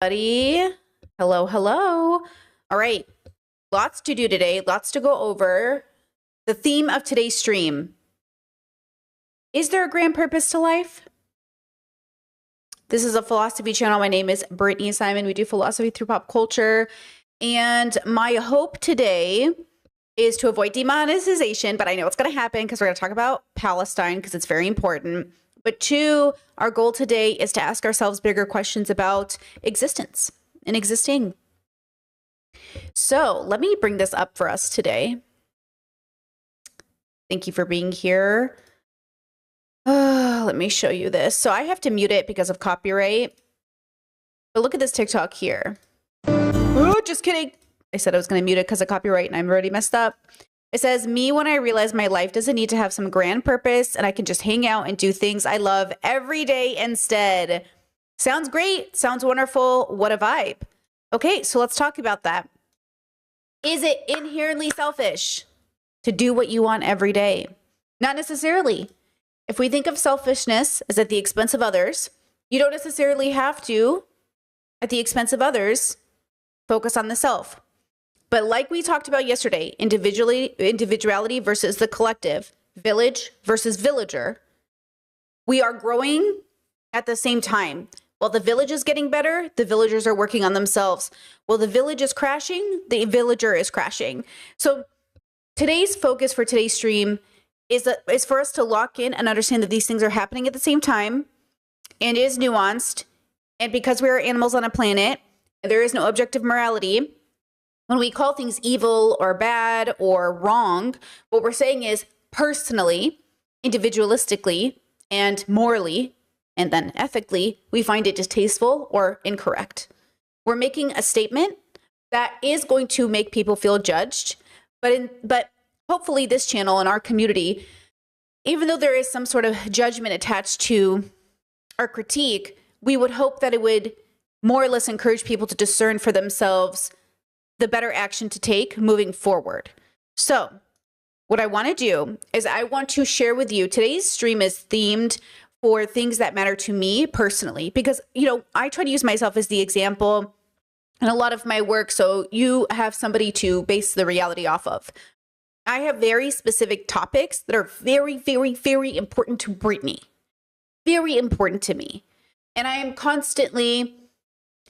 Buddy. Hello, hello. All right. Lots to do today. Lots to go over. The theme of today's stream. Is there a grand purpose to life? This is a philosophy channel. My name is Brittany Simon. We do philosophy through pop culture. And my hope today is to avoid demonetization, but I know it's going to happen because we're going to talk about Palestine because it's very important. But two, our goal today is to ask ourselves bigger questions about existence and existing. So let me bring this up for us today. Thank you for being here. Let me show you this. So I have to mute it because of copyright. But look at this TikTok here. Oh, just kidding. I said I was going to mute it because of copyright and I'm already messed up. It says, me when I realize my life doesn't need to have some grand purpose and I can just hang out and do things I love every day instead. Sounds great. Sounds wonderful. What a vibe. Okay, so let's talk about that. Is it inherently selfish to do what you want every day? Not necessarily. If we think of selfishness as at the expense of others, you don't necessarily have to, at the expense of others, focus on the self. But like we talked about yesterday, individuality versus the collective, village versus villager, we are growing at the same time. While the village is getting better, the villagers are working on themselves. While the village is crashing, the villager is crashing. So today's focus for today's stream is for us to lock in and understand that these things are happening at the same time and is nuanced. And because we are animals on a planet, and there is no objective morality, when we call things evil or bad or wrong, what we're saying is personally, individualistically, and morally, and then ethically, we find it distasteful or incorrect. We're making a statement that is going to make people feel judged, but hopefully this channel and our community, even though there is some sort of judgment attached to our critique, we would hope that it would more or less encourage people to discern for themselves the better action to take moving forward. So what I want to do is I want to share with you, today's stream is themed for things that matter to me personally, because, I try to use myself as the example in a lot of my work. So you have somebody to base the reality off of. I have very specific topics that are very, very, very important to Brittany, very important to me. And I am constantly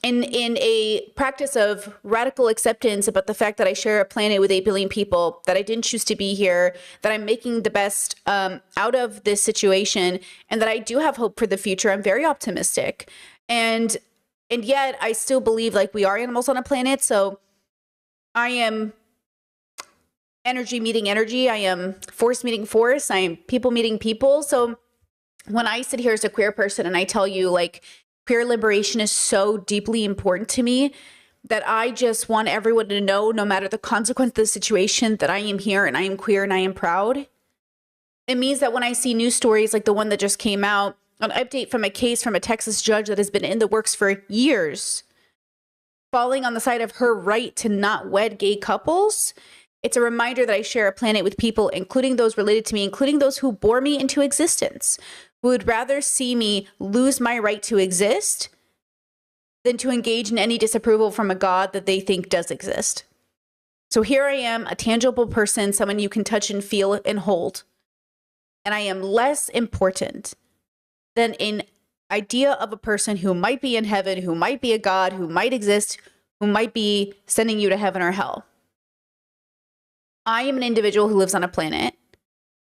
in a practice of radical acceptance about the fact that I share a planet with 8 billion people, that I didn't choose to be here, that I'm making the best out of this situation, and that I do have hope for the future. I'm very optimistic. And yet I still believe like we are animals on a planet. So I am energy meeting energy. I am force meeting force. I am people meeting people. So when I sit here as a queer person and I tell you like, queer liberation is so deeply important to me that I just want everyone to know, no matter the consequence of the situation, that I am here and I am queer and I am proud. It means that when I see news stories like the one that just came out, an update from a case from a Texas judge that has been in the works for years, falling on the side of her right to not wed gay couples, it's a reminder that I share a planet with people, including those related to me, including those who bore me into existence, who would rather see me lose my right to exist than to engage in any disapproval from a God that they think does exist. So here I am, a tangible person, someone you can touch and feel and hold. And I am less important than an idea of a person who might be in heaven, who might be a God, who might exist, who might be sending you to heaven or hell. I am an individual who lives on a planet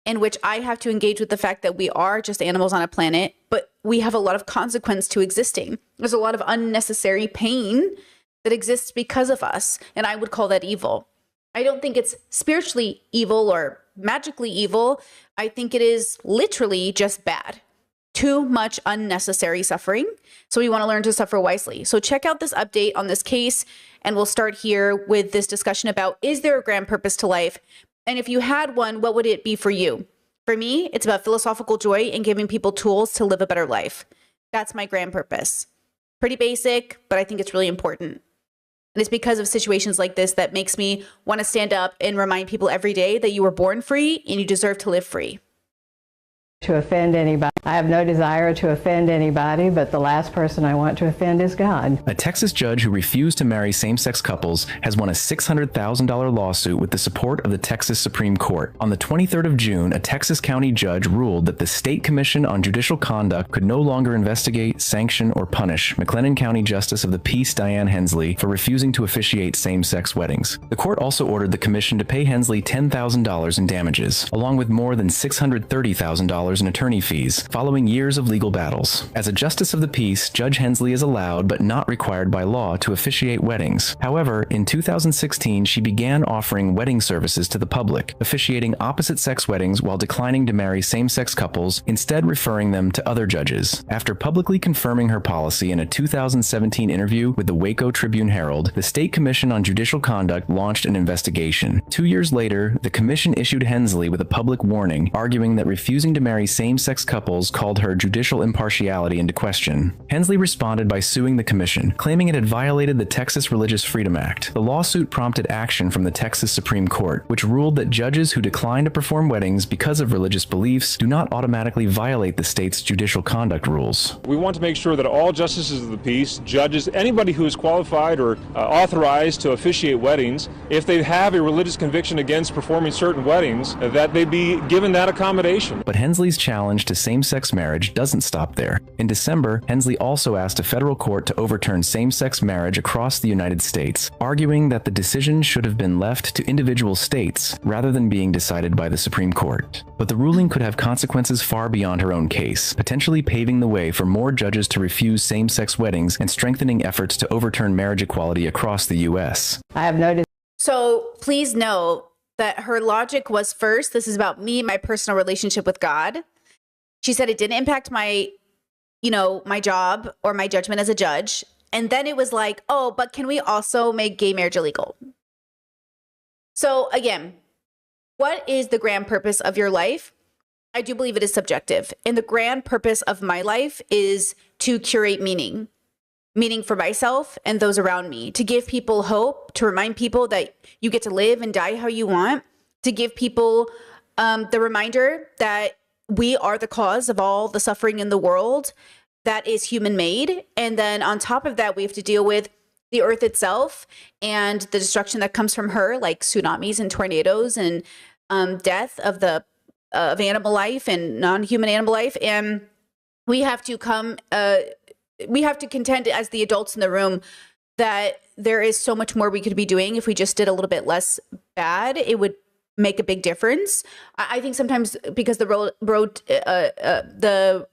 in which I have to engage with the fact that we are just animals on a planet, but we have a lot of consequence to existing. There's a lot of unnecessary pain that exists because of us, and I would call that evil. I don't think it's spiritually evil or magically evil. I think it is literally just bad. Too much unnecessary suffering. So we want to learn to suffer wisely. So check out this update on this case, and we'll start here with this discussion about, is there a grand purpose to life? And if you had one, what would it be for you? For me, it's about philosophical joy and giving people tools to live a better life. That's my grand purpose. Pretty basic, but I think it's really important. And it's because of situations like this that makes me want to stand up and remind people every day that you were born free and you deserve to live free. to offend anybody. I have no desire to offend anybody, but the last person I want to offend is God. A Texas judge who refused to marry same-sex couples has won a $600,000 lawsuit with the support of the Texas Supreme Court. On the 23rd of June, a Texas county judge ruled that the State Commission on Judicial Conduct could no longer investigate, sanction, or punish McLennan County Justice of the Peace Diane Hensley for refusing to officiate same-sex weddings. The court also ordered the commission to pay Hensley $10,000 in damages, along with more than $630,000 in attorney fees, following years of legal battles. As a justice of the peace, Judge Hensley is allowed but not required by law to officiate weddings. However, in 2016, she began offering wedding services to the public, officiating opposite-sex weddings while declining to marry same-sex couples, instead referring them to other judges. After publicly confirming her policy in a 2017 interview with the Waco Tribune-Herald, the State Commission on Judicial Conduct launched an investigation. 2 years later, the commission issued Hensley with a public warning, arguing that refusing to marry same-sex couples called her judicial impartiality into question. Hensley responded by suing the commission, claiming it had violated the Texas Religious Freedom Act. The lawsuit prompted action from the Texas Supreme Court, which ruled that judges who decline to perform weddings because of religious beliefs do not automatically violate the state's judicial conduct rules. We want to make sure that all justices of the peace, judges, anybody who is qualified or authorized to officiate weddings, if they have a religious conviction against performing certain weddings, that they be given that accommodation. But Hensley's challenge to same-sex marriage doesn't stop there. In December, Hensley also asked a federal court to overturn same-sex marriage across the United States, arguing that the decision should have been left to individual states rather than being decided by the Supreme Court. But the ruling could have consequences far beyond her own case, potentially paving the way for more judges to refuse same-sex weddings and strengthening efforts to overturn marriage equality across the U.S. I have noticed. So please know that her logic was, first, this is about me, my personal relationship with God. She said it didn't impact my, my job or my judgment as a judge. And then it was like, oh, but can we also make gay marriage illegal? So again, what is the grand purpose of your life? I do believe it is subjective. And the grand purpose of my life is to curate meaning for myself and those around me, to give people hope, to remind people that you get to live and die how you want, to give people the reminder that we are the cause of all the suffering in the world that is human made. And then on top of that, we have to deal with the earth itself and the destruction that comes from her, like tsunamis and tornadoes and death of animal life and non-human animal life. And we have to contend as the adults in the room that there is so much more we could be doing. If we just did a little bit less bad, it would make a big difference. I think sometimes because the road to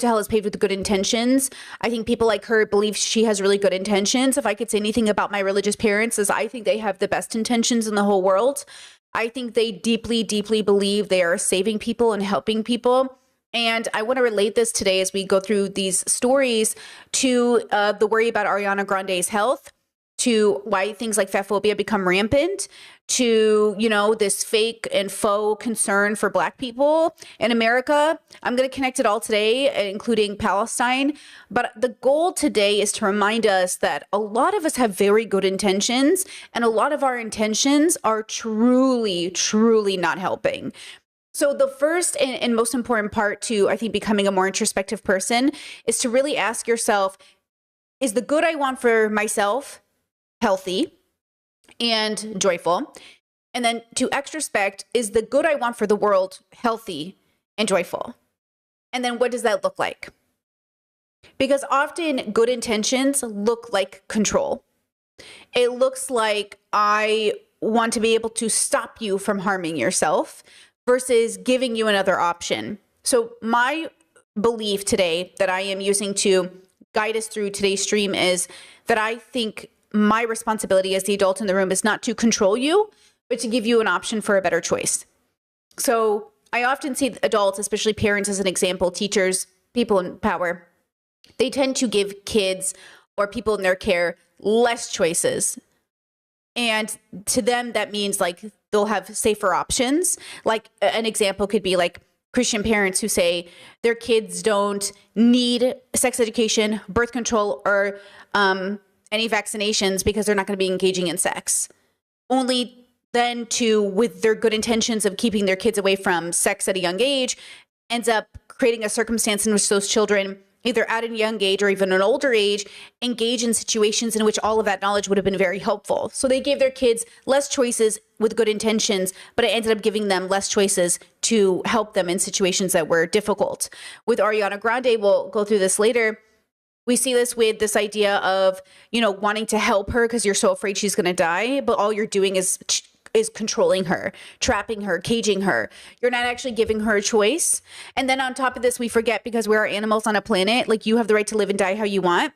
hell is paved with good intentions, I think people like her believe she has really good intentions. If I could say anything about my religious parents, is I think they have the best intentions in the whole world. I think they deeply, deeply believe they are saving people and helping people. And I want to relate this today as we go through these stories to the worry about Ariana Grande's health, to why things like fatphobia become rampant, to, this fake and faux concern for Black people in America. I'm going to connect it all today, including Palestine. But the goal today is to remind us that a lot of us have very good intentions, and a lot of our intentions are truly, truly not helping. So the first and most important part to, I think, becoming a more introspective person is to really ask yourself, is the good I want for myself healthy and joyful? And then to extrospect, is the good I want for the world healthy and joyful? And then what does that look like? Because often good intentions look like control. It looks like I want to be able to stop you from harming yourself versus giving you another option. So my belief today that I am using to guide us through today's stream is that I think my responsibility as the adult in the room is not to control you, but to give you an option for a better choice. So I often see adults, especially parents as an example, teachers, people in power, they tend to give kids or people in their care less choices. And to them, that means like they'll have safer options. Like an example could be like Christian parents who say their kids don't need sex education, birth control, or any vaccinations because they're not going to be engaging in sex. Only then to, with their good intentions of keeping their kids away from sex at a young age, ends up creating a circumstance in which those children, either at a young age or even an older age, engage in situations in which all of that knowledge would have been very helpful. So they gave their kids less choices with good intentions, but it ended up giving them less choices to help them in situations that were difficult. With Ariana Grande, we'll go through this later. We see this with this idea of, wanting to help her because you're so afraid she's going to die, but all you're doing is controlling her, trapping her, caging her. You're not actually giving her a choice. And then on top of this, we forget, because we are animals on a planet, like, you have the right to live and die how you want.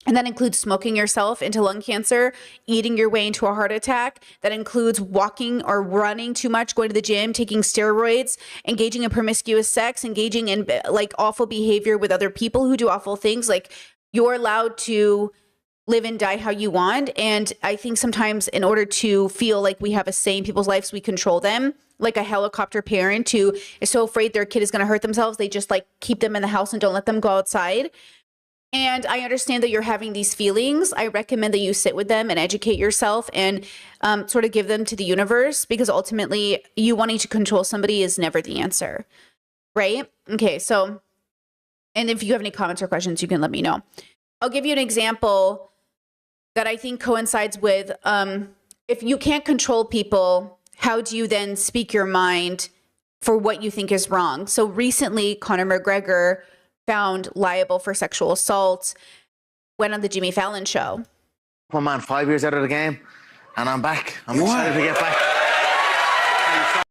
And that includes smoking yourself into lung cancer, eating your way into a heart attack. That includes walking or running too much, going to the gym, taking steroids, engaging in promiscuous sex, engaging in like awful behavior with other people who do awful things. Like, you're allowed to live and die how you want. And I think sometimes in order to feel like we have a say in people's lives, we control them. Like a helicopter parent who is so afraid their kid is going to hurt themselves, they just like keep them in the house and don't let them go outside. And I understand that you're having these feelings. I recommend that you sit with them and educate yourself and sort of give them to the universe, because ultimately you wanting to control somebody is never the answer, right? Okay, so, and if you have any comments or questions, you can let me know. I'll give you an example that I think coincides with, if you can't control people, how do you then speak your mind for what you think is wrong? So recently, Conor McGregor, found liable for sexual assault, went on the Jimmy Fallon show. One man, 5 years out of the game, and I'm back. I'm excited to get back.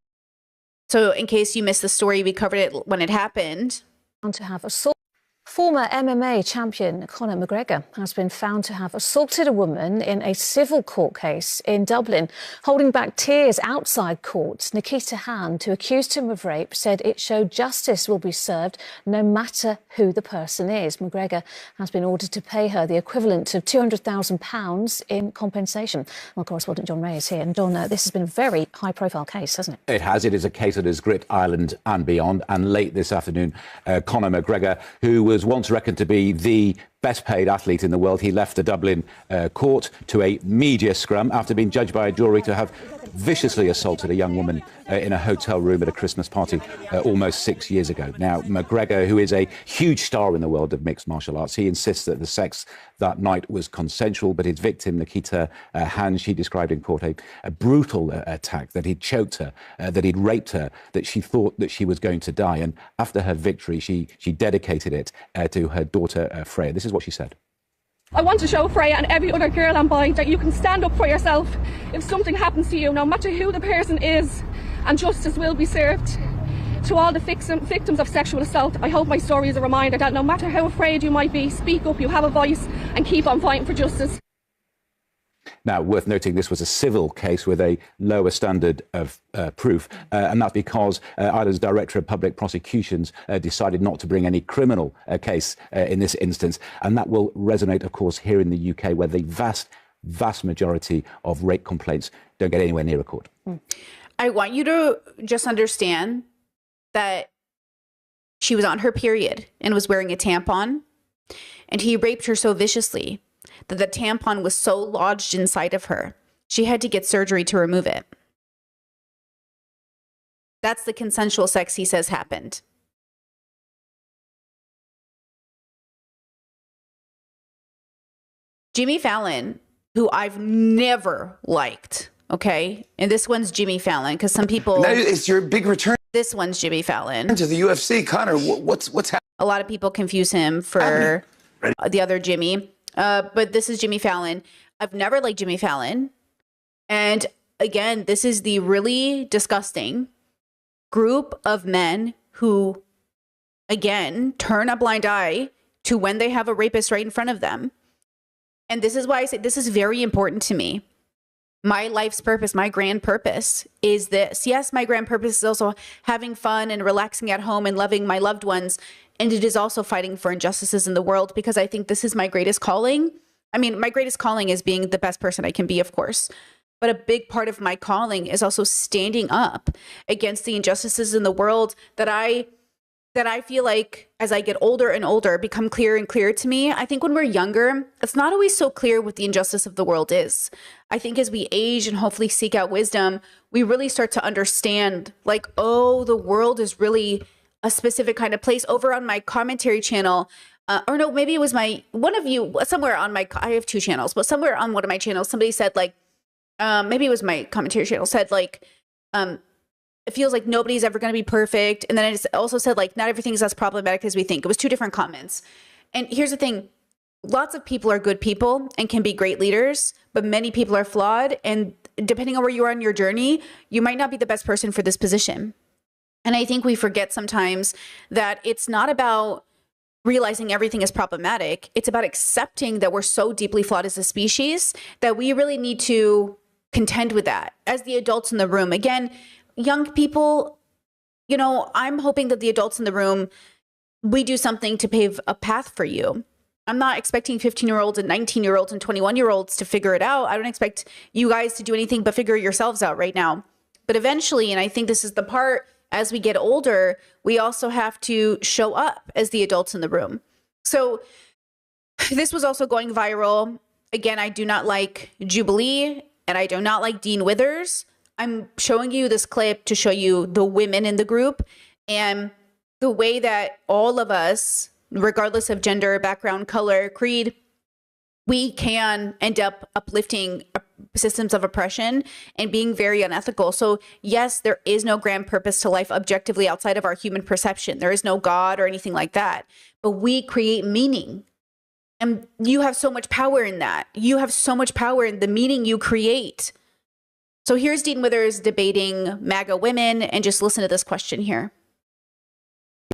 So in case you missed the story, we covered it when it happened. To have assault. Former MMA champion Conor McGregor has been found to have assaulted a woman in a civil court case in Dublin. Holding back tears outside court, Nikita Hand, who accused him of rape, said it showed justice will be served no matter who the person is. McGregor has been ordered to pay her the equivalent of £200,000 in compensation. Well, correspondent John Ray is here. And John, this has been a very high-profile case, hasn't it? It has. It is a case that has gripped Ireland and beyond. And late this afternoon, Conor McGregor, who was once reckoned to be the best paid athlete in the world, he left the Dublin court to a media scrum after being judged by a jury to have viciously assaulted a young woman in a hotel room at a Christmas party almost 6 years ago. Now, McGregor, who is a huge star in the world of mixed martial arts, he insists that the sex that night was consensual, but his victim, Nikita Hand, she described in court a brutal attack, that he'd choked her, that he'd raped her, that she thought that she was going to die. And after her victory, she dedicated it to her daughter, Freya. This is what she said. I want to show Freya and every other girl and boy that you can stand up for yourself if something happens to you, no matter who the person is, and justice will be served. To all the victims of sexual assault, I hope my story is a reminder that no matter how afraid you might be, speak up, you have a voice, and keep on fighting for justice. Now, worth noting, this was a civil case with a lower standard of proof, and that's because Ireland's Director of Public Prosecutions decided not to bring any criminal case in this instance, and that will resonate, of course, here in the UK, where the vast majority of rape complaints don't get anywhere near a court. I want you to just understand that she was on her period and was wearing a tampon, and he raped her so viciously that the tampon was so lodged inside of her, she had to get surgery to remove it. That's the consensual sex he says happened. Jimmy Fallon, who I've never liked, okay? And this one's Jimmy Fallon, because some people... Now it's your big return. This one's Jimmy Fallon. To the UFC. Conor, what's happening? A lot of people confuse him for the other Jimmy. But this is Jimmy Fallon. I've never liked Jimmy Fallon. And again, this is the really disgusting group of men who, again, turn a blind eye to when they have a rapist right in front of them. And this is why I say this is very important to me. My life's purpose, my grand purpose is this. Yes, my grand purpose is also having fun and relaxing at home and loving my loved ones. And it is also fighting for injustices in the world, because I think this is my greatest calling. I mean, my greatest calling is being the best person I can be, of course. But a big part of my calling is also standing up against the injustices in the world that I feel like, as I get older and older, become clearer and clearer to me. I think when we're younger, it's not always so clear what the injustice of the world is. I think as we age and hopefully seek out wisdom, we really start to understand, like, oh, the world is really a specific kind of place. Over on my commentary channel, or no, maybe it was one of you somewhere on my, I have 2 channels, but somewhere on one of my channels, somebody said like, maybe it was my commentary channel, said like, it feels like nobody's ever going to be perfect. And then it also said like, not everything's as problematic as we think. It was 2 different comments. And here's the thing. Lots of people are good people and can be great leaders, but many people are flawed. And depending on where you are on your journey, you might not be the best person for this position. And I think we forget sometimes that it's not about realizing everything is problematic. It's about accepting that we're so deeply flawed as a species that we really need to contend with that as the adults in the room. Again, young people, you know, I'm hoping that the adults in the room, we do something to pave a path for you. I'm not expecting 15-year-olds and 19-year-olds and 21-year-olds to figure it out. I don't expect you guys to do anything but figure yourselves out right now. But eventually, and I think this is the part, as we get older, we also have to show up as the adults in the room. So this was also going viral. Again, I do not like Jubilee and I do not like Dean Withers. I'm showing you this clip to show you the women in the group and the way that all of us, regardless of gender, background, color, creed, we can end up uplifting systems of oppression and being very unethical. So yes, there is no grand purpose to life objectively outside of our human perception. There is no God or anything like that, but we create meaning. And you have so much power in that. You have so much power in the meaning you create. So here's Dean Withers debating MAGA women, and just listen to this question here.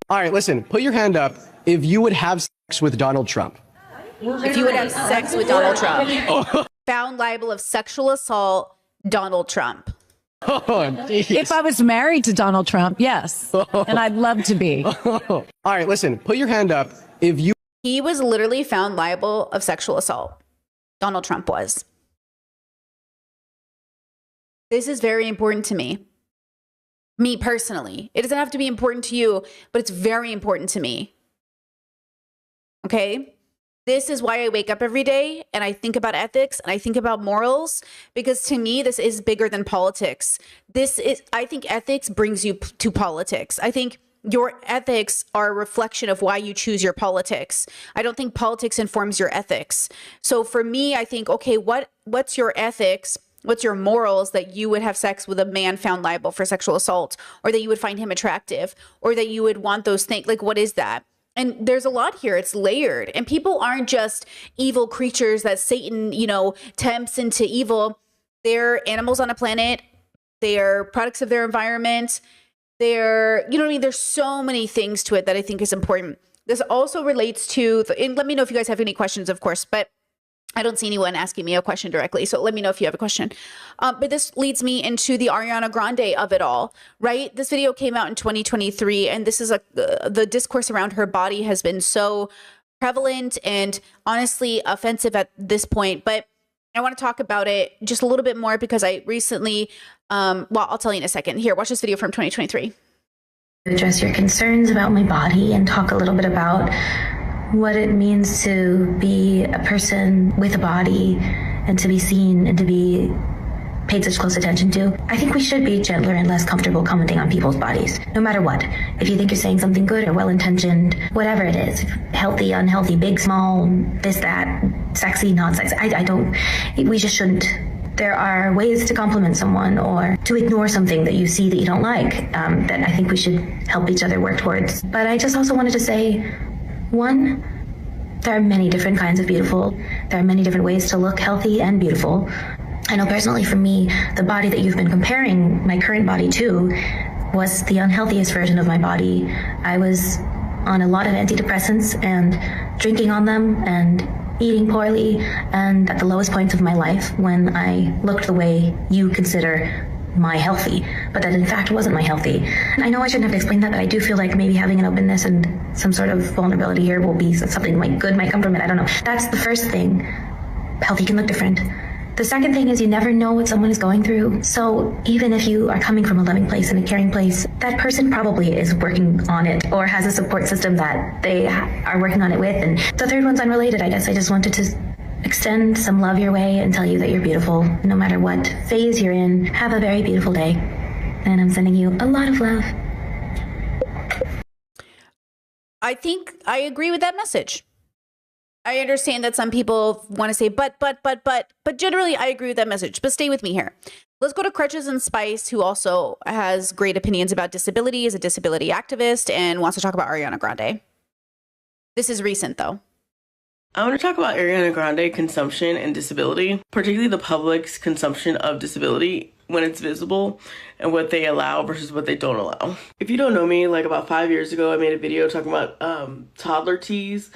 All right, listen, put your hand up if you would have sex with Donald Trump. If you would have sex with Donald Trump. Found liable of sexual assault, Donald Trump. Oh, if I was married to Donald Trump, yes. And I'd love to be. All right, listen, put your hand up if you... He was literally found liable of sexual assault. Donald Trump was. This is very important to me. Me personally. It doesn't have to be important to you, but it's very important to me. Okay? This is why I wake up every day and I think about ethics and I think about morals, because to me, this is bigger than politics. I think ethics brings you to politics. I think your ethics are a reflection of why you choose your politics. I don't think politics informs your ethics. So for me, I think, okay, what's your ethics? What's your morals that you would have sex with a man found liable for sexual assault, or that you would find him attractive, or that you would want those things? Like, what is that? And there's a lot here. It's layered. And people aren't just evil creatures that Satan, you know, tempts into evil. They're animals on a planet. They're products of their environment. They're, you know what I mean? There's so many things to it that I think is important. This also relates to, and let me know if you guys have any questions, of course, but I don't see anyone asking me a question directly. So let me know if you have a question. But this leads me into the Ariana Grande of it all, right? This video came out in 2023, and this is the discourse around her body has been so prevalent and honestly offensive at this point. But I want to talk about it just a little bit more because I recently, well, I'll tell you in a second. Here, watch this video from 2023. Address your concerns about my body and talk a little bit about what it means to be a person with a body and to be seen and to be paid such close attention to. I think we should be gentler and less comfortable commenting on people's bodies, no matter what. If you think you're saying something good or well-intentioned, whatever it is, healthy, unhealthy, big, small, this, that, sexy, not sexy, we just shouldn't. There are ways to compliment someone or to ignore something that you see that you don't like, that I think we should help each other work towards. But I just also wanted to say, one, there are many different kinds of beautiful. There are many different ways to look healthy and beautiful. I know personally for me, the body that you've been comparing my current body to was the unhealthiest version of my body. I was on a lot of antidepressants and drinking on them and eating poorly, and at the lowest points of my life when I looked the way you consider my healthy, but that in fact wasn't my healthy. And I know I shouldn't have to explain that, but I do feel like maybe having an openness and some sort of vulnerability here will be something like good might come from it. I don't know. That's the first thing. Healthy can look different. The second thing is you never know what someone is going through. So even if you are coming from a loving place and a caring place, that person probably is working on it or has a support system that they are working on it with. And the third one's unrelated. I guess I just wanted to extend some love your way and tell you that you're beautiful no matter what phase you're in. Have a very beautiful day. And I'm sending you a lot of love. I think I agree with that message. I understand that some people want to say, but generally I agree with that message. But stay with me here. Let's go to Crutches and Spice, who also has great opinions about disability, is a disability activist, and wants to talk about Ariana Grande. This is recent, though. I want to talk about Ariana Grande consumption and disability, particularly the public's consumption of disability when it's visible and what they allow versus what they don't allow. If you don't know me, like about 5 years ago, I made a video talking about toddler teas,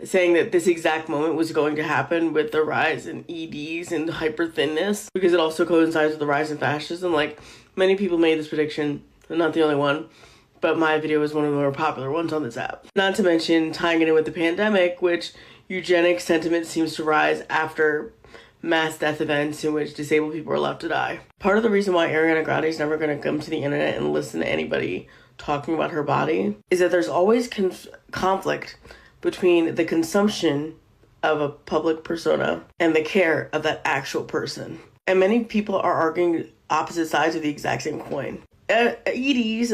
saying that this exact moment was going to happen with the rise in EDs and hyper thinness, because it also coincides with the rise in fascism. Like, many people made this prediction, I'm not the only one, but my video was one of the more popular ones on this app. Not to mention tying it in with the pandemic, which eugenic sentiment seems to rise after mass death events in which disabled people are left to die. Part of the reason why Ariana Grande is never going to come to the internet and listen to anybody talking about her body is that there's always conflict between the consumption of a public persona and the care of that actual person. And many people are arguing opposite sides of the exact same coin. EDs,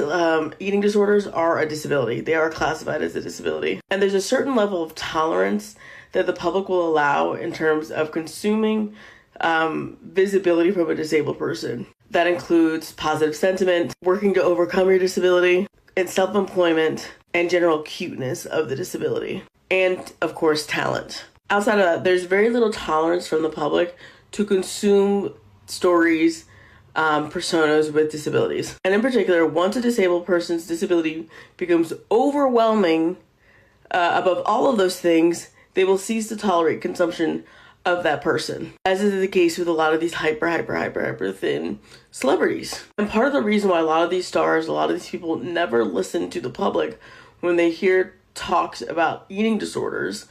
eating disorders, are a disability. They are classified as a disability. And there's a certain level of tolerance that the public will allow in terms of consuming visibility from a disabled person. That includes positive sentiment, working to overcome your disability, and self-employment, and general cuteness of the disability. And, of course, talent. Outside of that, there's very little tolerance from the public to consume stories, personas with disabilities. And in particular, once a disabled person's disability becomes overwhelming above all of those things, they will cease to tolerate consumption of that person, as is the case with a lot of these hyper thin celebrities. And part of the reason why a lot of these stars, a lot of these people never listen to the public when they hear talks about eating disorders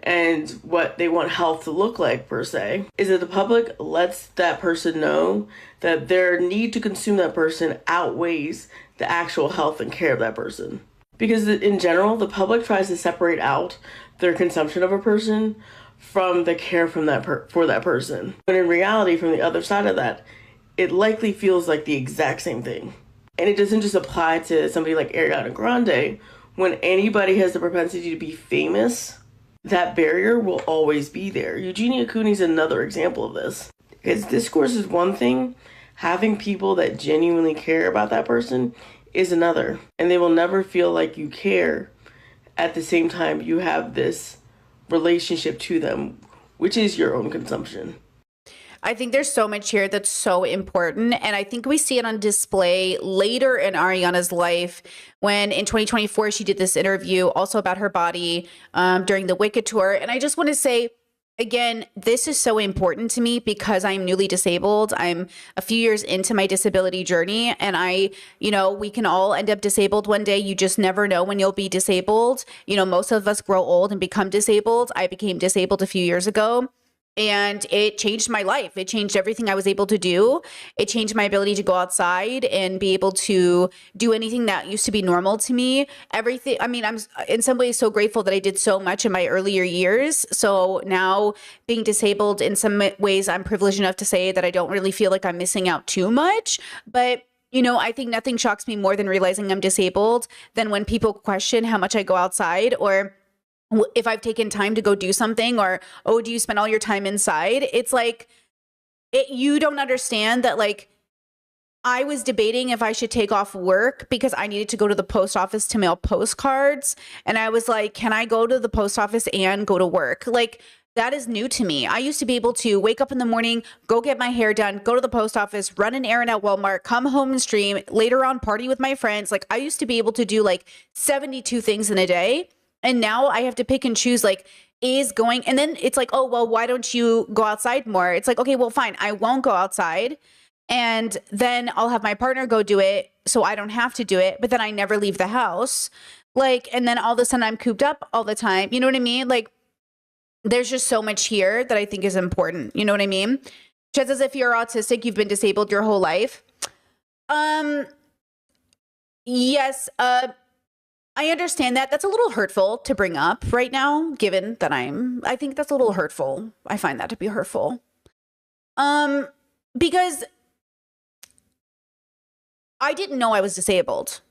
and what they want health to look like, per se, is that the public lets that person know that their need to consume that person outweighs the actual health and care of that person. Because in general, the public tries to separate out their consumption of a person from the care from for that person. But in reality, from the other side of that, it likely feels like the exact same thing. And it doesn't just apply to somebody like Ariana Grande. When anybody has the propensity to be famous, that barrier will always be there. Eugenia Cooney is another example of this. Because discourse is one thing, having people that genuinely care about that person is another. And they will never feel like you care at the same time you have this relationship to them, which is your own consumption. I think there's so much here that's so important. And I think we see it on display later in Ariana's life when in 2024, she did this interview also about her body during the Wicked tour. And I just want to say, again, this is so important to me because I'm newly disabled. I'm a few years into my disability journey, and we can all end up disabled one day. You just never know when you'll be disabled. Most of us grow old and become disabled. I became disabled a few years ago, and it changed my life. It changed everything I was able to do. It changed my ability to go outside and be able to do anything that used to be normal to me. Everything. I mean, I'm in some ways so grateful that I did so much in my earlier years. So now being disabled, in some ways, I'm privileged enough to say that I don't really feel like I'm missing out too much. But I think nothing shocks me more than realizing I'm disabled than when people question how much I go outside, or if I've taken time to go do something, or, oh, do you spend all your time inside? It's like, you don't understand that, like, I was debating if I should take off work because I needed to go to the post office to mail postcards. And I was like, can I go to the post office and go to work? Like, that is new to me. I used to be able to wake up in the morning, go get my hair done, go to the post office, run an errand at Walmart, come home and stream, later on party with my friends. Like, I used to be able to do like 72 things in a day. And now I have to pick and choose, like, and then it's like, oh, well, why don't you go outside more? It's like, okay, well, fine, I won't go outside. And then I'll have my partner go do it so I don't have to do it. But then I never leave the house. Like, and then all of a sudden I'm cooped up all the time. You know what I mean? Like, there's just so much here that I think is important. You know what I mean? Just as if you're autistic, you've been disabled your whole life. Yes, I understand that. That's a little hurtful to bring up right now, given that I think that's a little hurtful. I find that to be hurtful. Because I didn't know I was disabled.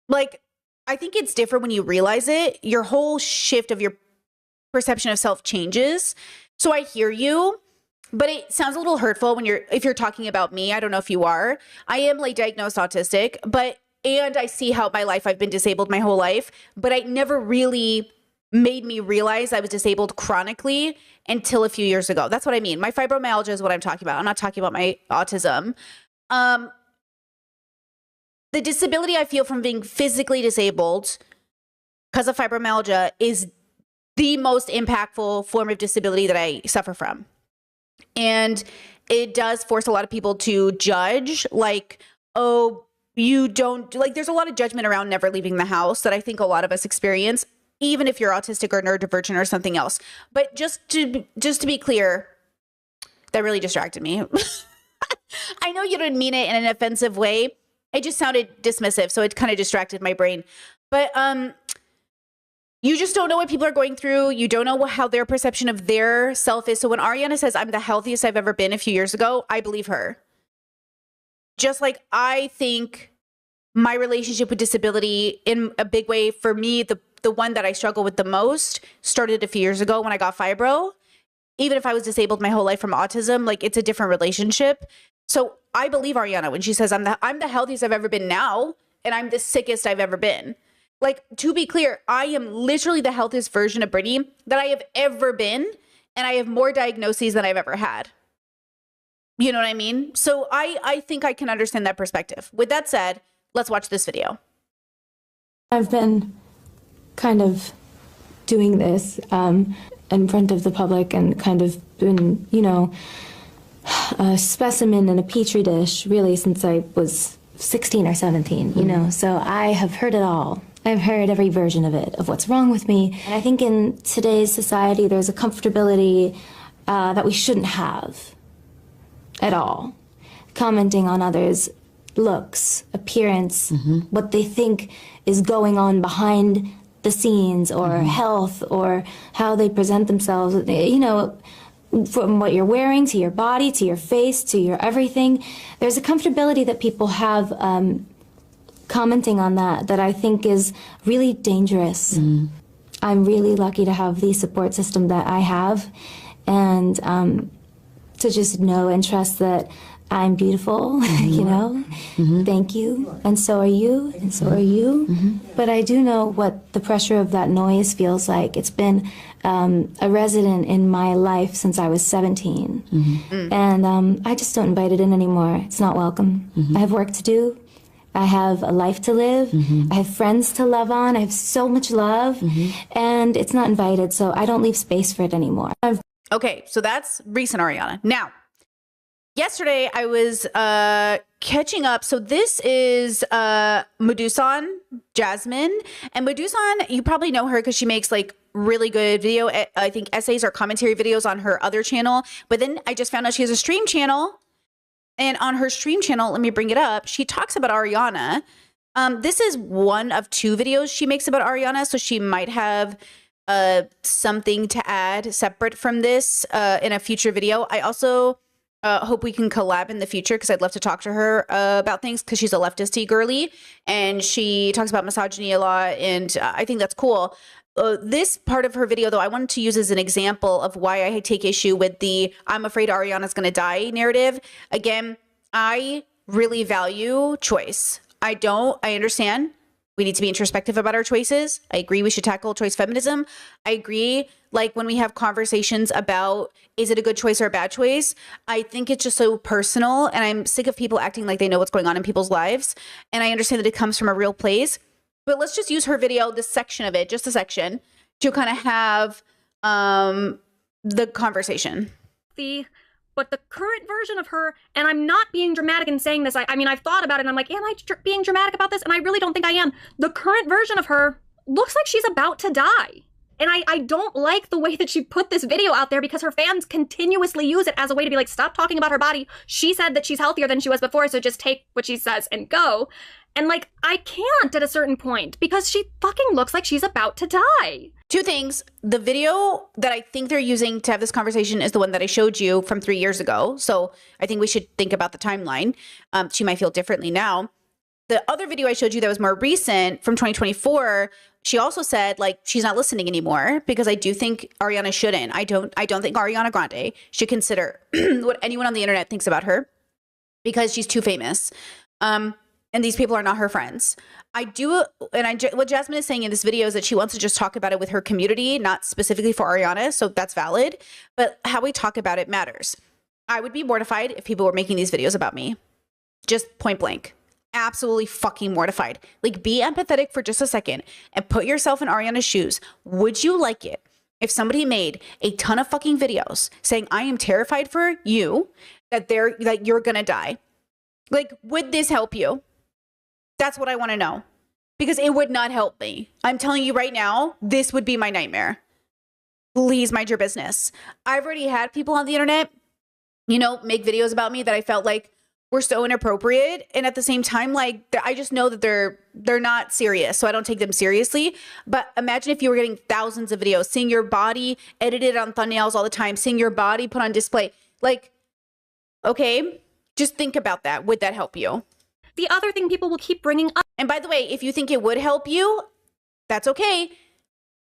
Like, I think it's different when you realize it. Your whole shift of your perception of self changes. So I hear you, but it sounds a little hurtful if you're talking about me. I don't know if you are. I am like diagnosed autistic, and I see how my life, I've been disabled my whole life, but it never really made me realize I was disabled chronically until a few years ago. That's what I mean. My fibromyalgia is what I'm talking about. I'm not talking about my autism. The disability I feel from being physically disabled because of fibromyalgia is the most impactful form of disability that I suffer from. And it does force a lot of people to judge, like, oh, you don't, like, there's a lot of judgment around never leaving the house that I think a lot of us experience, even if you're autistic or neurodivergent or something else. But just to be clear, that really distracted me. I know you didn't mean it in an offensive way. It just sounded dismissive, so it kind of distracted my brain. But you just don't know what people are going through. You don't know how their perception of their self is. So when Ariana says, I'm the healthiest I've ever been a few years ago, I believe her. Just like I think my relationship with disability in a big way for me, the one that I struggle with the most started a few years ago when I got fibro. Even if I was disabled my whole life from autism, like it's a different relationship. So I believe Ariana when she says I'm the healthiest I've ever been now, and I'm the sickest I've ever been. Like, to be clear, I am literally the healthiest version of Brittany that I have ever been, and I have more diagnoses than I've ever had. You know what I mean? So I think I can understand that perspective. With that said, let's watch this video. I've been kind of doing this in front of the public and kind of been, you know, a specimen in a petri dish really since I was 16 or 17, you know, so I have heard it all. I've heard every version of it, of what's wrong with me. And I think in today's society, there's a comfortability that we shouldn't have at all. Commenting on others' looks, appearance, what they think is going on behind the scenes, or health, or how they present themselves, you know, from what you're wearing to your body, to your face, to your everything. There's a comfortability that people have commenting on that I think is really dangerous. I'm really lucky to have the support system that I have, and to just know and trust that I'm beautiful, you know, thank you, and so are you, and so are you. But I do know what the pressure of that noise feels like. It's been a resident in my life since I was 17, and I just don't invite it in anymore. It's not welcome. I have work to do. I have a life to live. I have friends to love on. I have so much love, and it's not invited, so I don't leave space for it anymore. Okay, so that's recent Ariana. Now, yesterday I was catching up. So this is Medusan, Jasmine. And Medusan, you probably know her because she makes like really good video, I think essays or commentary videos on her other channel. But then I just found out she has a stream channel. And on her stream channel, let me bring it up, she talks about Ariana. This is one of 2 videos she makes about Ariana. So she might have something to add separate from this in a future video. I also hope we can collab in the future because I'd love to talk to her about things because she's a leftisty girly and she talks about misogyny a lot, and I think that's cool. This part of her video, though, I wanted to use as an example of why I take issue with the I'm afraid Ariana's going to die narrative. Again, I really value choice. I understand we need to be introspective about our choices. I agree we should tackle choice feminism. I agree, like when we have conversations about is it a good choice or a bad choice, I think it's just so personal, and I'm sick of people acting like they know what's going on in people's lives. And I understand that it comes from a real place. But let's just use her video, this section of it, just a section, to kind of have the conversation. But the current version of her, and I'm not being dramatic in saying this, I mean, I've thought about it and I'm like, am I being dramatic about this? And I really don't think I am. The current version of her looks like she's about to die. And I don't like the way that she put this video out there because her fans continuously use it as a way to be like, stop talking about her body. She said that she's healthier than she was before, so just take what she says and go. And like, I can't at a certain point because she fucking looks like she's about to die. 2 things. The video that I think they're using to have this conversation is the one that I showed you from 3 years ago. So I think we should think about the timeline. She might feel differently now. the other video I showed you that was more recent from 2024, she also said like she's not listening anymore because I do think Ariana shouldn't. I don't think Ariana Grande should consider what anyone on the internet thinks about her because she's too famous. And these people are not her friends. What Jasmine is saying in this video is that she wants to just talk about it with her community, not specifically for Ariana. So that's valid. But how we talk about it matters. I would be mortified if people were making these videos about me. Just point blank. Absolutely fucking mortified. Like, be empathetic for just a second and put yourself in Ariana's shoes. Would you like it if somebody made a ton of fucking videos saying, I am terrified for you, that you're gonna die? Like, would this help you? That's what I want to know, because it would not help me. I'm telling you right now, this would be my nightmare. Please mind your business. I've already had people on the internet, make videos about me that I felt like were so inappropriate. And at the same time, like, I just know that they're not serious. So I don't take them seriously. But imagine if you were getting thousands of videos, seeing your body edited on thumbnails all the time, seeing your body put on display. Like, okay, just think about that. Would that help you? The other thing people will keep bringing up. And by the way, if you think it would help you, that's okay.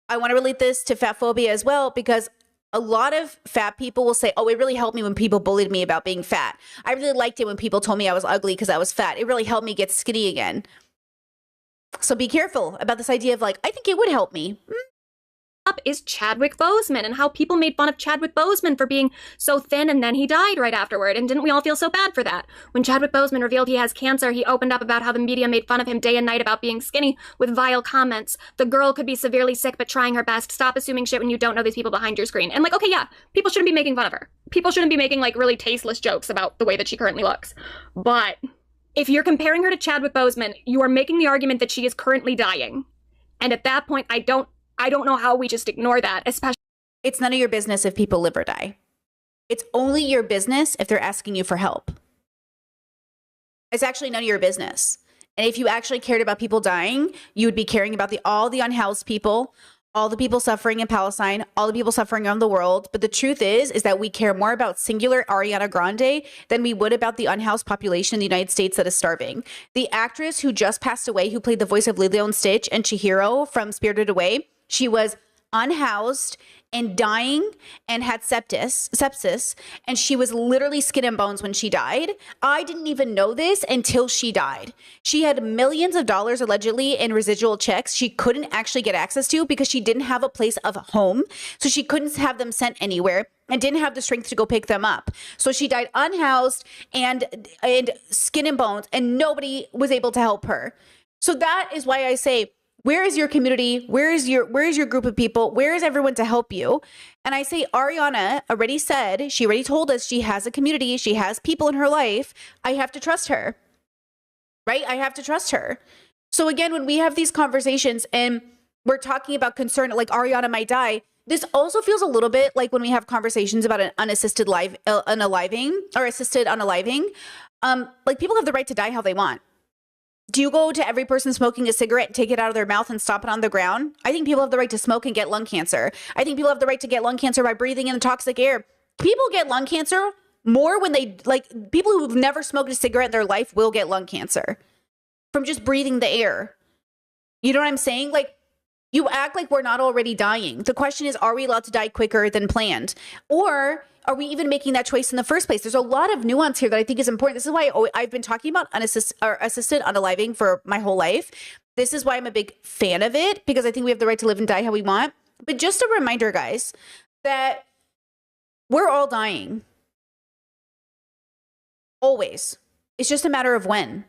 I want to relate this to fat phobia as well, because a lot of fat people will say, oh, it really helped me when people bullied me about being fat. I really liked it when people told me I was ugly because I was fat. It really helped me get skinny again. So be careful about this idea of like, I think it would help me. Up is Chadwick Boseman and how people made fun of Chadwick Boseman for being so thin, and then he died right afterward. And didn't we all feel so bad for that? When Chadwick Boseman revealed he has cancer, he opened up about how the media made fun of him day and night about being skinny with vile comments. The girl could be severely sick but trying her best. Stop assuming shit when you don't know these people behind your screen. And like, okay, yeah, people shouldn't be making fun of her. People shouldn't be making like really tasteless jokes about the way that she currently looks. But if you're comparing her to Chadwick Boseman, you are making the argument that she is currently dying. And at that point, I don't know how we just ignore that, especially. It's none of your business if people live or die. It's only your business if they're asking you for help. It's actually none of your business. And if you actually cared about people dying, you would be caring about all the unhoused people, all the people suffering in Palestine, all the people suffering around the world. But the truth is that we care more about singular Ariana Grande than we would about the unhoused population in the United States that is starving. The actress who just passed away, who played the voice of Lilo and Stitch and Chihiro from Spirited Away, she was unhoused and dying and had sepsis, and she was literally skin and bones when she died. I didn't even know this until she died. She had millions of dollars allegedly in residual checks she couldn't actually get access to because she didn't have a place of home. So she couldn't have them sent anywhere and didn't have the strength to go pick them up. So she died unhoused and skin and bones, and nobody was able to help her. So that is why I say, where is your community? Where is your group of people? Where is everyone to help you? And I say, Ariana already said, she already told us she has a community. She has people in her life. I have to trust her, right? I have to trust her. So again, when we have these conversations and we're talking about concern, like Ariana might die, this also feels a little bit like when we have conversations about an assisted unaliving. Like, people have the right to die how they want. Do you go to every person smoking a cigarette and take it out of their mouth and stomp it on the ground? I think people have the right to smoke and get lung cancer. I think people have the right to get lung cancer by breathing in the toxic air. People get lung cancer more when people who've never smoked a cigarette in their life will get lung cancer from just breathing the air. You know what I'm saying? Like, you act like we're not already dying. The question is, are we allowed to die quicker than planned? Or are we even making that choice in the first place? There's a lot of nuance here that I think is important. This is why I've been talking about assisted unaliving for my whole life. This is why I'm a big fan of it, because I think we have the right to live and die how we want. But just a reminder, guys, that we're all dying. Always. It's just a matter of when.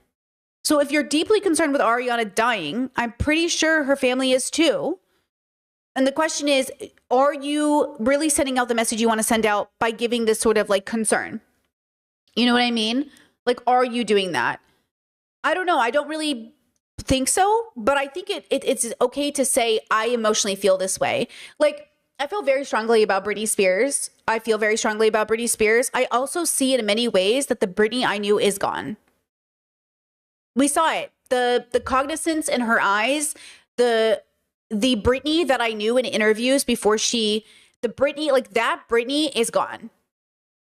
So if you're deeply concerned with Ariana dying, I'm pretty sure her family is too. And the question is, are you really sending out the message you want to send out by giving this sort of like concern? You know what I mean? Like, are you doing that? I don't know. I don't really think so, but I think it's okay to say, I emotionally feel this way. Like, I feel very strongly about Britney Spears. I feel very strongly about Britney Spears. I also see in many ways that the Britney I knew is gone. We saw it. The cognizance in her eyes, the Britney that I knew in interviews before that Britney is gone.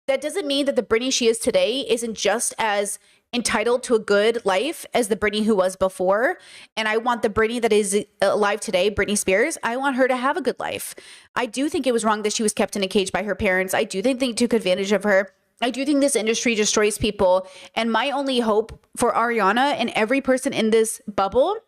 That doesn't mean that the Britney she is today isn't just as entitled to a good life as the Britney who was before. And I want the Britney that is alive today, Britney Spears, I want her to have a good life. I do think it was wrong that she was kept in a cage by her parents. I do think they took advantage of her. I do think this industry destroys people. And my only hope for Ariana and every person in this bubble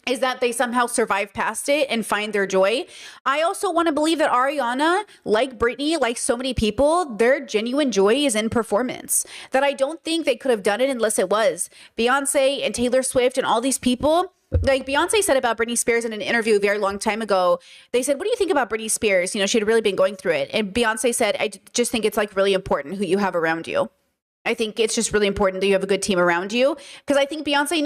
is that they somehow survive past it and find their joy. I also want to believe that Ariana, like Britney, like so many people, their genuine joy is in performance. That I don't think they could have done it unless it was. Beyonce and Taylor Swift and all these people, like Beyonce said about Britney Spears in an interview a very long time ago, they said, what do you think about Britney Spears? You know, she had really been going through it. And Beyonce said, I just think it's like really important who you have around you. I think it's just really important that you have a good team around you. Because I think Beyonce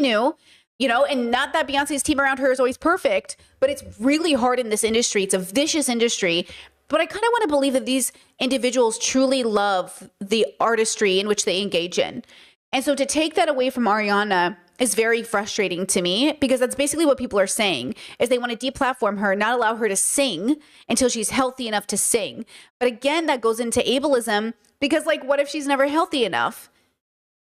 knew, you know, and not that Beyonce's team around her is always perfect, but it's really hard in this industry. It's a vicious industry. But I kind of want to believe that these individuals truly love the artistry in which they engage in. And so to take that away from Ariana is very frustrating to me, because that's basically what people are saying, is they want to deplatform her, not allow her to sing until she's healthy enough to sing. But again, that goes into ableism, because like, what if she's never healthy enough?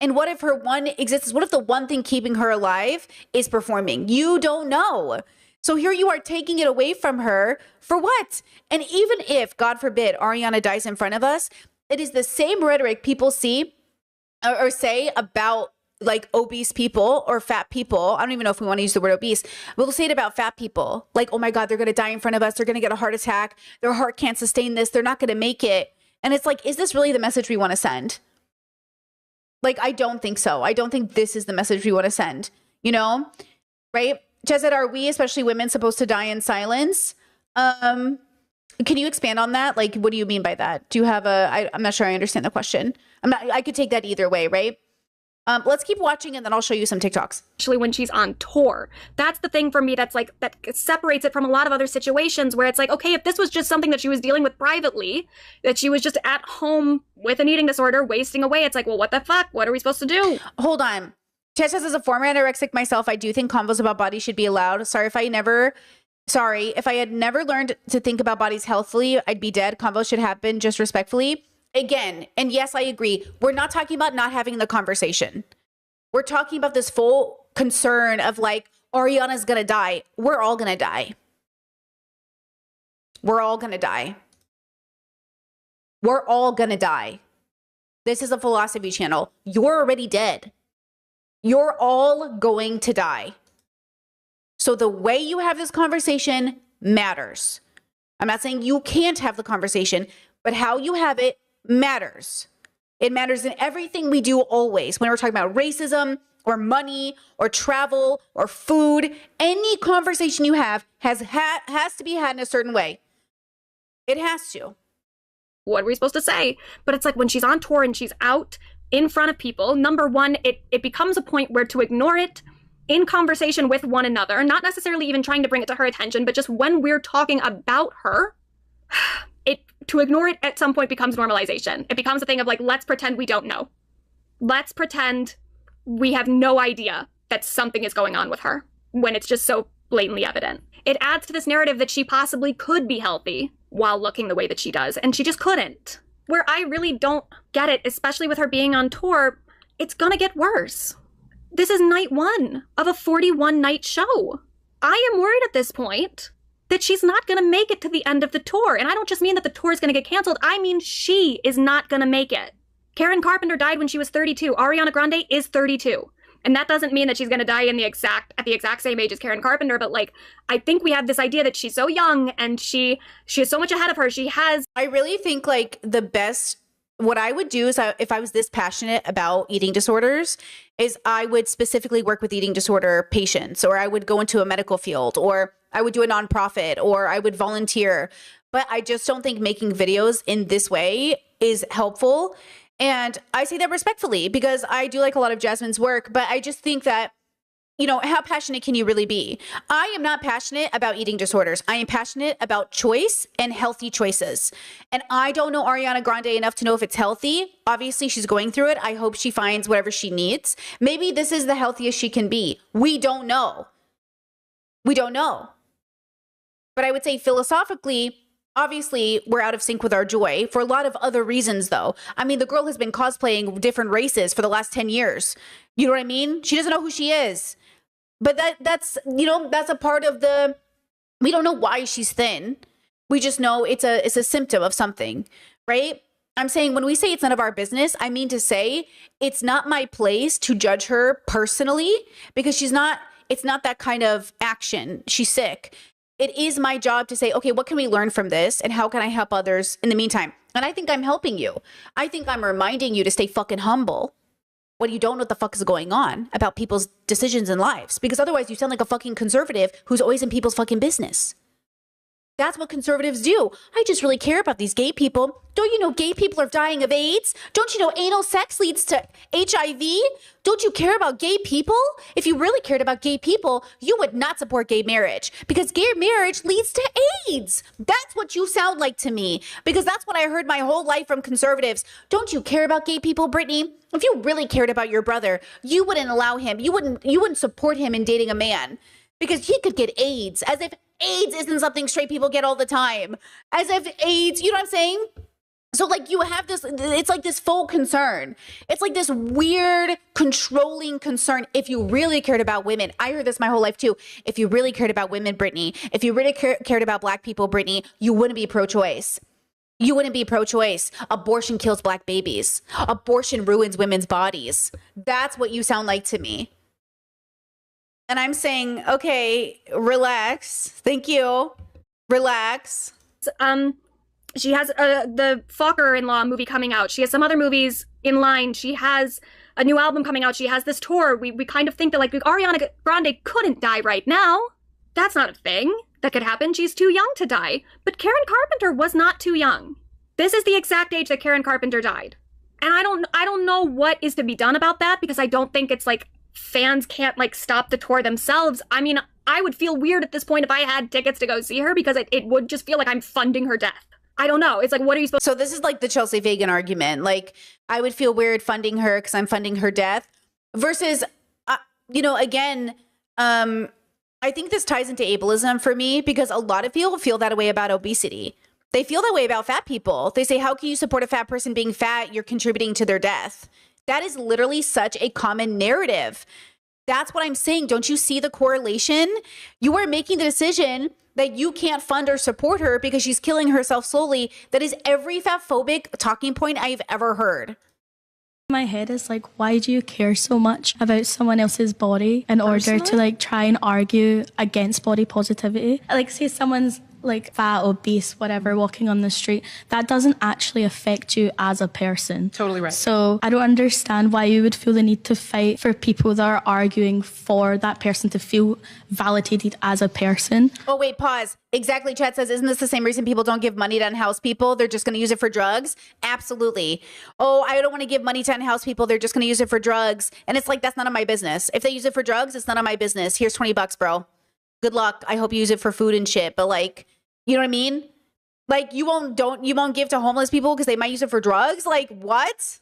And what if her one existence, what if the one thing keeping her alive is performing? You don't know. So here you are taking it away from her for what? And even if, God forbid, Ariana dies in front of us, it is the same rhetoric people see or say about like obese people or fat people. I don't even know if we want to use the word obese, but we'll say it about fat people. Like, oh my God, they're going to die in front of us. They're going to get a heart attack. Their heart can't sustain this. They're not going to make it. And it's like, is this really the message we want to send? Like, I don't think so. I don't think this is the message we want to send, you know, right? Jez said, are we, especially women, supposed to die in silence? Can you expand on that? Like, what do you mean by that? Do you have I'm not sure I understand the question. I could take that either way, right? Let's keep watching and then I'll show you some TikToks. Especially when she's on tour. That's the thing for me that's like, that separates it from a lot of other situations where it's like, okay, if this was just something that she was dealing with privately, that she was just at home with an eating disorder, wasting away, it's like, well, what the fuck? What are we supposed to do? Hold on. Chess says, as a former anorexic myself, I do think convos about bodies should be allowed. Sorry, if I had never learned to think about bodies healthily, I'd be dead. Convos should happen just respectfully. Again, and yes, I agree. We're not talking about not having the conversation. We're talking about this full concern of like, Ariana's gonna die. We're all gonna die. We're all gonna die. We're all gonna die. This is a philosophy channel. You're already dead. You're all going to die. So the way you have this conversation matters. I'm not saying you can't have the conversation, but how you have it matters. It matters in everything we do always. When we're talking about racism or money or travel or food, any conversation you have has to be had in a certain way. It has to. What are we supposed to say? But it's like when she's on tour and she's out in front of people, number one, it becomes a point where to ignore it in conversation with one another, not necessarily even trying to bring it to her attention, but just when we're talking about her, to ignore it at some point becomes normalization. It becomes a thing of like, let's pretend we don't know. Let's pretend we have no idea that something is going on with her when it's just so blatantly evident. It adds to this narrative that she possibly could be healthy while looking the way that she does, and she just couldn't. Where I really don't get it, especially with her being on tour, it's gonna get worse. This is night 1 of a 41-night show. I am worried at this point that she's not going to make it to the end of the tour. And I don't just mean that the tour is going to get canceled. I mean she is not going to make it. Karen Carpenter died when she was 32. Ariana Grande is 32. And that doesn't mean that she's going to die at the exact same age as Karen Carpenter. But like, I think we have this idea that she's so young and she is so much ahead of her. I really think like the best, what I would do is if I was this passionate about eating disorders, is I would specifically work with eating disorder patients, or I would go into a medical field, or I would do a nonprofit, or I would volunteer. But I just don't think making videos in this way is helpful. And I say that respectfully because I do like a lot of Jasmine's work, but I just think that, you know, how passionate can you really be? I am not passionate about eating disorders. I am passionate about choice and healthy choices. And I don't know Ariana Grande enough to know if it's healthy. Obviously, she's going through it. I hope she finds whatever she needs. Maybe this is the healthiest she can be. We don't know. We don't know. But I would say philosophically, Obviously, we're out of sync with our joy for a lot of other reasons, though. I mean, the girl has been cosplaying different races for the last 10 years. You know what I mean? She doesn't know who she is. But that's, you know, that's a part of the, we don't know why she's thin. We just know it's a symptom of something, right? I'm saying when we say it's none of our business, I mean to say it's not my place to judge her personally because it's not that kind of action. She's sick. It is my job to say, okay, what can we learn from this? And how can I help others in the meantime? And I think I'm helping you. I think I'm reminding you to stay fucking humble when you don't know what the fuck is going on about people's decisions and lives. Because otherwise you sound like a fucking conservative who's always in people's fucking business. That's what conservatives do. I just really care about these gay people. Don't you know gay people are dying of AIDS? Don't you know anal sex leads to HIV? Don't you care about gay people? If you really cared about gay people, you would not support gay marriage because gay marriage leads to AIDS. That's what you sound like to me because that's what I heard my whole life from conservatives. Don't you care about gay people, Brittany? If you really cared about your brother, you wouldn't allow him. You wouldn't support him in dating a man because he could get AIDS, as if AIDS isn't something straight people get all the time. As if AIDS, you know what I'm saying? So like you have this, it's like this faux concern. It's like this weird controlling concern. If you really cared about women, I heard this my whole life too. If you really cared about women, Brittany, if you really cared about black people, Brittany, you wouldn't be pro-choice. You wouldn't be pro-choice. Abortion kills black babies. Abortion ruins women's bodies. That's what you sound like to me. And I'm saying, okay, relax. Thank you. Relax. She has the Fokker-in-Law movie coming out. She has some other movies in line. She has a new album coming out. She has this tour. We kind of think that like Ariana Grande couldn't die right now. That's not a thing that could happen. She's too young to die. But Karen Carpenter was not too young. This is the exact age that Karen Carpenter died. And I don't know what is to be done about that because I don't think it's like fans can't like stop the tour themselves. I mean, I would feel weird at this point if I had tickets to go see her because it would just feel like I'm funding her death. I don't know. It's like, what are you supposed to? So this is like the Chelsea Fagan argument. Like, I would feel weird funding her because I'm funding her death versus, you know, again, I think this ties into ableism for me because a lot of people feel that way about obesity. They feel that way about fat people. They say, how can you support a fat person being fat? You're contributing to their death. That is literally such a common narrative. That's what I'm saying. Don't you see the correlation? You are making the decision that you can't fund or support her because she's killing herself slowly. That is every fatphobic talking point I've ever heard. My head is like, why do you care so much about someone else's body in order to like try and argue against body positivity? Like say someone's like fat, obese, whatever, walking on the street, that doesn't actually affect you as a person. Totally right. So I don't understand why you would feel the need to fight for people that are arguing for that person to feel validated as a person. Oh, wait, pause. Exactly. Chad says, isn't this the same reason people don't give money to unhoused people? They're just going to use it for drugs? Absolutely. Oh, I don't want to give money to unhoused people. They're just going to use it for drugs. And it's like, that's none of my business. If they use it for drugs, it's none of my business. Here's $20, bro. Good luck. I hope you use it for food and shit. But like, you know what I mean? Like you won't give to homeless people because they might use it for drugs? Like what?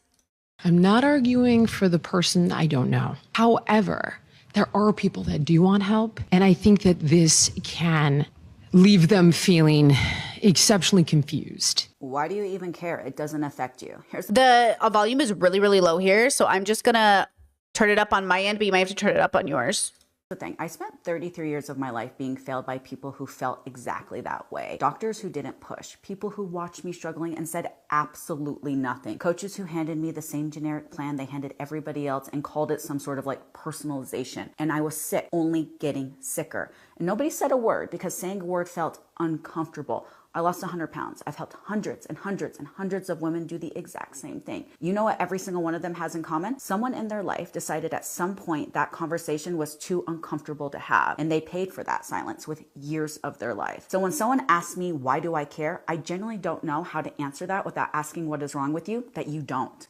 I'm not arguing for the person I don't know. However, there are people that do want help. And I think that this can leave them feeling exceptionally confused. Why do you even care? It doesn't affect you. The volume is really, really low here. So I'm just going to turn it up on my end, but you might have to turn it up on yours. The thing, I spent 33 years of my life being failed by people who felt exactly that way. Doctors who didn't push, people who watched me struggling and said absolutely nothing. Coaches who handed me the same generic plan they handed everybody else and called it some sort of like personalization. And I was sick, only getting sicker. And nobody said a word because saying a word felt uncomfortable. I lost 100 pounds. I've helped hundreds and hundreds and hundreds of women do the exact same thing. You know what every single one of them has in common? Someone in their life decided at some point that conversation was too uncomfortable to have, and they paid for that silence with years of their life. So when someone asks me, why do I care? I generally don't know how to answer that without asking what is wrong with you, that you don't.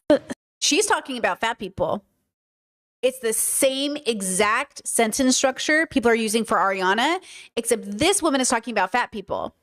She's talking about fat people. It's the same exact sentence structure people are using for Ariana, except this woman is talking about fat people.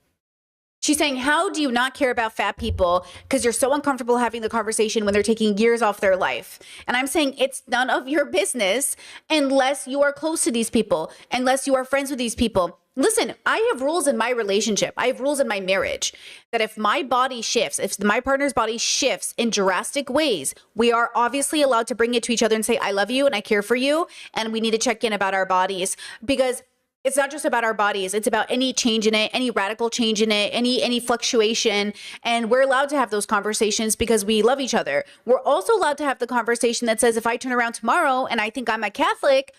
She's saying, how do you not care about fat people because you're so uncomfortable having the conversation when they're taking years off their life? And I'm saying it's none of your business unless you are close to these people, unless you are friends with these people. Listen, I have rules in my relationship. I have rules in my marriage that if my body shifts, if my partner's body shifts in drastic ways, we are obviously allowed to bring it to each other and say, I love you and I care for you. And we need to check in about our bodies, because it's not just about our bodies. It's about any change in it, any radical change in it, any fluctuation. And we're allowed to have those conversations because we love each other. We're also allowed to have the conversation that says, if I turn around tomorrow and I think I'm a Catholic,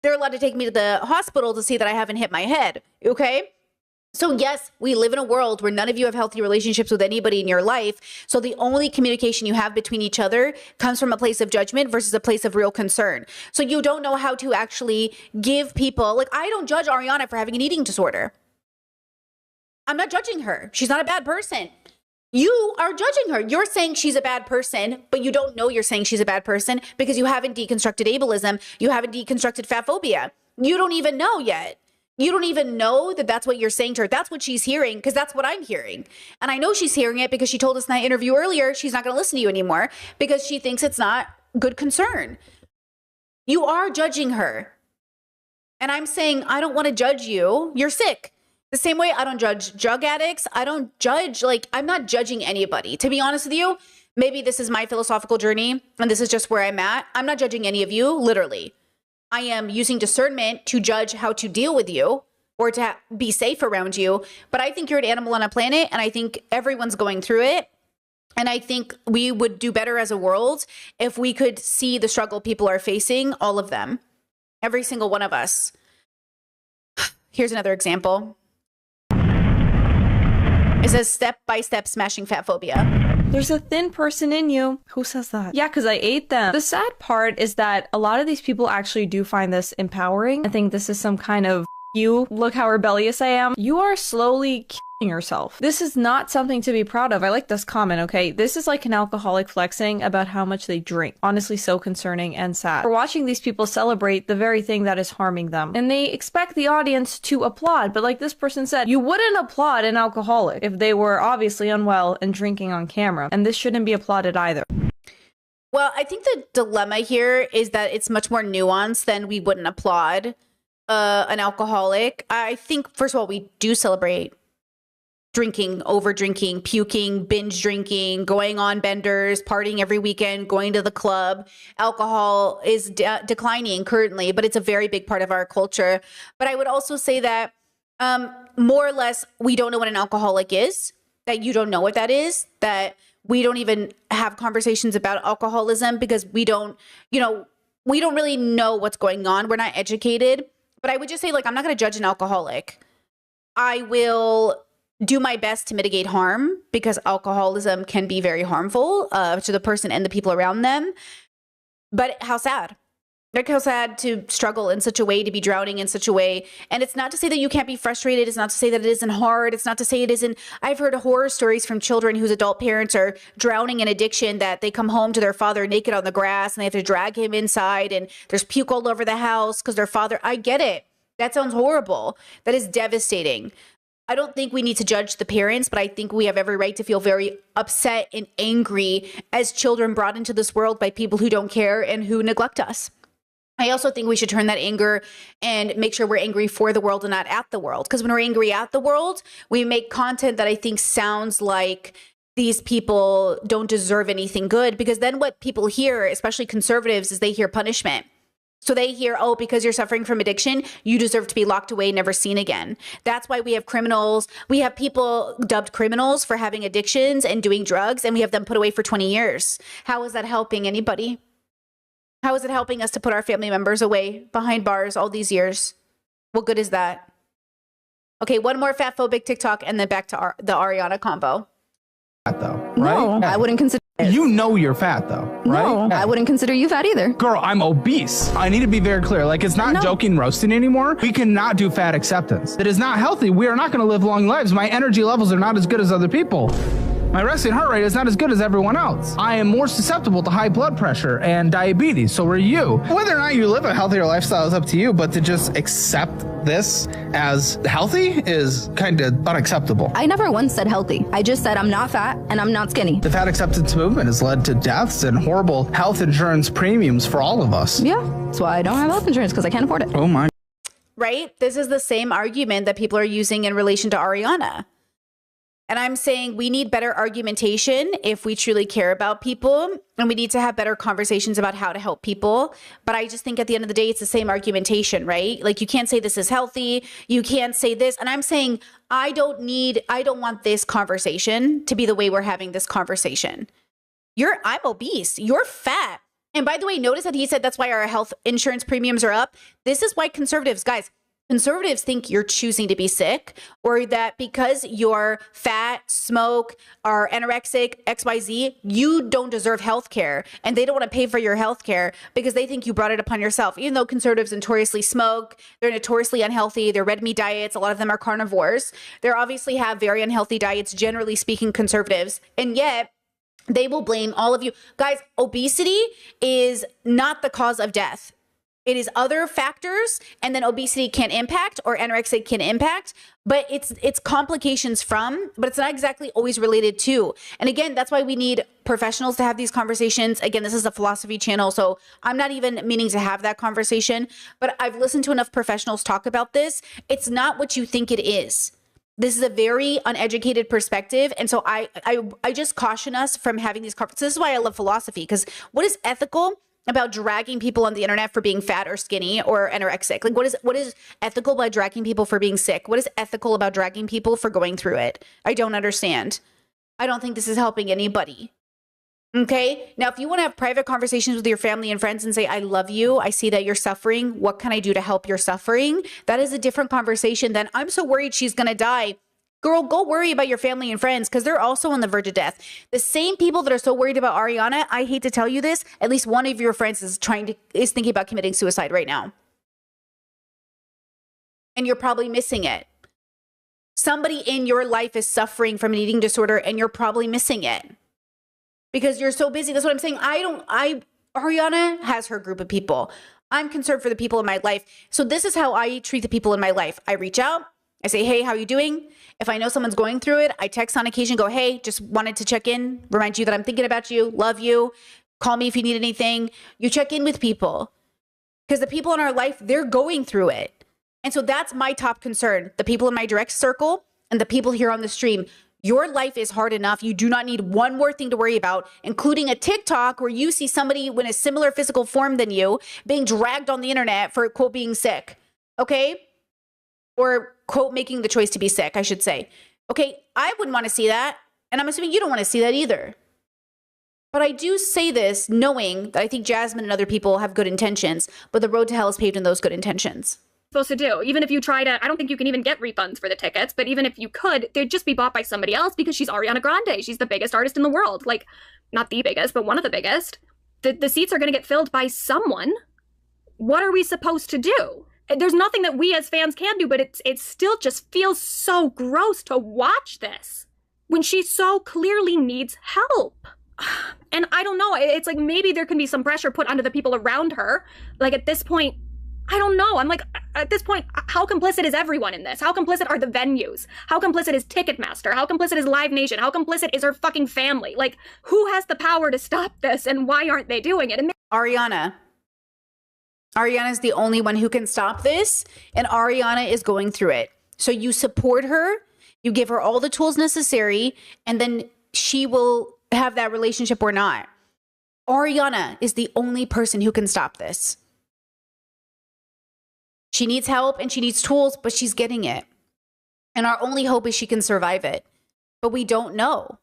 they're allowed to take me to the hospital to see that I haven't hit my head. Okay? So yes, we live in a world where none of you have healthy relationships with anybody in your life. So the only communication you have between each other comes from a place of judgment versus a place of real concern. So you don't know how to actually give people, like, I don't judge Ariana for having an eating disorder. I'm not judging her. She's not a bad person. You are judging her. You're saying she's a bad person, but you don't know you're saying she's a bad person because you haven't deconstructed ableism. You haven't deconstructed fat phobia. You don't even know yet. You don't even know that that's what you're saying to her. That's what she's hearing, because that's what I'm hearing. And I know she's hearing it because she told us in that interview earlier she's not going to listen to you anymore because she thinks it's not good concern. You are judging her. And I'm saying, I don't want to judge you. You're sick. The same way I don't judge drug addicts. I don't judge, I'm not judging anybody. To be honest with you, maybe this is my philosophical journey and this is just where I'm at. I'm not judging any of you, literally. I am using discernment to judge how to deal with you or to be safe around you. But I think you're an animal on a planet, and I think everyone's going through it. And I think we would do better as a world if we could see the struggle people are facing, all of them, every single one of us. Here's another example. It says step-by-step smashing fat phobia. There's a thin person in you. Who says that? Yeah, because I ate them. The sad part is that a lot of these people actually do find this empowering. I think this is some kind of you. Look how rebellious I am. You are slowly killing yourself. This is not something to be proud of. I like this comment, okay? This is like an alcoholic flexing about how much they drink. Honestly, so concerning and sad. We're watching these people celebrate the very thing that is harming them. And they expect the audience to applaud. But like this person said, you wouldn't applaud an alcoholic if they were obviously unwell and drinking on camera. And this shouldn't be applauded either. Well, I think the dilemma here is that it's much more nuanced than we wouldn't applaud an alcoholic. I think, first of all, we do celebrate drinking, over drinking, puking, binge drinking, going on benders, partying every weekend, going to the club. Alcohol is declining currently, but it's a very big part of our culture. But I would also say that more or less, we don't know what an alcoholic is, that you don't know what that is, that we don't even have conversations about alcoholism because we don't really know what's going on. We're not educated. But I would just say, I'm not going to judge an alcoholic. I will do my best to mitigate harm because alcoholism can be very harmful to the person and the people around them. But how sad. How sad to struggle in such a way, to be drowning in such a way. And it's not to say that you can't be frustrated. It's not to say that it isn't hard. It's not to say it isn't. I've heard horror stories from children whose adult parents are drowning in addiction, that they come home to their father naked on the grass and they have to drag him inside and there's puke all over the house because their father, I get it. That sounds horrible. That is devastating. I don't think we need to judge the parents, but I think we have every right to feel very upset and angry as children brought into this world by people who don't care and who neglect us. I also think we should turn that anger and make sure we're angry for the world and not at the world. Because when we're angry at the world, we make content that I think sounds like these people don't deserve anything good. Because then what people hear, especially conservatives, is they hear punishment. So they hear, oh, because you're suffering from addiction, you deserve to be locked away, never seen again. That's why we have criminals. We have people dubbed criminals for having addictions and doing drugs, and we have them put away for 20 years. How is that helping anybody? How is it helping us to put our family members away behind bars all these years? What good is that? Okay, one more fat phobic TikTok and then back to the Ariana combo. Though, no, right? I wouldn't consider it. You know you're fat though, right? No, I wouldn't consider you fat either. Girl, I'm obese. I need to be very clear. It's not joking roasting anymore. We cannot do fat acceptance. It is not healthy. We are not going to live long lives. My energy levels are not as good as other people. My resting heart rate is not as good as everyone else. I am more susceptible to high blood pressure and diabetes, so are you. Whether or not you live a healthier lifestyle is up to you, but to just accept this as healthy is kind of unacceptable. I never once said healthy. I just said I'm not fat and I'm not skinny. The fat acceptance movement has led to deaths and horrible health insurance premiums for all of us. Yeah, that's why I don't have health insurance, because I can't afford it. Oh my. right? This is the same argument that people are using in relation to Ariana. And I'm saying we need better argumentation if we truly care about people, and we need to have better conversations about how to help people. But I just think at the end of the day, it's the same argumentation, right? Like, you can't say this is healthy. You can't say this. And I'm saying I don't want this conversation to be the way we're having this conversation. I'm obese. You're fat. And by the way, notice that he said that's why our health insurance premiums are up. This is why conservatives think you're choosing to be sick, or that because you're fat, smoke, are anorexic, XYZ, you don't deserve health care. And they don't want to pay for your health care because they think you brought it upon yourself. Even though conservatives notoriously smoke, they're notoriously unhealthy, they're red meat diets, a lot of them are carnivores. They obviously have very unhealthy diets, generally speaking, conservatives. And yet, they will blame all of you. Guys, obesity is not the cause of death. It is other factors, and then obesity can impact, or anorexia can impact, but it's complications from, but it's not exactly always related to. And again, that's why we need professionals to have these conversations. Again, this is a philosophy channel, so I'm not even meaning to have that conversation, but I've listened to enough professionals talk about this. It's not what you think it is. This is a very uneducated perspective. And so I just caution us from having these conversations. This is why I love philosophy, because what is ethical about dragging people on the internet for being fat or skinny or anorexic? Like, what is ethical about dragging people for being sick? What is ethical about dragging people for going through it? I don't understand. I don't think this is helping anybody. Okay. Now, if you want to have private conversations with your family and friends and say, I love you, I see that you're suffering, what can I do to help your suffering? That is a different conversation than, I'm so worried she's going to die. Girl, go worry about your family and friends, because they're also on the verge of death. The same people that are so worried about Ariana, I hate to tell you this, at least one of your friends is thinking about committing suicide right now. And you're probably missing it. Somebody in your life is suffering from an eating disorder, and you're probably missing it because you're so busy. That's what I'm saying. Ariana has her group of people. I'm concerned for the people in my life. So this is how I treat the people in my life. I reach out. I say, hey, how you doing? If I know someone's going through it, I text on occasion, go, hey, just wanted to check in, remind you that I'm thinking about you, love you, call me if you need anything. You check in with people because the people in our life, they're going through it. And so that's my top concern. The people in my direct circle and the people here on the stream, your life is hard enough. You do not need one more thing to worry about, including a TikTok where you see somebody in a similar physical form than you being dragged on the internet for, quote, being sick. Okay? Or, quote, making the choice to be sick, I should say. Okay, I wouldn't want to see that. And I'm assuming you don't want to see that either. But I do say this knowing that I think Jasmine and other people have good intentions, but the road to hell is paved in those good intentions. Supposed to do. Even if you try to, I don't think you can even get refunds for the tickets, but even if you could, they'd just be bought by somebody else because she's Ariana Grande. She's the biggest artist in the world. Like, not the biggest, but one of the biggest. The seats are going to get filled by someone. What are we supposed to do? There's nothing that we as fans can do, but it still just feels so gross to watch this when she so clearly needs help. And I don't know, it's like maybe there can be some pressure put onto the people around her. Like at this point, I don't know. I'm like, at this point, how complicit is everyone in this? How complicit are the venues? How complicit is Ticketmaster? How complicit is Live Nation? How complicit is her fucking family? Like, who has the power to stop this and why aren't they doing it? And Ariana is the only one who can stop this, and Ariana is going through it. So you support her, you give her all the tools necessary, and then she will have that relationship or not. Ariana is the only person who can stop this. She needs help and she needs tools, but she's getting it. And our only hope is she can survive it. But we don't know.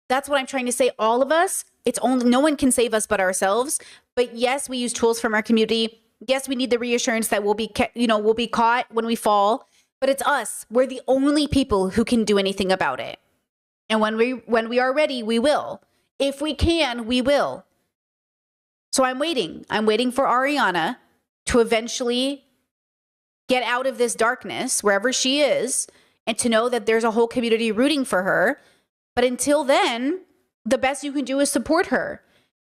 That's what I'm trying to say. All of us, no one can save us but ourselves. But yes, we use tools from our community. Yes, we need the reassurance that we'll be caught when we fall. But it's us. We're the only people who can do anything about it. And when we are ready, we will. If we can, we will. So I'm waiting. I'm waiting for Ariana to eventually get out of this darkness, wherever she is, and to know that there's a whole community rooting for her. But until then, the best you can do is support her.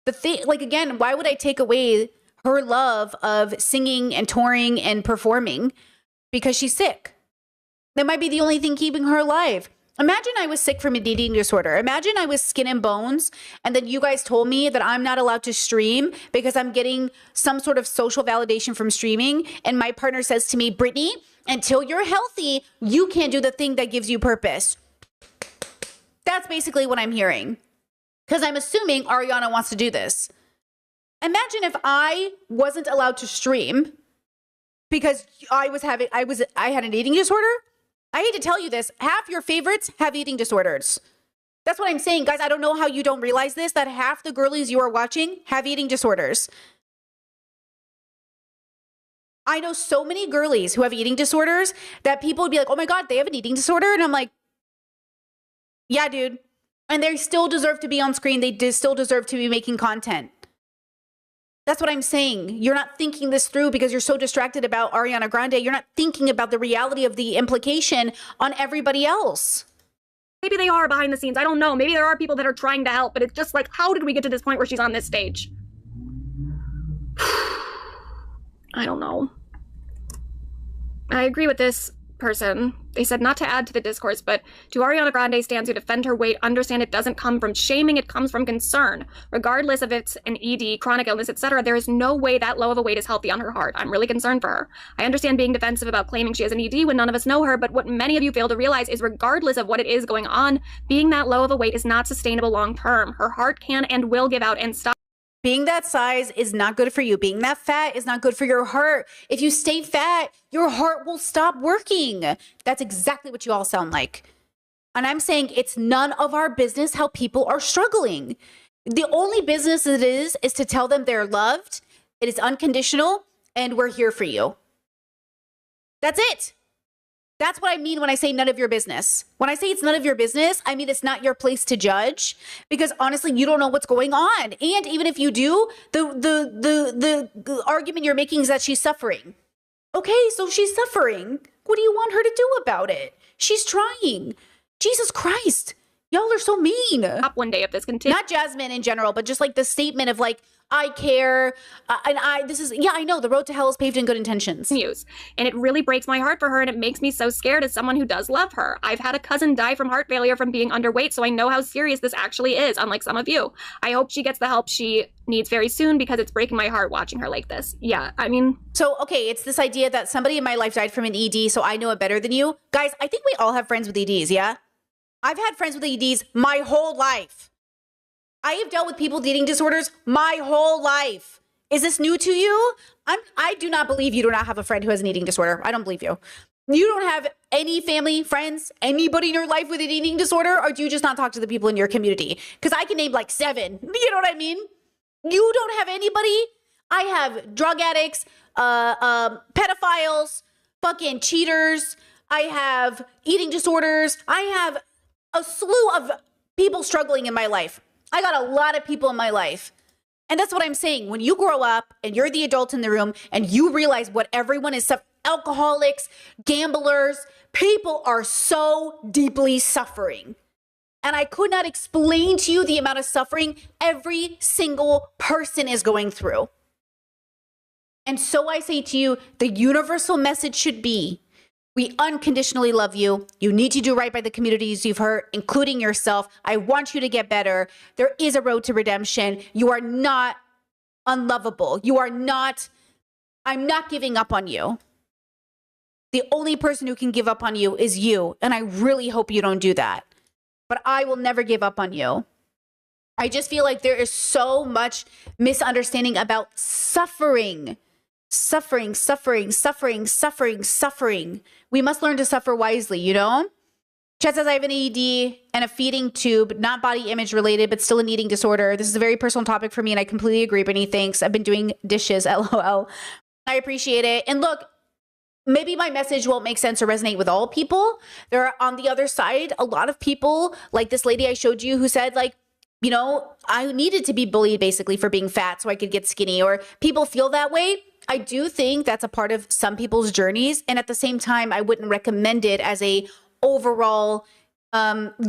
The thing, like, again, why would I take away her love of singing and touring and performing because she's sick? That might be the only thing keeping her alive. Imagine I was sick from an eating disorder. Imagine I was skin and bones, and then you guys told me that I'm not allowed to stream because I'm getting some sort of social validation from streaming. And my partner says to me, Brittany, until you're healthy, you can't do the thing that gives you purpose. That's basically what I'm hearing. Because I'm assuming Ariana wants to do this. Imagine if I wasn't allowed to stream because I had an eating disorder. I hate to tell you this, half your favorites have eating disorders. That's what I'm saying, guys. I don't know how you don't realize this, that half the girlies you are watching have eating disorders. I know so many girlies who have eating disorders that people would be like, oh my God, they have an eating disorder. And I'm like, yeah, dude. And they still deserve to be on screen. They still deserve to be making content. That's what I'm saying. You're not thinking this through because you're so distracted about Ariana Grande. You're not thinking about the reality of the implication on everybody else. Maybe they are behind the scenes. I don't know. Maybe there are people that are trying to help, but it's just like, how did we get to this point where she's on this stage? I don't know. I agree with this person. They said not to add to the discourse, but to Ariana Grande stands who defend her weight, understand it doesn't come from shaming, it comes from concern. Regardless if it's an ED, chronic illness, etc., there is no way that low of a weight is healthy on her heart. I'm really concerned for her. I understand being defensive about claiming she has an ED when none of us know her, but what many of you fail to realize is regardless of what it is going on, being that low of a weight is not sustainable long term. Her heart can and will give out and stop. Being that size is not good for you. Being that fat is not good for your heart. If you stay fat, your heart will stop working. That's exactly what you all sound like. And I'm saying it's none of our business how people are struggling. The only business it is to tell them they're loved. It is unconditional and we're here for you. That's it. That's what I mean when I say none of your business. When I say it's none of your business, I mean it's not your place to judge because honestly, you don't know what's going on. And even if you do, the argument you're making is that she's suffering. Okay, so she's suffering. What do you want her to do about it? She's trying. Jesus Christ. Y'all are so mean. Up one day if this continues. Not Jasmine in general, but just like the statement of like, I care. I know the road to hell is paved in good intentions. And it really breaks my heart for her. And it makes me so scared as someone who does love her. I've had a cousin die from heart failure from being underweight. So I know how serious this actually is, unlike some of you. I hope she gets the help she needs very soon because it's breaking my heart watching her like this. Yeah, I mean. So, okay, it's this idea that somebody in my life died from an ED, so I know it better than you. Guys, I think we all have friends with EDs, yeah? I've had friends with EDs my whole life. I have dealt with people with eating disorders my whole life. Is this new to you? I do not believe you do not have a friend who has an eating disorder. I don't believe you. You don't have any family, friends, anybody in your life with an eating disorder, or do you just not talk to the people in your community? Because I can name like 7. You know what I mean? You don't have anybody? I have drug addicts, pedophiles, fucking cheaters. I have eating disorders. I have a slew of people struggling in my life. I got a lot of people in my life. And that's what I'm saying. When you grow up and you're the adult in the room and you realize what everyone is, alcoholics, gamblers, people are so deeply suffering. And I could not explain to you the amount of suffering every single person is going through. And so I say to you, the universal message should be, we unconditionally love you. You need to do right by the communities you've hurt, including yourself. I want you to get better. There is a road to redemption. You are not unlovable. I'm not giving up on you. The only person who can give up on you is you. And I really hope you don't do that. But I will never give up on you. I just feel like there is so much misunderstanding about suffering. Suffering. We must learn to suffer wisely, you know? Chet says I have an ED and a feeding tube, not body image related, but still an eating disorder. This is a very personal topic for me, and I completely agree, Brittany. Thanks. I've been doing dishes, LOL. I appreciate it. And look, maybe my message won't make sense or resonate with all people. There are, on the other side, a lot of people, like this lady I showed you who said, like, you know, I needed to be bullied basically for being fat so I could get skinny, or people feel that way. I do think that's a part of some people's journeys. And at the same time, I wouldn't recommend it as a overall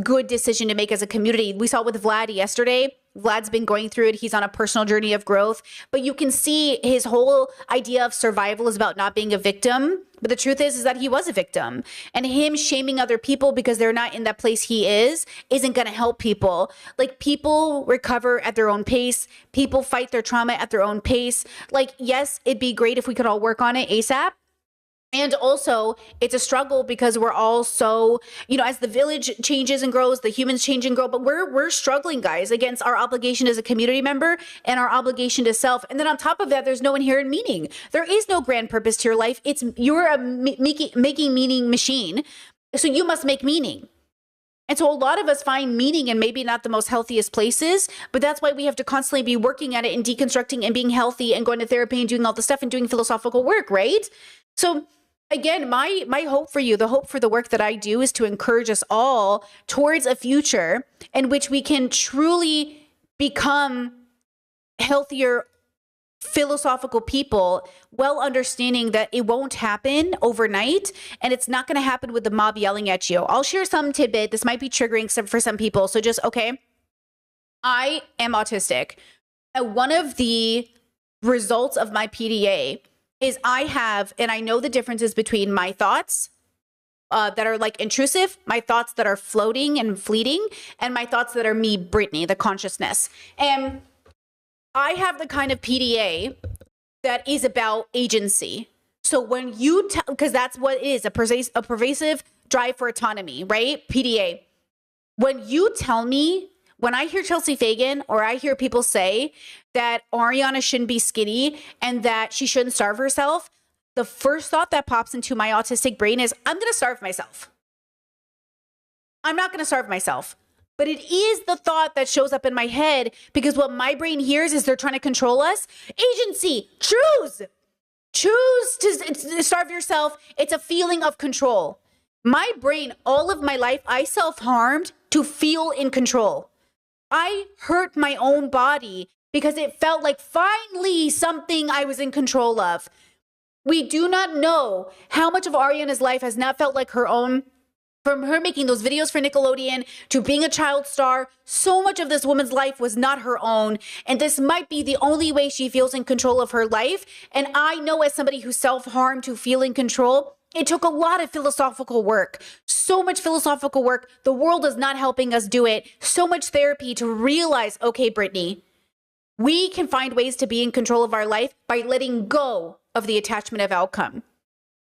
good decision to make as a community. We saw it with Vlad yesterday. Vlad's been going through it. He's on a personal journey of growth. But you can see his whole idea of survival is about not being a victim. But the truth is that he was a victim, and him shaming other people because they're not in that place he is isn't going to help people. Like, people recover at their own pace. People fight their trauma at their own pace. Like, yes, it'd be great if we could all work on it ASAP. And also, it's a struggle because we're all so, as the village changes and grows, the humans change and grow, but we're struggling, guys, against our obligation as a community member and our obligation to self. And then on top of that, there's no inherent meaning. There is no grand purpose to your life. You're a making meaning machine. So you must make meaning. And so a lot of us find meaning in maybe not the most healthiest places, but that's why we have to constantly be working at it and deconstructing and being healthy and going to therapy and doing all the stuff and doing philosophical work, right? So again, my hope for you, the hope for the work that I do, is to encourage us all towards a future in which we can truly become healthier, philosophical people, well understanding that it won't happen overnight, and it's not going to happen with the mob yelling at you. I'll share some tidbit. This might be triggering for some people. So just, okay, I am autistic. One of the results of my PDA is and I know the differences between my thoughts that are like intrusive, my thoughts that are floating and fleeting, and my thoughts that are me, Brittany, the consciousness. And I have the kind of PDA that is about agency. So when you because that's what it is, a pervasive drive for autonomy, right? PDA. When you tell me, when I hear Chelsea Fagan or I hear people say that Ariana shouldn't be skinny and that she shouldn't starve herself, the first thought that pops into my autistic brain is, I'm going to starve myself. I'm not going to starve myself. But it is the thought that shows up in my head because what my brain hears is they're trying to control us. Agency, choose to starve yourself. It's a feeling of control. My brain, all of my life, I self-harmed to feel in control. I hurt my own body because it felt like finally something I was in control of. We do not know how much of Ariana's life has not felt like her own. From her making those videos for Nickelodeon to being a child star, so much of this woman's life was not her own. And this might be the only way she feels in control of her life. And I know, as somebody who self-harmed to feel in control, it took a lot of philosophical work, so much philosophical work. The world is not helping us do it. So much therapy to realize, okay, Brittany, we can find ways to be in control of our life by letting go of the attachment of outcome.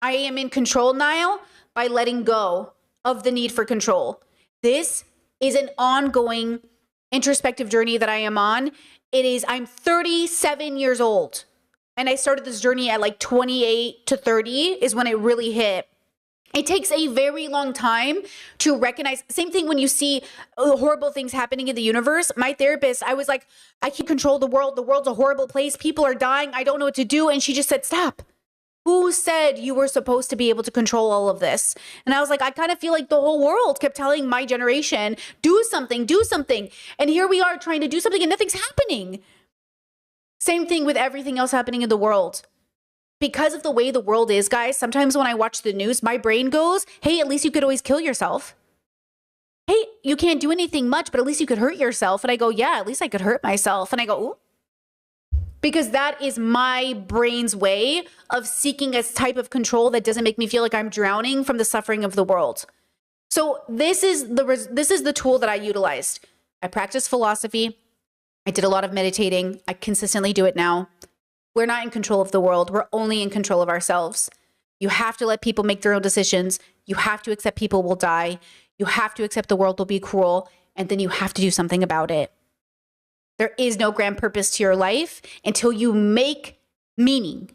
I am in control now by letting go of the need for control. This is an ongoing introspective journey that I am on. I'm 37 years old. And I started this journey at like 28 to 30 is when it really hit. It takes a very long time to recognize. Same thing when you see horrible things happening in the universe. My therapist, I was like, I can't control the world. The world's a horrible place. People are dying. I don't know what to do. And she just said, stop. Who said you were supposed to be able to control all of this? And I was like, I kind of feel like the whole world kept telling my generation, do something, do something. And here we are trying to do something and nothing's happening. Same thing with everything else happening in the world. Because of the way the world is, guys, sometimes when I watch the news, my brain goes, hey, at least you could always kill yourself. Hey, you can't do anything much, but at least you could hurt yourself. And I go, yeah, at least I could hurt myself. And I go, ooh. Because that is my brain's way of seeking a type of control that doesn't make me feel like I'm drowning from the suffering of the world. So this is the tool that I utilized. I practiced philosophy. I did a lot of meditating. I consistently do it now. We're not in control of the world. We're only in control of ourselves. You have to let people make their own decisions. You have to accept people will die. You have to accept the world will be cruel. And then you have to do something about it. There is no grand purpose to your life until you make meaning.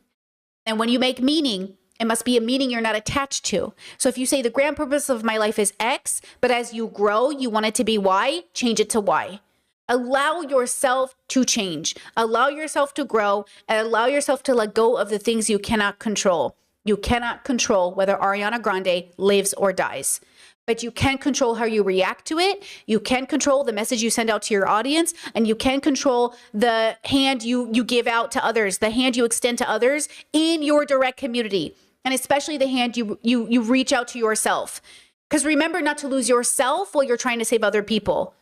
And when you make meaning, it must be a meaning you're not attached to. So if you say the grand purpose of my life is X, but as you grow, you want it to be Y, change it to Y. Allow yourself to change. Allow yourself to grow and allow yourself to let go of the things you cannot control. You cannot control whether Ariana Grande lives or dies. But you can control how you react to it. You can control the message you send out to your audience, and you can control the hand you give out to others, the hand you extend to others in your direct community, and especially the hand you reach out to yourself. Because remember not to lose yourself while you're trying to save other people,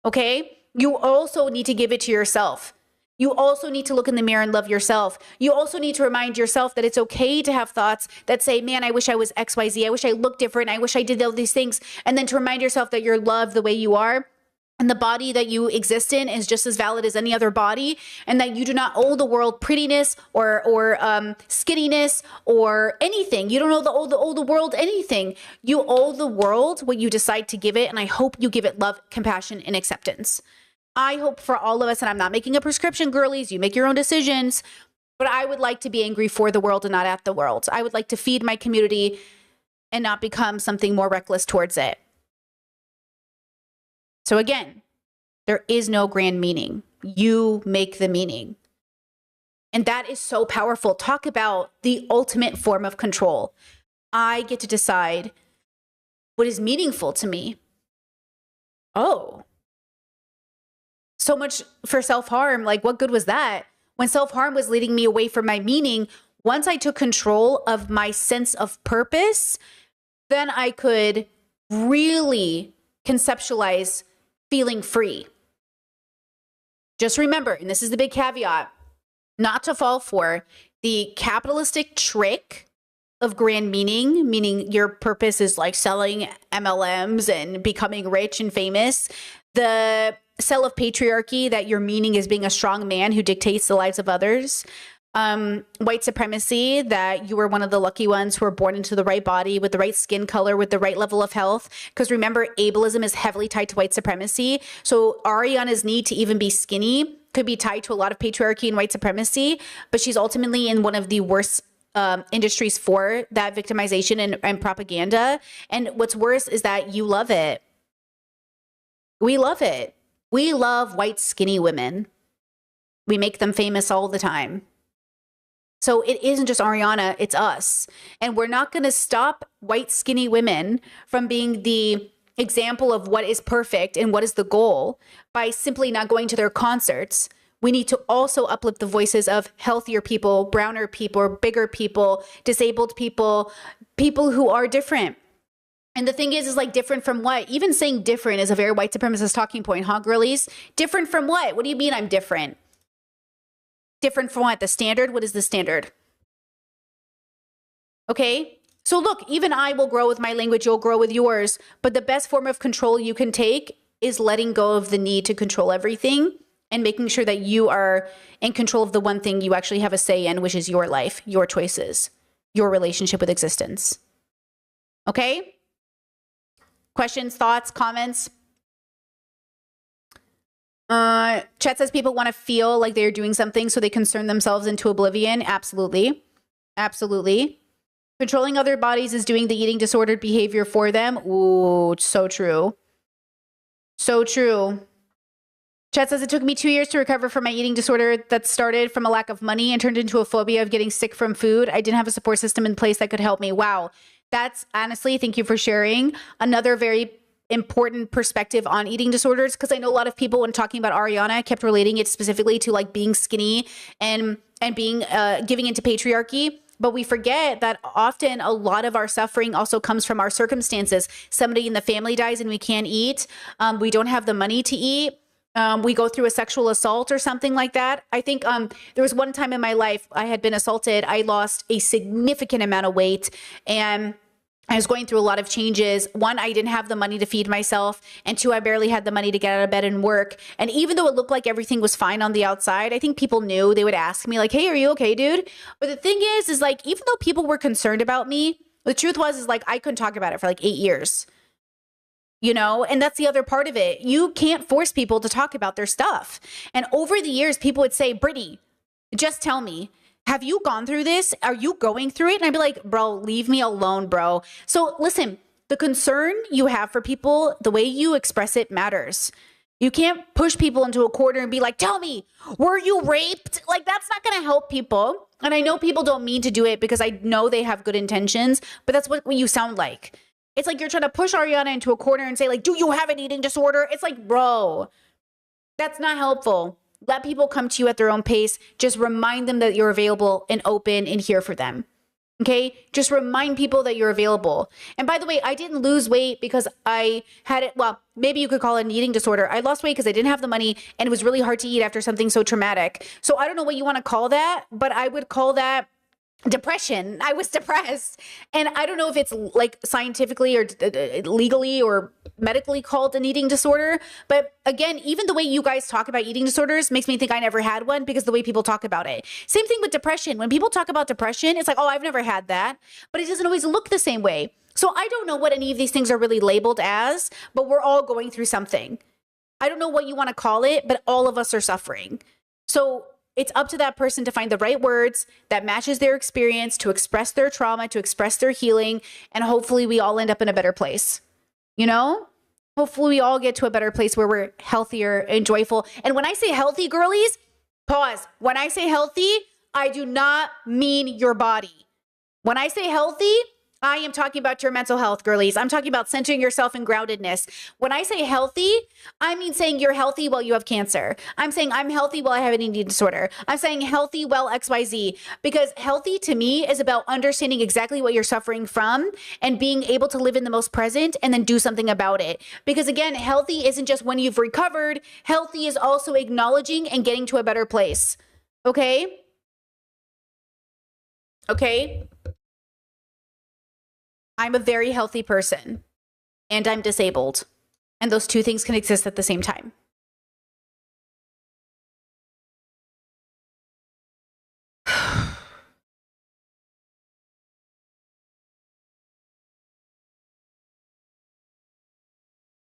okay? You also need to give it to yourself. You also need to look in the mirror and love yourself. You also need to remind yourself that it's okay to have thoughts that say, man, I wish I was XYZ. I wish I looked different. I wish I did all these things. And then to remind yourself that you're loved the way you are. And the body that you exist in is just as valid as any other body, and that you do not owe the world prettiness or skinniness or anything. You don't owe the world anything. You owe the world what you decide to give it, and I hope you give it love, compassion, and acceptance. I hope for all of us, and I'm not making a prescription, girlies, you make your own decisions, but I would like to be angry for the world and not at the world. I would like to feed my community and not become something more reckless towards it. So again, there is no grand meaning. You make the meaning. And that is so powerful. Talk about the ultimate form of control. I get to decide what is meaningful to me. Oh, so much for self-harm. Like, what good was that? When self-harm was leading me away from my meaning, once I took control of my sense of purpose, then I could really conceptualize feeling free. Just remember, and this is the big caveat, not to fall for the capitalistic trick of grand meaning, meaning your purpose is like selling MLMs and becoming rich and famous. The sell of patriarchy, that your meaning is being a strong man who dictates the lives of others. White supremacy, that you were one of the lucky ones who were born into the right body with the right skin color, with the right level of health. Because remember, ableism is heavily tied to white supremacy. So Ariana's need to even be skinny could be tied to a lot of patriarchy and white supremacy, but she's ultimately in one of the worst industries for that victimization and propaganda. And what's worse is that you love it. We love it. We love white skinny women. We make them famous all the time. So it isn't just Ariana, it's us. And we're not going to stop white skinny women from being the example of what is perfect and what is the goal by simply not going to their concerts. We need to also uplift the voices of healthier people, browner people, bigger people, disabled people, people who are different. And the thing is like, different from what? Even saying different is a very white supremacist talking point, huh, girlies? Different from what? What do you mean I'm different? Different from what? The standard? What is the standard? Okay? So look, even I will grow with my language, you'll grow with yours. But the best form of control you can take is letting go of the need to control everything and making sure that you are in control of the one thing you actually have a say in, which is your life, your choices, your relationship with existence. Okay? Questions, thoughts, comments? Chet says people want to feel like they're doing something, so they concern themselves into oblivion. Absolutely. Absolutely. Controlling other bodies is doing the eating disordered behavior for them. Ooh, so true. So true. Chet says it took me 2 years to recover from my eating disorder that started from a lack of money and turned into a phobia of getting sick from food. I didn't have a support system in place that could help me. Wow. That's honestly, thank you for sharing. Another very important perspective on eating disorders, because I know a lot of people, when talking about Ariana, kept relating it specifically to like being skinny and being giving into patriarchy. But we forget that often a lot of our suffering also comes from our circumstances. Somebody in the family dies and we can't eat. We don't have the money to eat. We go through a sexual assault or something like that. I think there was one time in my life I had been assaulted. I lost a significant amount of weight, and I was going through a lot of changes. One, I didn't have the money to feed myself. And two, I barely had the money to get out of bed and work. And even though it looked like everything was fine on the outside, I think people knew. They would ask me like, hey, are you okay, dude? But the thing is like, even though people were concerned about me, the truth was like, I couldn't talk about it for like 8 years. You know, and that's the other part of it. You can't force people to talk about their stuff. And over the years, people would say, Brittany, just tell me, have you gone through this? Are you going through it? And I'd be like, bro, leave me alone, bro. So listen, the concern you have for people, the way you express it matters. You can't push people into a corner and be like, tell me, were you raped? Like, that's not going to help people. And I know people don't mean to do it because I know they have good intentions, but that's what you sound like. It's like you're trying to push Ariana into a corner and say like, do you have an eating disorder? It's like, bro, that's not helpful. Let people come to you at their own pace. Just remind them that you're available and open and here for them. Okay, just remind people that you're available. And by the way, I didn't lose weight because I had it. Well, maybe you could call it an eating disorder. I lost weight because I didn't have the money and it was really hard to eat after something so traumatic. So I don't know what you want to call that, but I would call that depression. I was depressed. And I don't know if it's like scientifically or legally or medically called an eating disorder. But again, even the way you guys talk about eating disorders makes me think I never had one because the way people talk about it. Same thing with depression. When people talk about depression, it's like, oh, I've never had that. But it doesn't always look the same way. So I don't know what any of these things are really labeled as, but we're all going through something. I don't know what you want to call it, but all of us are suffering. So it's up to that person to find the right words that matches their experience, to express their trauma, to express their healing, and hopefully we all end up in a better place. You know? Hopefully we all get to a better place where we're healthier and joyful. And when I say healthy, girlies, pause. When I say healthy, I do not mean your body. When I say healthy, I am talking about your mental health, girlies. I'm talking about centering yourself in groundedness. When I say healthy, I mean saying you're healthy while you have cancer. I'm saying I'm healthy while I have an eating disorder. I'm saying healthy while XYZ. Because healthy to me is about understanding exactly what you're suffering from and being able to live in the most present and then do something about it. Because again, healthy isn't just when you've recovered. Healthy is also acknowledging and getting to a better place. Okay? Okay? I'm a very healthy person and I'm disabled. And those two things can exist at the same time.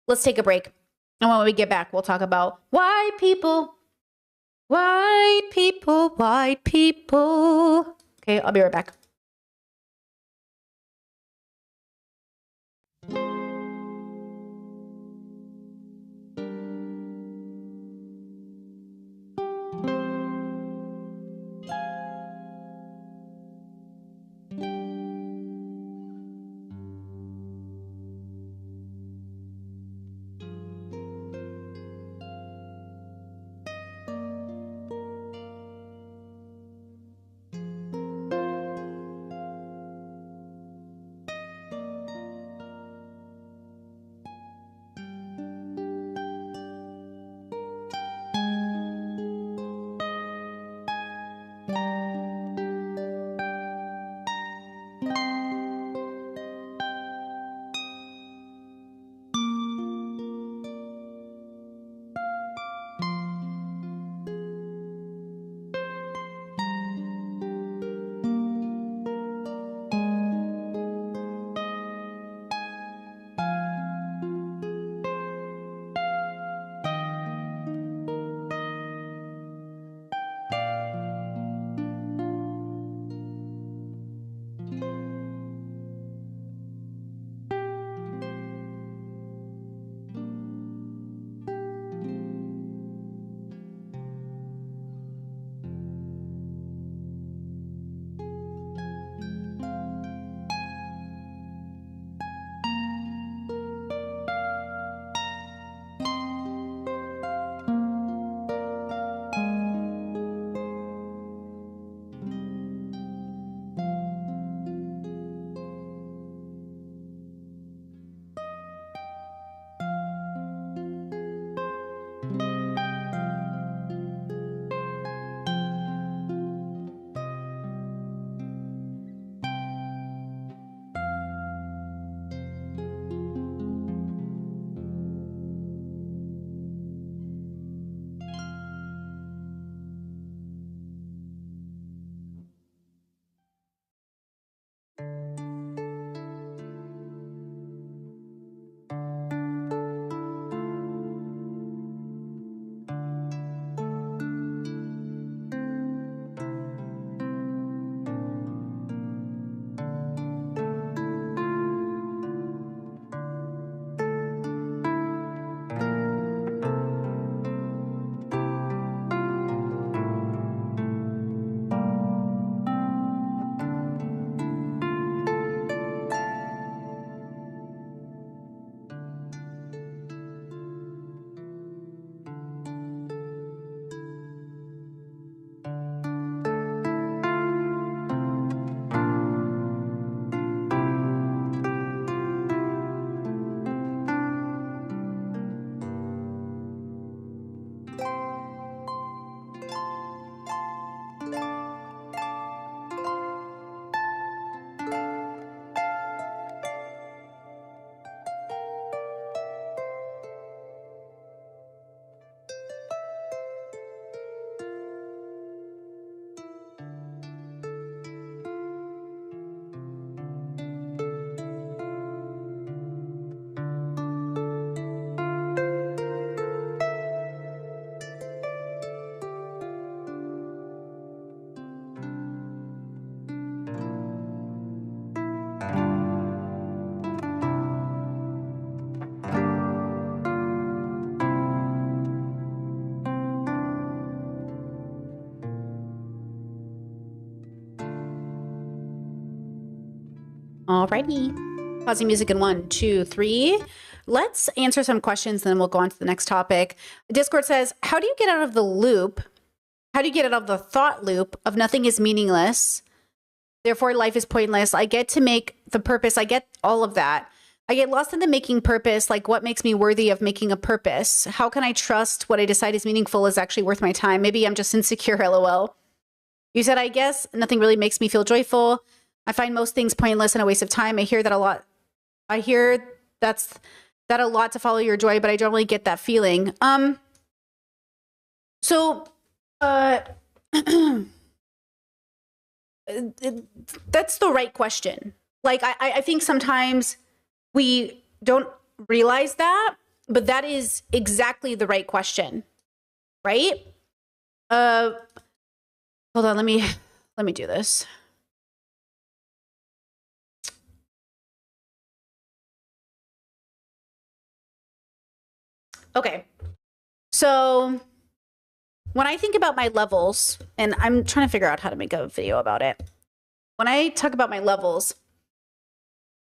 Let's take a break. And when we get back, we'll talk about white people. White people, white people. Okay, I'll be right back. Alrighty. Pausing music in 1, 2, 3. Let's answer some questions, and then we'll go on to the next topic. Discord says, how do you get out of the loop? How do you get out of the thought loop of nothing is meaningless, therefore life is pointless? I get to make the purpose. I get all of that. I get lost in the making purpose, like what makes me worthy of making a purpose? How can I trust what I decide is meaningful is actually worth my time? Maybe I'm just insecure, lol. You said, I guess nothing really makes me feel joyful. I find most things pointless and a waste of time. I hear that a lot. I hear that a lot to follow your joy, but I don't really get that feeling. That's the right question. Like, I think sometimes we don't realize that, but that is exactly the right question, right? Hold on, let me do this. Okay, so when I think about my levels, and I'm trying to figure out how to make a video about it. When I talk about my levels,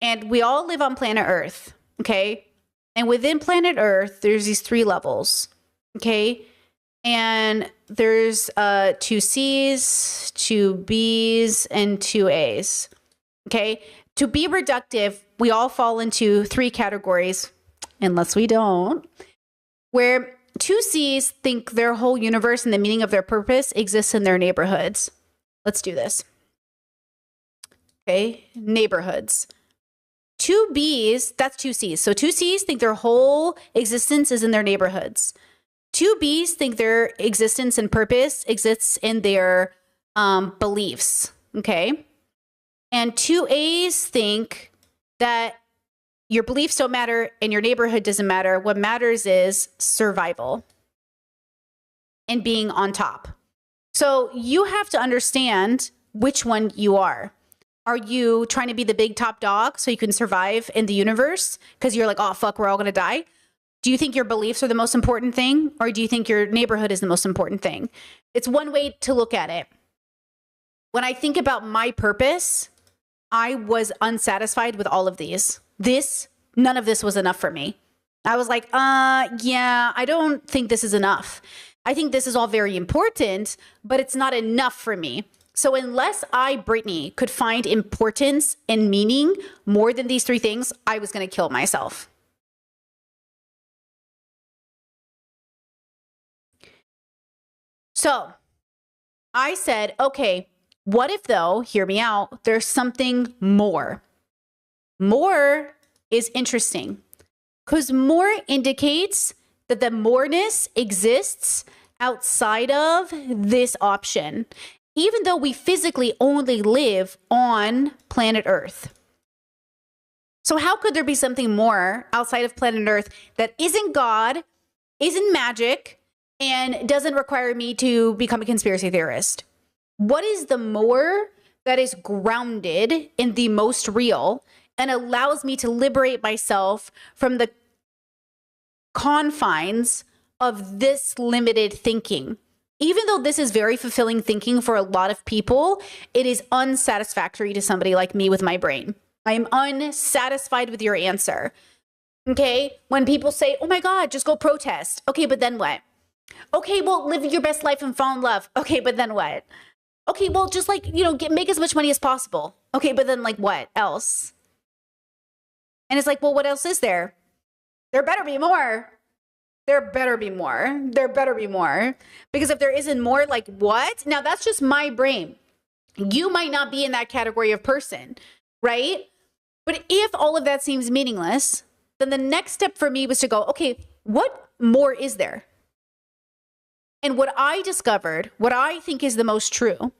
and we all live on planet Earth, okay? And within planet Earth, there's these 3 levels, okay? And there's 2 C's, 2 B's, and 2 A's, okay? To be reductive, we all fall into 3 categories, unless we don't, where 2 C's think their whole universe and the meaning of their purpose exists in their neighborhoods. Let's do this. Okay, neighborhoods. 2 B's, that's 2 C's. So 2 C's think their whole existence is in their neighborhoods. 2 B's think their existence and purpose exists in their beliefs, okay? And 2 A's think that your beliefs don't matter and your neighborhood doesn't matter. What matters is survival and being on top. So you have to understand which one you are. Are you trying to be the big top dog so you can survive in the universe? Because you're like, oh, fuck, we're all going to die. Do you think your beliefs are the most important thing? Or do you think your neighborhood is the most important thing? It's one way to look at it. When I think about my purpose, I was unsatisfied with all of these. None of this was enough for me. I was like, yeah, I don't think this is enough. I think this is all very important, but it's not enough for me. So unless I, Brittany, could find importance and meaning more than these 3 things, I was going to kill myself. So I said, okay, what if though, hear me out, there's something more? More is interesting because more indicates that the moreness exists outside of this option, even though we physically only live on planet Earth. So how could there be something more outside of planet Earth that isn't God, isn't magic, and doesn't require me to become a conspiracy theorist? What is the more that is grounded in the most real and allows me to liberate myself from the confines of this limited thinking? Even though this is very fulfilling thinking for a lot of people, it is unsatisfactory to somebody like me with my brain. I am unsatisfied with your answer. Okay? When people say, oh my God, just go protest. Okay, but then what? Okay, well, live your best life and fall in love. Okay, but then what? Okay, well, just like, make as much money as possible. Okay, but then like what else? And it's like, well, what else is there? There better be more. There better be more. There better be more. Because if there isn't more, like what? Now that's just my brain. You might not be in that category of person, right? But if all of that seems meaningless, then the next step for me was to go, okay, what more is there? And what I discovered, what I think is the most true,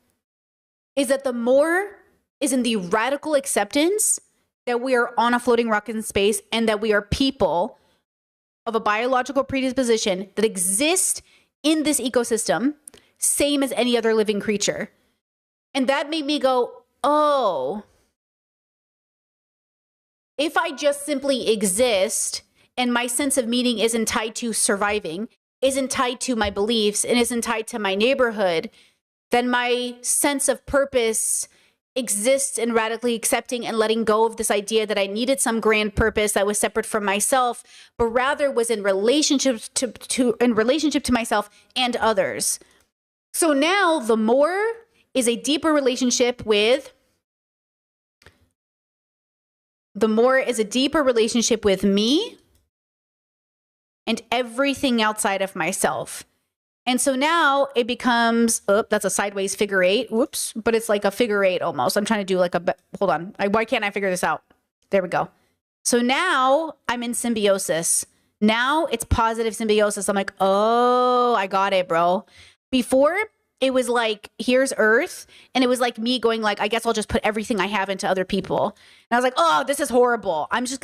is that the more is in the radical acceptance that we are on a floating rock in space and that we are people of a biological predisposition that exist in this ecosystem, same as any other living creature. And that made me go, oh, if I just simply exist and my sense of meaning isn't tied to surviving, isn't tied to my beliefs, and isn't tied to my neighborhood, then my sense of purpose exists in radically accepting and letting go of this idea that I needed some grand purpose that was separate from myself, but rather was in relationship to myself and others. So now the more is a deeper relationship with me and everything outside of myself. And so now it becomes, that's a sideways figure eight. Whoops. But it's like a figure eight almost. I'm trying to do like hold on. Why can't I figure this out? There we go. So now I'm in symbiosis. Now it's positive symbiosis. I'm like, oh, I got it, bro. Before it was like, here's Earth. And it was like me going like, I guess I'll just put everything I have into other people. And I was like, oh, this is horrible. I'm going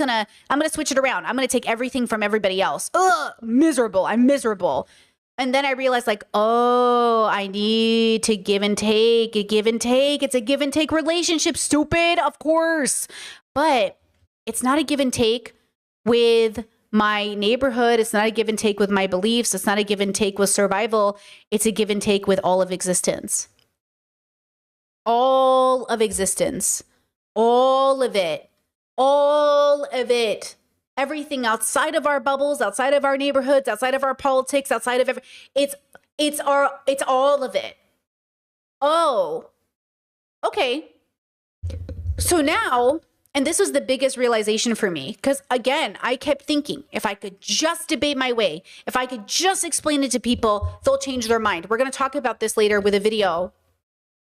to switch it around. I'm going to take everything from everybody else. Ugh, miserable. I'm miserable. And then I realized like, oh, I need to give and take, a give and take. It's a give and take relationship, stupid, of course. But it's not a give and take with my neighborhood. It's not a give and take with my beliefs. It's not a give and take with survival. It's a give and take with all of existence. All of existence. All of it. All of it. Everything outside of our bubbles, outside of our neighborhoods, outside of our politics, outside of it's all of it. Oh, okay. So now, and this was the biggest realization for me, because again, I kept thinking, if I could just debate my way, if I could just explain it to people, they'll change their mind. We're going to talk about this later with a video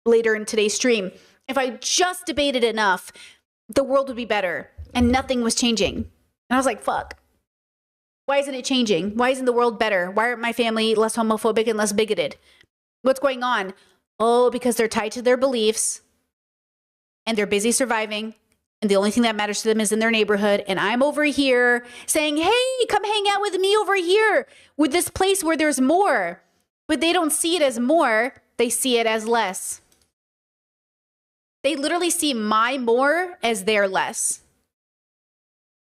later in today's stream. If I just debated enough, the world would be better, and nothing was changing. And I was like, fuck, why isn't it changing? Why isn't the world better? Why aren't my family less homophobic and less bigoted? What's going on? Oh, because they're tied to their beliefs and they're busy surviving. And the only thing that matters to them is in their neighborhood. And I'm over here saying, hey, come hang out with me over here with this place where there's more. But they don't see it as more. They see it as less. They literally see my more as their less.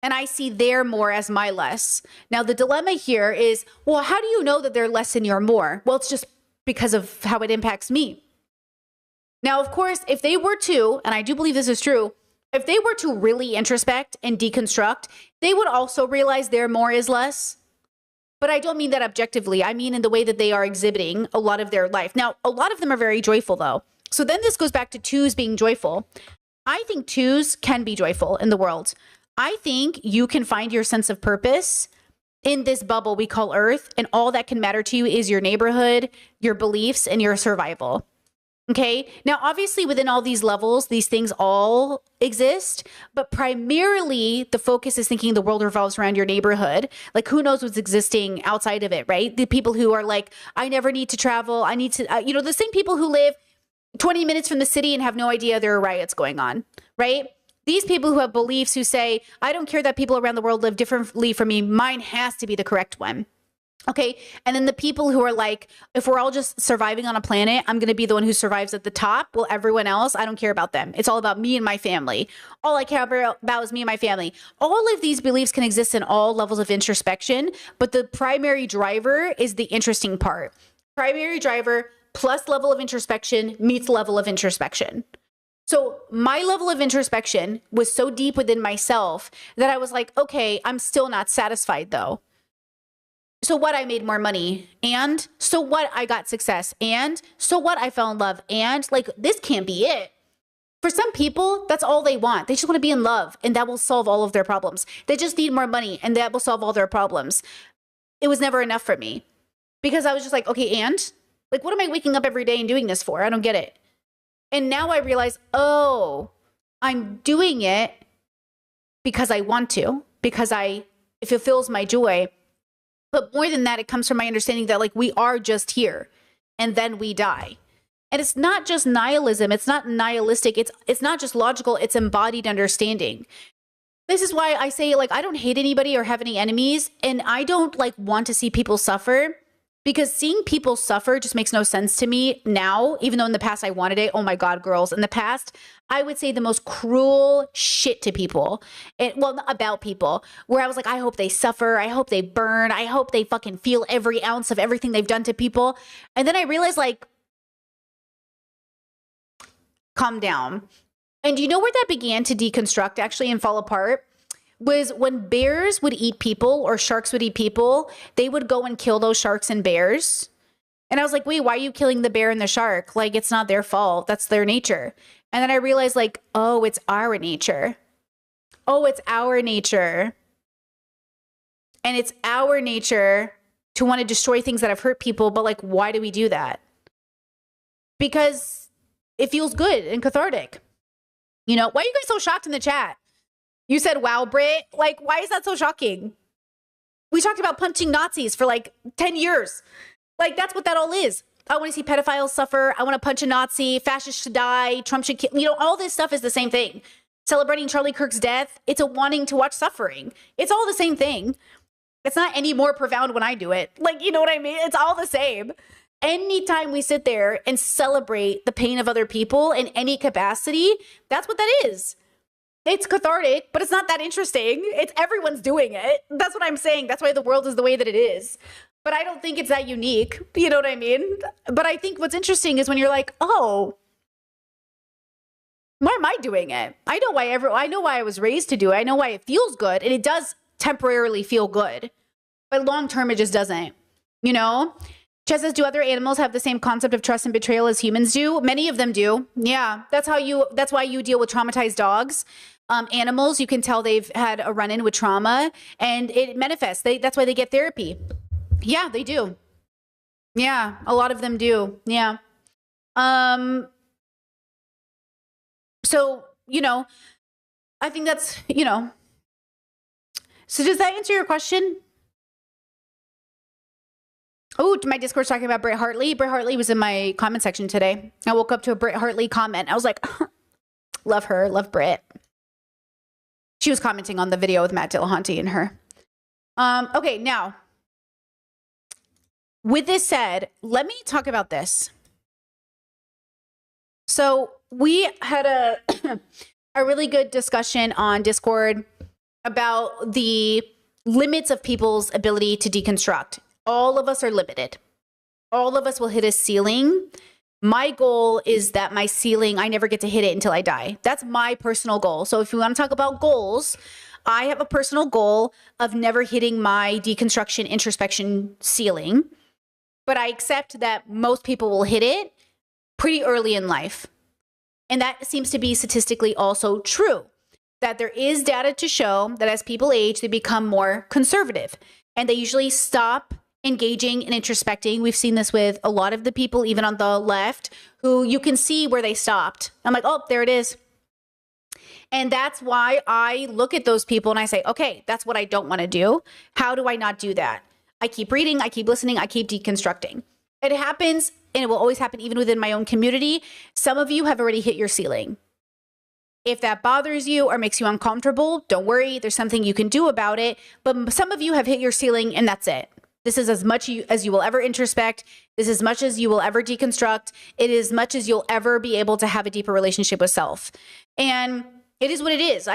And I see their more as my less. Now, the dilemma here is, well, how do you know that they're less and you're more? Well, it's just because of how it impacts me. Now, of course, if they were to, and I do believe this is true, if they were to really introspect and deconstruct, they would also realize their more is less. But I don't mean that objectively. I mean in the way that they are exhibiting a lot of their life. Now, a lot of them are very joyful, though. So then this goes back to twos being joyful. I think twos can be joyful in the world. I think you can find your sense of purpose in this bubble we call Earth, and all that can matter to you is your neighborhood, your beliefs, and your survival. Okay? Now, obviously, within all these levels, these things all exist, but primarily the focus is thinking the world revolves around your neighborhood. Like, who knows what's existing outside of it, right? The people who are like, I never need to travel. I need to, the same people who live 20 minutes from the city and have no idea there are riots going on, right? These people who have beliefs who say, I don't care that people around the world live differently from me. Mine has to be the correct one. Okay. And then the people who are like, if we're all just surviving on a planet, I'm going to be the one who survives at the top. Well, everyone else, I don't care about them. It's all about me and my family. All I care about is me and my family. All of these beliefs can exist in all levels of introspection, but the primary driver is the interesting part. Primary driver plus level of introspection meets level of introspection. So my level of introspection was so deep within myself that I was like, okay, I'm still not satisfied though. So what, I made more money, and so what, I got success, and so what, I fell in love, and like, this can't be it. For some people, that's all they want. They just want to be in love, and that will solve all of their problems. They just need more money, and that will solve all their problems. It was never enough for me, because I was just like, okay, and like, what am I waking up every day and doing this for? I don't get it. And now I realize, oh, I'm doing it because I want to, because it fulfills my joy. But more than that, it comes from my understanding that like we are just here and then we die. And it's not just nihilism. It's not nihilistic. It's not just logical. It's embodied understanding. This is why I say like, I don't hate anybody or have any enemies. And I don't like want to see people suffer. Because seeing people suffer just makes no sense to me now, even though in the past I wanted it. Oh my God, girls. In the past, I would say the most cruel shit to people. Well, about people, where I was like, I hope they suffer. I hope they burn. I hope they fucking feel every ounce of everything they've done to people. And then I realized like, calm down. And you know where that began to deconstruct actually and fall apart? Was when bears would eat people or sharks would eat people, they would go and kill those sharks and bears. And I was like, wait, why are you killing the bear and the shark? Like, it's not their fault. That's their nature. And then I realized, like, oh, it's our nature. Oh, it's our nature. And it's our nature to want to destroy things that have hurt people. But like, why do we do that? Because it feels good and cathartic. You know, why are you guys so shocked in the chat? You said, wow, Brit. Like, why is that so shocking? We talked about punching Nazis for like 10 years. Like, that's what that all is. I want to see pedophiles suffer. I want to punch a Nazi. Fascists should die. Trump should kill. You know, all this stuff is the same thing. Celebrating Charlie Kirk's death, it's a wanting to watch suffering. It's all the same thing. It's not any more profound when I do it. Like, you know what I mean? It's all the same. Anytime we sit there and celebrate the pain of other people in any capacity, that's what that is. It's cathartic, but it's not that interesting. It's everyone's doing it. That's what I'm saying. That's why the world is the way that it is. But I don't think it's that unique. You know what I mean? But I think what's interesting is when you're like, oh, why am I doing it? I know why I was raised to do it. I know why it feels good. And it does temporarily feel good. But long term, it just doesn't. You know? Chess says, do other animals have the same concept of trust and betrayal as humans do? Many of them do. Yeah. That's why you deal with traumatized dogs. Animals, you can tell they've had a run-in with trauma and it manifests. That's why they get therapy. Yeah, they do. Yeah, a lot of them do. Yeah. So, you know, I think that's, you know. So does that answer your question? Oh, my Discord's talking about Britt Hartley. Britt Hartley was in my comment section today. I woke up to a Britt Hartley comment. I was like, love her, love Britt. She was commenting on the video with Matt Dillahunty and her. Okay, now, with this said, let me talk about this. So we had a really good discussion on Discord about the limits of people's ability to deconstruct. All of us are limited. All of us will hit a ceiling. My goal is that my ceiling, I never get to hit it until I die. That's my personal goal. So if you want to talk about goals, I have a personal goal of never hitting my deconstruction introspection ceiling. But I accept that most people will hit it pretty early in life. And that seems to be statistically also true. That there is data to show that as people age, they become more conservative. And they usually stop engaging and introspecting. We've seen this with a lot of the people, even on the left, who you can see where they stopped. I'm like, oh, there it is. And that's why I look at those people and I say, okay, that's what I don't want to do. How do I not do that? I keep reading, I keep listening, I keep deconstructing. It happens, and it will always happen even within my own community. Some of you have already hit your ceiling. If that bothers you or makes you uncomfortable, don't worry, there's something you can do about it. But some of you have hit your ceiling and that's it. This is as much as you will ever introspect. This is as much as you will ever deconstruct. It is as much as you'll ever be able to have a deeper relationship with self. And it is what it is.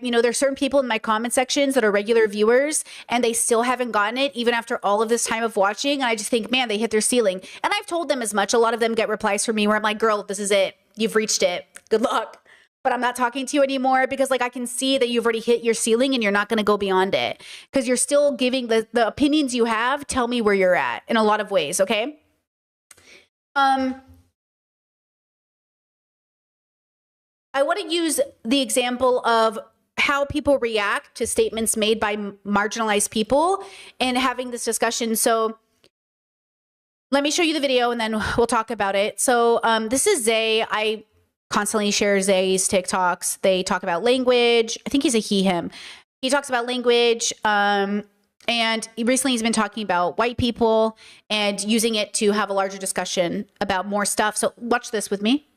You know, there's certain people in my comment sections that are regular viewers and they still haven't gotten it even after all of this time of watching. And I just think, man, they hit their ceiling. And I've told them as much. A lot of them get replies from me where I'm like, girl, this is it. You've reached it. Good luck. But I'm not talking to you anymore because like I can see that you've already hit your ceiling and you're not going to go beyond it because you're still giving the opinions you have. Tell me where you're at in a lot of ways. Okay. I want to use the example of how people react to statements made by marginalized people and having this discussion. So let me show you the video and then we'll talk about it. So this is Zay. I constantly share Zay's TikToks. They talk about language. I think he's a he, him. He talks about language. And recently he's been talking about white people and using it to have a larger discussion about more stuff. So watch this with me.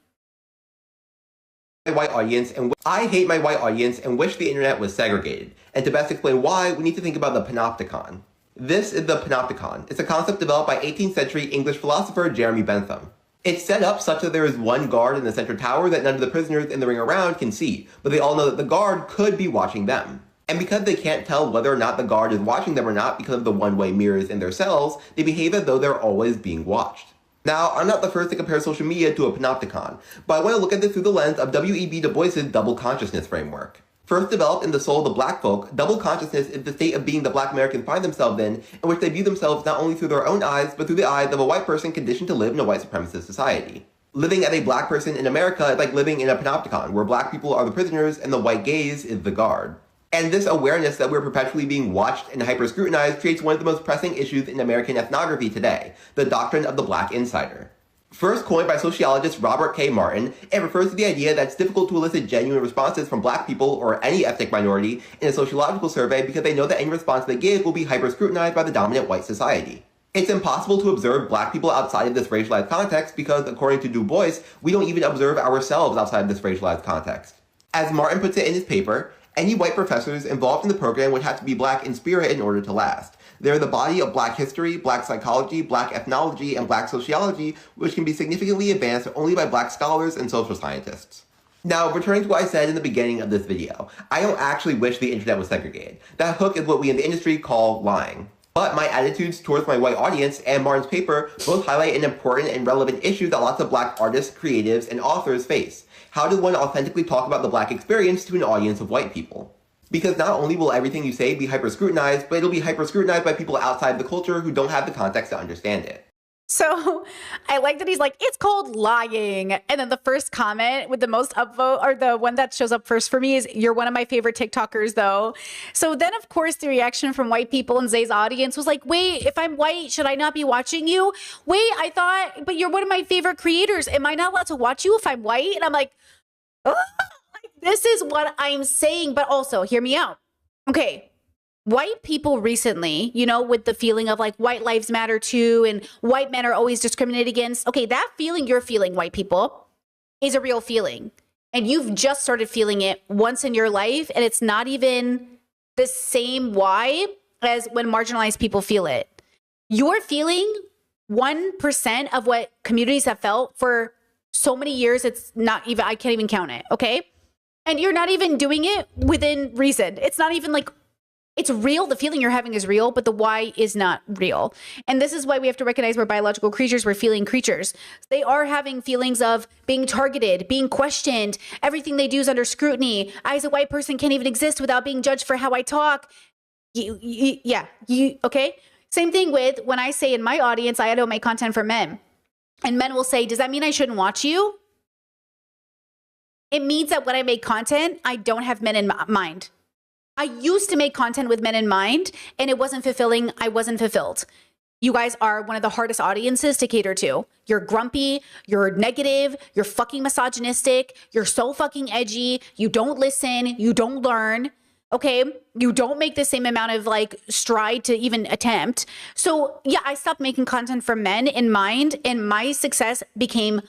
White audience, and I hate my white audience and wish the internet was segregated. And to best explain why, we need to think about the panopticon. This is the panopticon. It's a concept developed by 18th century English philosopher Jeremy Bentham. It's set up such that there is one guard in the center tower that none of the prisoners in the ring around can see, but they all know that the guard could be watching them. And because they can't tell whether or not the guard is watching them or not because of the one-way mirrors in their cells, they behave as though they're always being watched. Now, I'm not the first to compare social media to a panopticon, but I want to look at this through the lens of W.E.B. Du Bois' double consciousness framework. First developed in the soul of the black folk, double consciousness is the state of being the black Americans find themselves in which they view themselves not only through their own eyes, but through the eyes of a white person conditioned to live in a white supremacist society. Living as a black person in America is like living in a panopticon, where black people are the prisoners and the white gaze is the guard. And this awareness that we're perpetually being watched and hyper-scrutinized creates one of the most pressing issues in American ethnography today, the doctrine of the black insider. First coined by sociologist Robert K. Martin, it refers to the idea that it's difficult to elicit genuine responses from black people or any ethnic minority in a sociological survey because they know that any response they give will be hyper-scrutinized by the dominant white society. It's impossible to observe black people outside of this racialized context because, according to Du Bois, we don't even observe ourselves outside of this racialized context. As Martin puts it in his paper, any white professors involved in the program would have to be black in spirit in order to last. They're the body of black history, black psychology, black ethnology, and black sociology, which can be significantly advanced only by black scholars and social scientists. Now, returning to what I said in the beginning of this video, I don't actually wish the internet was segregated. That hook is what we in the industry call lying. But my attitudes towards my white audience and Martin's paper both highlight an important and relevant issue that lots of black artists, creatives, and authors face. How does one authentically talk about the black experience to an audience of white people? Because not only will everything you say be hyper-scrutinized, but it'll be hyper-scrutinized by people outside the culture who don't have the context to understand it. So I like that he's like, it's called lying. And then the first comment with the most upvote, or the one that shows up first for me, is you're one of my favorite TikTokers though. So then of course the reaction from white people in Zay's audience was like, wait, if I'm white, should I not be watching you? Wait, I thought, but you're one of my favorite creators. Am I not allowed to watch you if I'm white? And I'm like, oh, this is what I'm saying. But also hear me out. Okay. White people recently, you know, with the feeling of like white lives matter too, and white men are always discriminated against. Okay, that feeling you're feeling, white people, is a real feeling. And you've just started feeling it once in your life, and it's not even the same why as when marginalized people feel it. You're feeling 1% of what communities have felt for so many years, it's not even, I can't even count it, okay? And you're not even doing it within reason. It's not even like, it's real. The feeling you're having is real, but the why is not real. And this is why we have to recognize we're biological creatures. We're feeling creatures. They are having feelings of being targeted, being questioned. Everything they do is under scrutiny. I, as a white person, can't even exist without being judged for how I talk. Okay? Same thing with when I say in my audience, I don't make content for men. And men will say, does that mean I shouldn't watch you? It means that when I make content, I don't have men in mind. I used to make content with men in mind, and it wasn't fulfilling. I wasn't fulfilled. You guys are one of the hardest audiences to cater to. You're grumpy, you're negative, you're fucking misogynistic, you're so fucking edgy, you don't listen, you don't learn, okay? You don't make the same amount of like stride to even attempt. So yeah, I stopped making content for men in mind, and my success became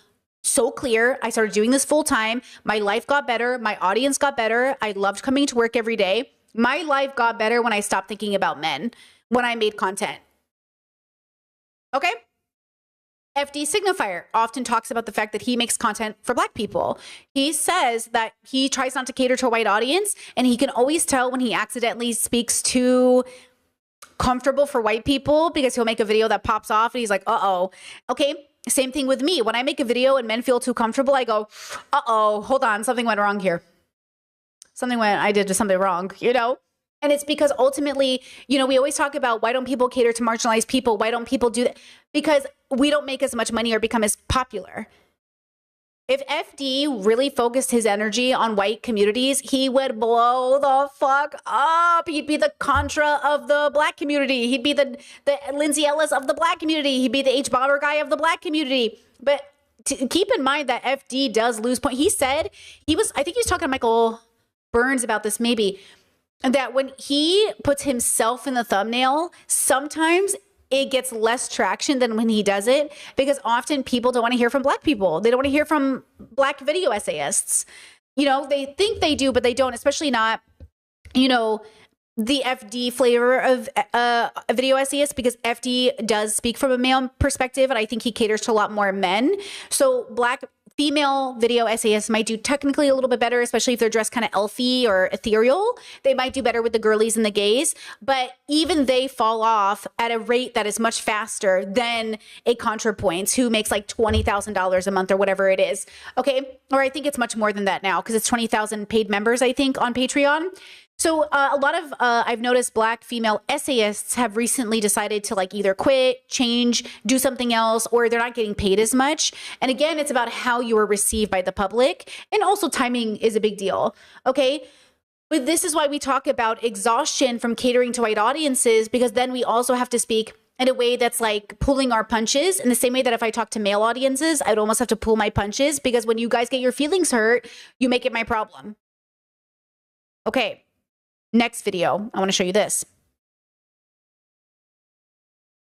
so clear. I started doing this full time. My life got better. My audience got better. I loved coming to work every day. My life got better when I stopped thinking about men, when I made content. Okay? FD Signifier often talks about the fact that he makes content for black people. He says that he tries not to cater to a white audience, and he can always tell when he accidentally speaks too comfortable for white people because he'll make a video that pops off and he's like, uh-oh. Okay? Same thing with me. When I make a video and men feel too comfortable, I go, uh-oh, hold on, something went wrong here. I did something wrong, you know? And it's because ultimately, you know, we always talk about why don't people cater to marginalized people? Why don't people do that? Because we don't make as much money or become as popular. If FD really focused his energy on white communities, he would blow the fuck up. He'd be the Contra of the black community. He'd be the Lindsay Ellis of the black community. He'd be the H. Bomber guy of the black community. But keep in mind that FD does lose point. He said, I think he was talking to Michael Burns about this maybe, that when he puts himself in the thumbnail, sometimes it gets less traction than when he does it, because often people don't want to hear from black people. They don't want to hear from black video essayists. You know, they think they do, but they don't, especially not, you know, the FD flavor of a video essayist, because FD does speak from a male perspective, and I think he caters to a lot more men. So black female video essayists might do technically a little bit better, especially if they're dressed kind of elfy or ethereal. They might do better with the girlies and the gays, but even they fall off at a rate that is much faster than a ContraPoints who makes like $20,000 a month or whatever it is. Okay. Or I think it's much more than that now because it's 20,000 paid members, I think, on Patreon. So a lot of, I've noticed Black female essayists have recently decided to like either quit, change, do something else, or they're not getting paid as much. And again, it's about how you are received by the public. And also timing is a big deal. Okay. But this is why we talk about exhaustion from catering to white audiences, because then we also have to speak in a way that's like pulling our punches in the same way that if I talk to male audiences, I'd almost have to pull my punches because when you guys get your feelings hurt, you make it my problem. Okay. Next video, I want to show you this.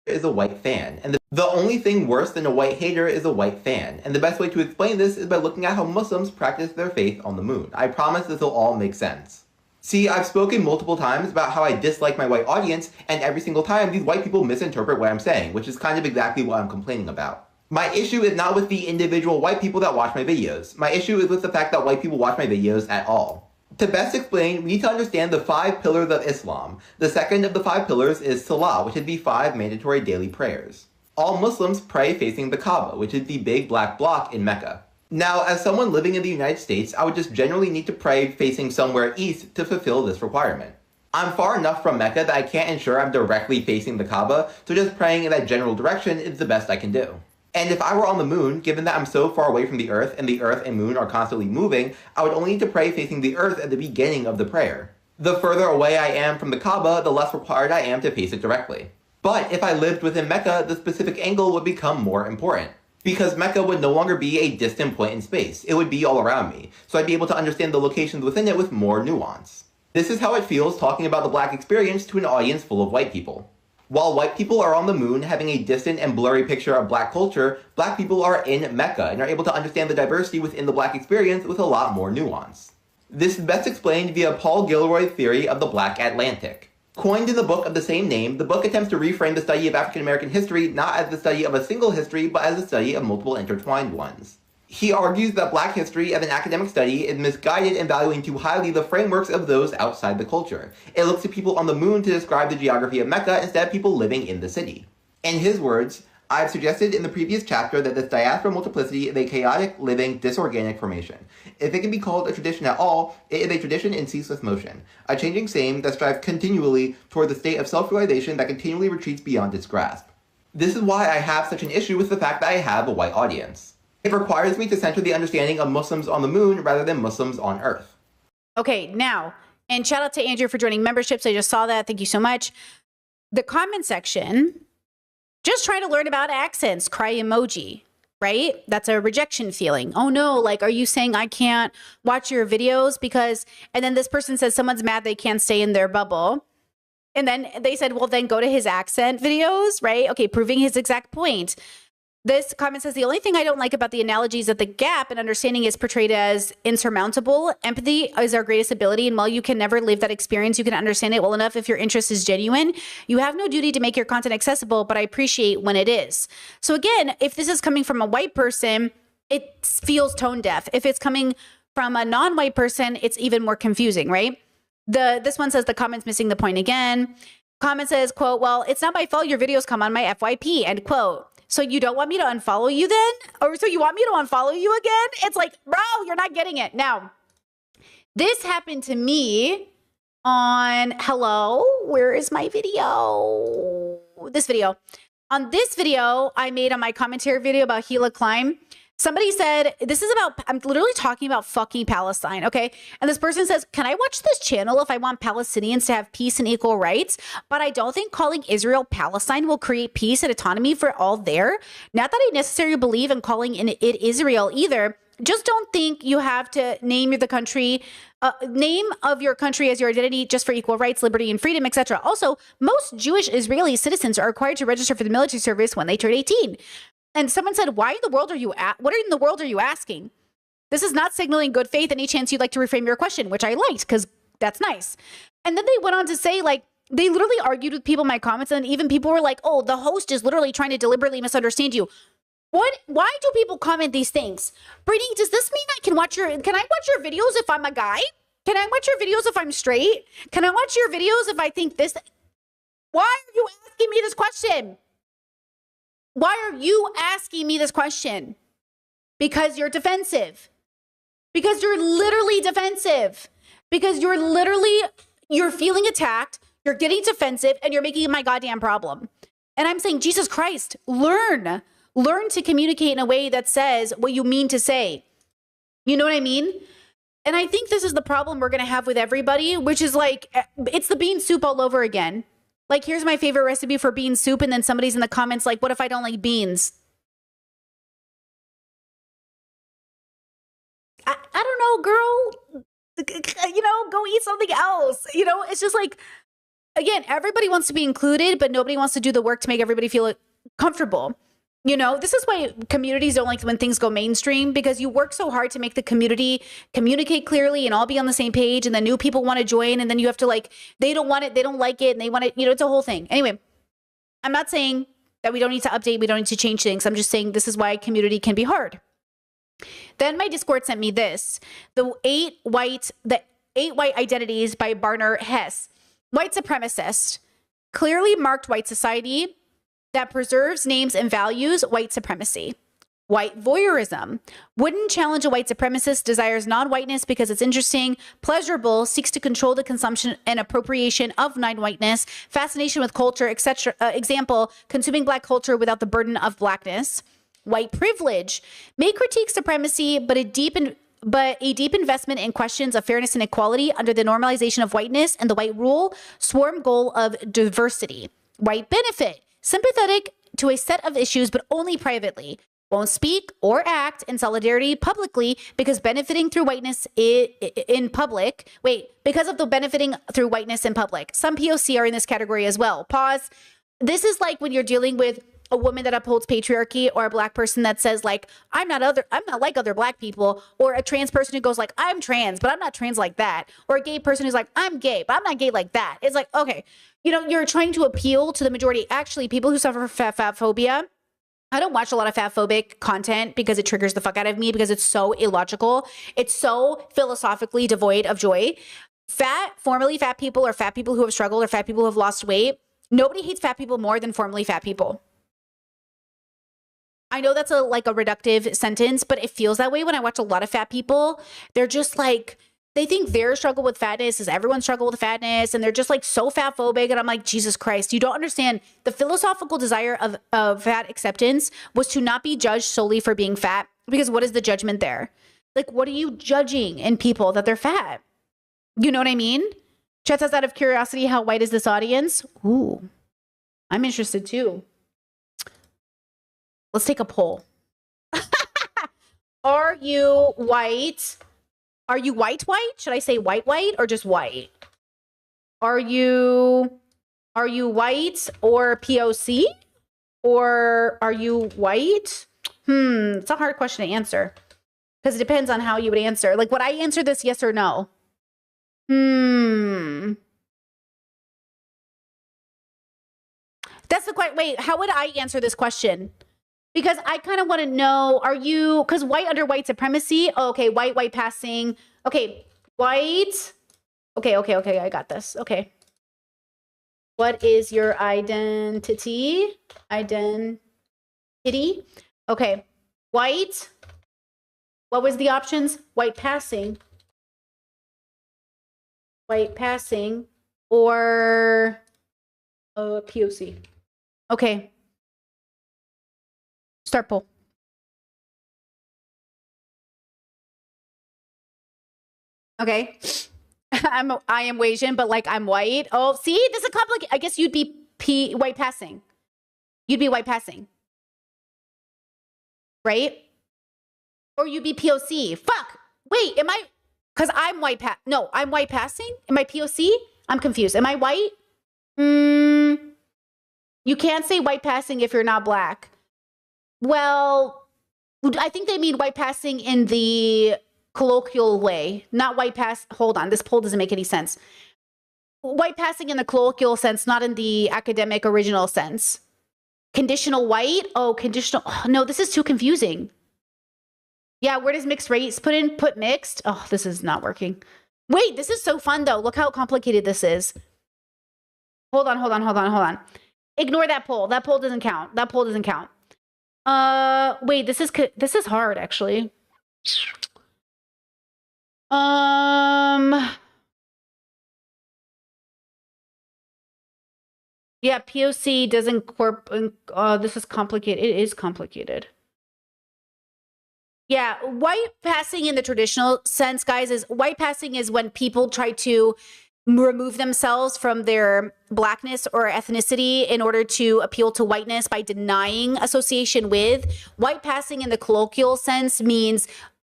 Is a white fan, and the only thing worse than a white hater is a white fan. And the best way to explain this is by looking at how Muslims practice their faith on the moon. I promise this will all make sense. See, I've spoken multiple times about how I dislike my white audience, and every single time these white people misinterpret what I'm saying, which is kind of exactly what I'm complaining about. My issue is not with the individual white people that watch my videos. My issue is with the fact that white people watch my videos at all. To best explain, we need to understand the 5 pillars of Islam. The second of the 5 pillars is Salah, which is the 5 mandatory daily prayers. All Muslims pray facing the Kaaba, which is the big black block in Mecca. Now, as someone living in the United States, I would just generally need to pray facing somewhere east to fulfill this requirement. I'm far enough from Mecca that I can't ensure I'm directly facing the Kaaba, so just praying in that general direction is the best I can do. And if I were on the moon, given that I'm so far away from the Earth and the Earth and moon are constantly moving, I would only need to pray facing the Earth at the beginning of the prayer. The further away I am from the Kaaba, the less required I am to face it directly. But if I lived within Mecca, the specific angle would become more important. Because Mecca would no longer be a distant point in space, it would be all around me, so I'd be able to understand the locations within it with more nuance. This is how it feels talking about the Black experience to an audience full of white people. While white people are on the moon having a distant and blurry picture of Black culture, Black people are in Mecca and are able to understand the diversity within the Black experience with a lot more nuance. This is best explained via Paul Gilroy's theory of the Black Atlantic. Coined in the book of the same name, the book attempts to reframe the study of African American history not as the study of a single history, but as a study of multiple intertwined ones. He argues that Black history as an academic study is misguided in valuing too highly the frameworks of those outside the culture. It looks to people on the moon to describe the geography of Mecca instead of people living in the city. In his words, I've suggested in the previous chapter that this diaspora multiplicity is a chaotic, living, disorganic formation. If it can be called a tradition at all, it is a tradition in ceaseless motion, a changing same that strives continually toward the state of self-realization that continually retreats beyond its grasp. This is why I have such an issue with the fact that I have a white audience. It requires me to center the understanding of Muslims on the moon rather than Muslims on Earth. Okay, now, and shout out to Andrew for joining memberships. I just saw that. Thank you so much. The comment section, just trying to learn about accents, cry emoji, right? That's a rejection feeling. Oh no, like, are you saying I can't watch your videos because, and then this person says someone's mad they can't stay in their bubble. And then they said, well, then go to his accent videos, right? Okay, proving his exact point. This comment says, the only thing I don't like about the analogies of the gap and understanding is portrayed as insurmountable. Empathy is our greatest ability. And while you can never live that experience, you can understand it well enough if your interest is genuine. You have no duty to make your content accessible, but I appreciate when it is. So again, if this is coming from a white person, it feels tone deaf. If it's coming from a non-white person, it's even more confusing, right? This one says the comment's missing the point again. Comment says, quote, well, it's not my fault your videos come on my FYP, end quote. So you don't want me to unfollow you then? Or so you want me to unfollow you again? It's like, bro, you're not getting it. Now, this happened to me on, hello, where is my video? This video. On this video I made on my commentary video about Gila Climb, somebody said, this is about, I'm literally talking about fucking Palestine, okay? And this person says, can I watch this channel if I want Palestinians to have peace and equal rights? But I don't think calling Israel Palestine will create peace and autonomy for all there. Not that I necessarily believe in calling it Israel either. Just don't think you have to name the country, name of your country as your identity just for equal rights, liberty, and freedom, etc. Also, most Jewish Israeli citizens are required to register for the military service when they turn 18. And someone said, why in the world are you what in the world are you asking? This is not signaling good faith. Any chance you'd like to reframe your question, which I liked because that's nice. And then they went on to say, like, they literally argued with people in my comments, and even people were like, oh, the host is literally trying to deliberately misunderstand you. Why do people comment these things? Brittany, does this mean can I watch your videos if I'm a guy? Can I watch your videos if I'm straight? Can I watch your videos if I think this? Why are you asking me this question? Why are you asking me this question? Because you're defensive. Because you're literally defensive. Because you're feeling attacked, you're getting defensive, and you're making it my goddamn problem. And I'm saying, Jesus Christ, learn to communicate in a way that says what you mean to say. You know what I mean? And I think this is the problem we're going to have with everybody, which is like, it's the bean soup all over again. Like, here's my favorite recipe for bean soup. And then somebody's in the comments like, what if I don't like beans? I don't know, girl. You know, go eat something else. You know, it's just like, again, everybody wants to be included, but nobody wants to do the work to make everybody feel comfortable. You know, this is why communities don't like when things go mainstream, because you work so hard to make the community communicate clearly and all be on the same page. And then new people want to join. And then you have to like, they don't want it. They don't like it. And they want it. You know, it's a whole thing. Anyway, I'm not saying that we don't need to update. We don't need to change things. I'm just saying this is why community can be hard. Then my Discord sent me this, the eight white identities by Barner Hess. White supremacist, clearly marked white society that preserves names and values white supremacy. White voyeurism, wouldn't challenge a white supremacist, desires non-whiteness because it's interesting, pleasurable, seeks to control the consumption and appropriation of non-whiteness, fascination with culture, etc. Example, consuming black culture without the burden of blackness. White privilege may critique supremacy, but a deep investment in questions of fairness and equality under the normalization of whiteness and the white rule, swarm goal of diversity. White benefit, sympathetic to a set of issues, but only privately. Won't speak or act in solidarity publicly because benefiting through whiteness in public. Because of the benefiting through whiteness in public. Some POC are in this category as well. Pause. This is like when you're dealing with a woman that upholds patriarchy, or a black person that says like, I'm not like other black people, or a trans person who goes like, I'm trans, but I'm not trans like that, or a gay person who's like, I'm gay, but I'm not gay like that. It's like, okay, you know, you're trying to appeal to the majority. Actually, people who suffer from fat phobia, I don't watch a lot of fat phobic content because it triggers the fuck out of me because it's so illogical. It's so philosophically devoid of joy. Formerly fat people, or fat people who have struggled, or fat people who have lost weight. Nobody hates fat people more than formerly fat people. I know that's a reductive sentence, but it feels that way when I watch a lot of fat people. They're just like, they think their struggle with fatness is everyone's struggle with fatness, and they're just like so fat phobic. And I'm like, Jesus Christ, you don't understand. The philosophical desire of fat acceptance was to not be judged solely for being fat, because what is the judgment there? Like, what are you judging in people that they're fat? You know what I mean? Chet says, out of curiosity, how white is this audience? Ooh, I'm interested too. Let's take a poll. Are you white? Are you white? Should I say white or just white? Are you white or POC? Or are you white? It's a hard question to answer because it depends on how you would answer. Like, would I answer this yes or no? That's the question. Wait, how would I answer this question? Because I kind of want to know, are you, because white under white supremacy. Oh, okay, white passing. Okay, white. Okay, I got this. Okay. What is your identity? Okay, white. What was the options? White passing, or POC. Okay. Start poll. Okay. I am Asian, but like I'm white. Oh, see, this is complicated. I guess you'd be white passing. You'd be white passing. Right? Or you'd be POC. Fuck. Wait, am I? Because I'm white no, I'm white passing? Am I POC? I'm confused. Am I white? You can't say white passing if you're not black. Well, I think they mean white passing in the colloquial way, not white pass. Hold on, this poll doesn't make any sense. White passing in the colloquial sense, not in the academic original sense. Conditional white? Oh, conditional. Oh, no, this is too confusing. Yeah, where does mixed race put in? Put mixed. Oh, this is not working. Wait, this is so fun though. Look how complicated this is. Hold on. Ignore that poll. That poll doesn't count. Wait, this is hard actually. Yeah, POC doesn't this is complicated. It is complicated. Yeah, white passing in the traditional sense, guys, is white passing is when people try to remove themselves from their blackness or ethnicity in order to appeal to whiteness by denying association with. White passing in the colloquial sense means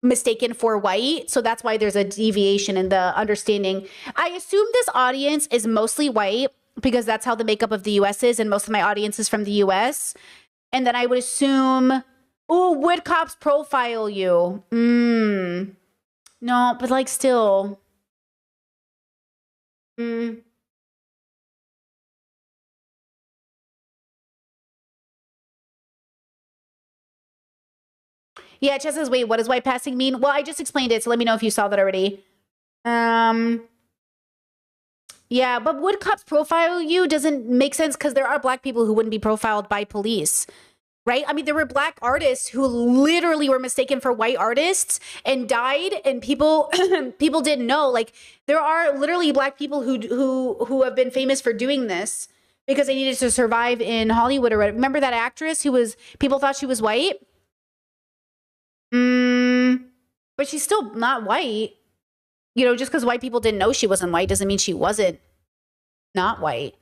mistaken for white. So that's why there's a deviation in the understanding. I assume this audience is mostly white because that's how the makeup of the US is, and most of my audience is from the US. And then I would assume, oh, would cops profile you? No, but like still. Yeah, Chess says, wait, what does white passing mean? Well, I just explained it, so let me know if you saw that already. Yeah, but would cops profile you doesn't make sense because there are black people who wouldn't be profiled by police, right? I mean, there were black artists who literally were mistaken for white artists and died, and people people didn't know. Like, there are literally black people who have been famous for doing this because they needed to survive in Hollywood. Or remember that actress who was people thought she was white? But she's still not white. You know, just because white people didn't know she wasn't white doesn't mean she wasn't not white.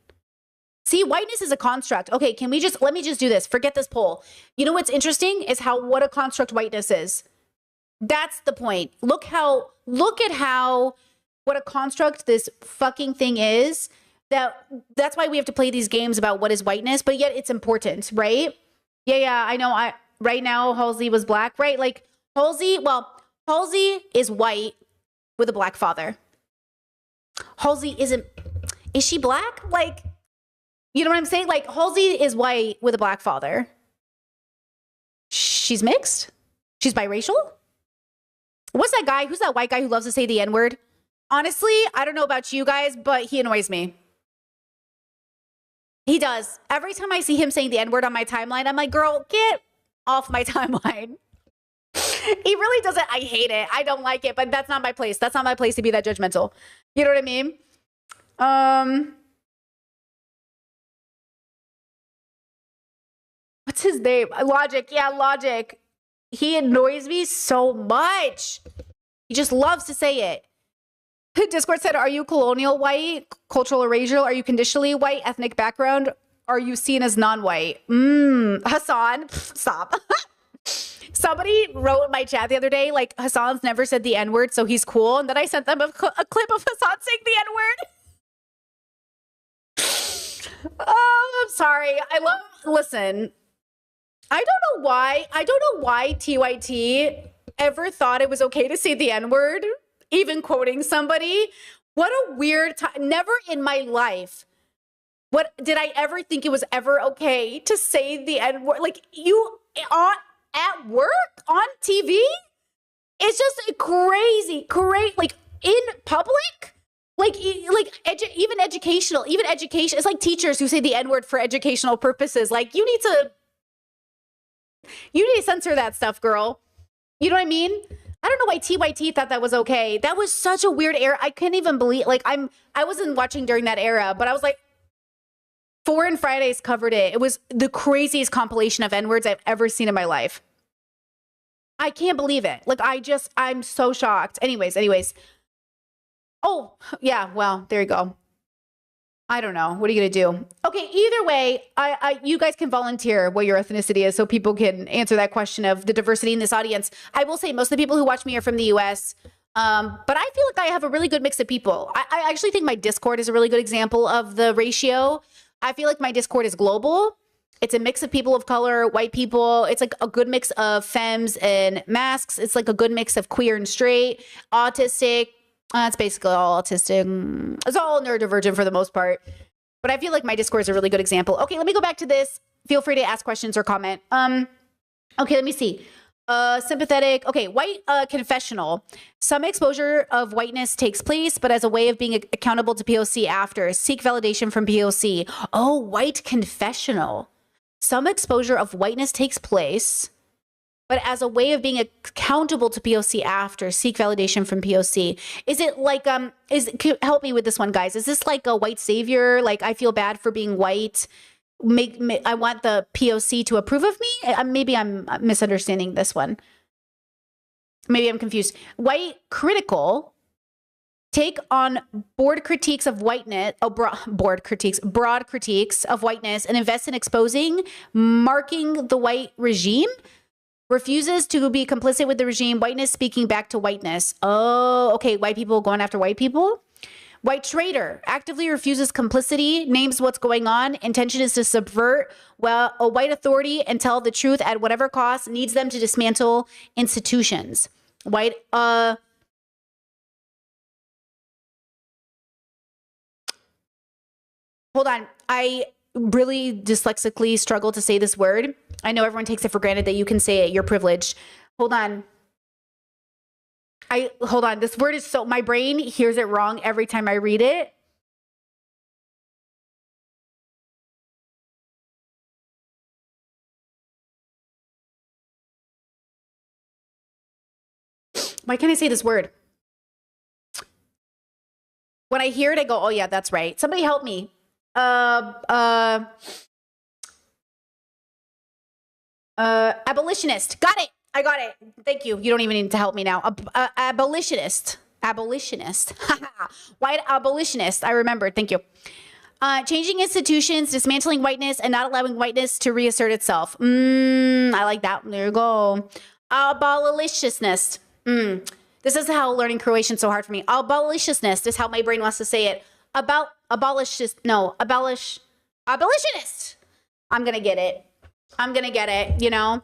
See, whiteness is a construct. Okay, let me just do this. Forget this poll. You know what's interesting is what a construct whiteness is. That's the point. Look at how what a construct this fucking thing is. That's why we have to play these games about what is whiteness, but yet it's important, right? Yeah, I know. Right now Halsey was black, right? Like Halsey is white with a black father. Halsey is she black? Like, you know what I'm saying? Like, Halsey is white with a black father. She's mixed? She's biracial? What's that guy? Who's that white guy who loves to say the N-word? Honestly, I don't know about you guys, but he annoys me. He does. Every time I see him saying the N-word on my timeline, I'm like, girl, get off my timeline. He really doesn't. I hate it. I don't like it, but that's not my place. That's not my place to be that judgmental. You know what I mean? What's his name? Logic. Yeah, Logic. He annoys me so much. He just loves to say it. Discord said, are you colonial white, cultural or racial? Are you conditionally white, ethnic background? Are you seen as non-white? Hassan, stop. Somebody wrote in my chat the other day, like, Hassan's never said the N-word, so he's cool. And then I sent them a clip of Hassan saying the N-word. Oh, I'm sorry. Listen, I don't know why TYT ever thought it was okay to say the N-word, even quoting somebody. What a weird time. Never in my life. What did I ever think it was ever okay to say the N-word? Like, you at work on TV? It's just crazy, like in public, even education. It's like teachers who say the N-word for educational purposes. Like, you need to censor that stuff, girl. You know what I mean? I don't know why TYT thought that was okay. That was such a weird era. I couldn't even believe, like, I wasn't watching during that era, but I was like, Foreign Fridays covered it. It was the craziest compilation of N-words I've ever seen in my life. I can't believe it. Like, I'm so shocked. Anyways. Oh, yeah, well, there you go. I don't know. What are you going to do? Okay, either way, you guys can volunteer what your ethnicity is so people can answer that question of the diversity in this audience. I will say most of the people who watch me are from the US, but I feel like I have a really good mix of people. I actually think my Discord is a really good example of the ratio. I feel like my Discord is global. It's a mix of people of color, white people. It's like a good mix of femmes and masks. It's like a good mix of queer and straight, autistic. It's basically all autistic. It's all neurodivergent for the most part. But I feel like my Discord is a really good example. Okay, let me go back to this. Feel free to ask questions or comment. Okay, let me see. Sympathetic. Okay, white confessional. Some exposure of whiteness takes place, but as a way of being accountable to POC after. Seek validation from POC. Oh, white confessional. Some exposure of whiteness takes place, but as a way of being accountable to POC after. Seek validation from POC. Is it like, help me with this one, guys. Is this like a white savior? Like, I feel bad for being white. I want the POC to approve of me? Maybe I'm misunderstanding this one. Maybe I'm confused. White critical. Take on broad critiques of whiteness and invest in exposing, marking the white regime. Refuses to be complicit with the regime. Whiteness speaking back to whiteness. Oh, okay. White people going after white people. White traitor actively refuses complicity, names what's going on. Intention is to subvert a white authority and tell the truth at whatever cost. Needs them to dismantle institutions. White, hold on. I really dyslexically struggle to say this word. I know everyone takes it for granted that you can say it. You're privileged. Hold on. Hold on. This word is so, my brain hears it wrong every time I read it. Why can't I say this word? When I hear it, I go, oh yeah, that's right. Somebody help me. Abolitionist. Got it. I got it. Thank you. You don't even need to help me now. Abolitionist. Abolitionist. White abolitionist. I remembered. Thank you. Changing institutions, dismantling whiteness, and not allowing whiteness to reassert itself. I like that. There you go. Abolitionist. This is how learning Croatian is so hard for me. Abolitionist is how my brain wants to say it. Abolitionist. I'm going to get it. You know?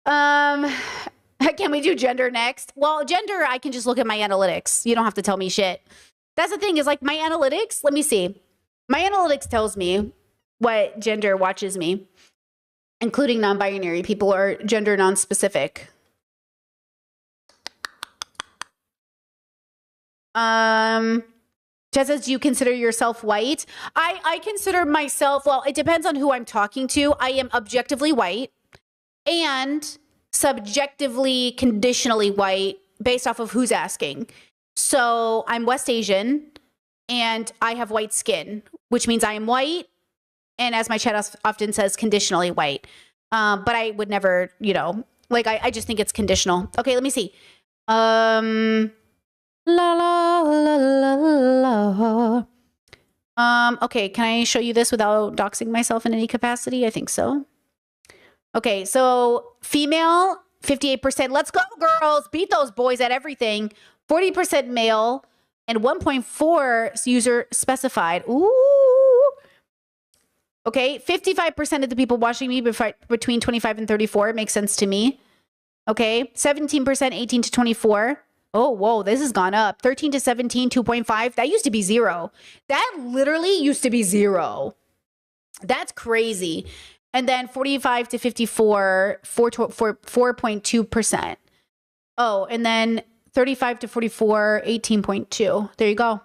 Can we do gender next? Well, gender, I can just look at my analytics. You don't have to tell me shit. That's the thing is like my analytics. Let me see. My analytics tells me what gender watches me, including non-binary people or gender non-specific. Jess says, do you consider yourself white? I consider myself, well, it depends on who I'm talking to. I am objectively white and subjectively, conditionally white based off of who's asking. So I'm West Asian and I have white skin, which means I am white. And as my chat often says, conditionally white. But I would never, you know, like I just think it's conditional. Okay, let me see. La la la la la. Okay, can I show you this without doxing myself in any capacity? I think so. Okay, so female, 58%. Let's go, girls. Beat those boys at everything. 40% male and 1.4 user specified. Ooh. Okay, 55% of the people watching me between 25 and 34. It makes sense to me. Okay, 17% 18 to 24. Oh, whoa, this has gone up. 13 to 17, 2.5. That used to be 0. That literally used to be 0. That's crazy. And then 45 to 54, 4.2%. Oh, and then 35 to 44, 18.2. There you go.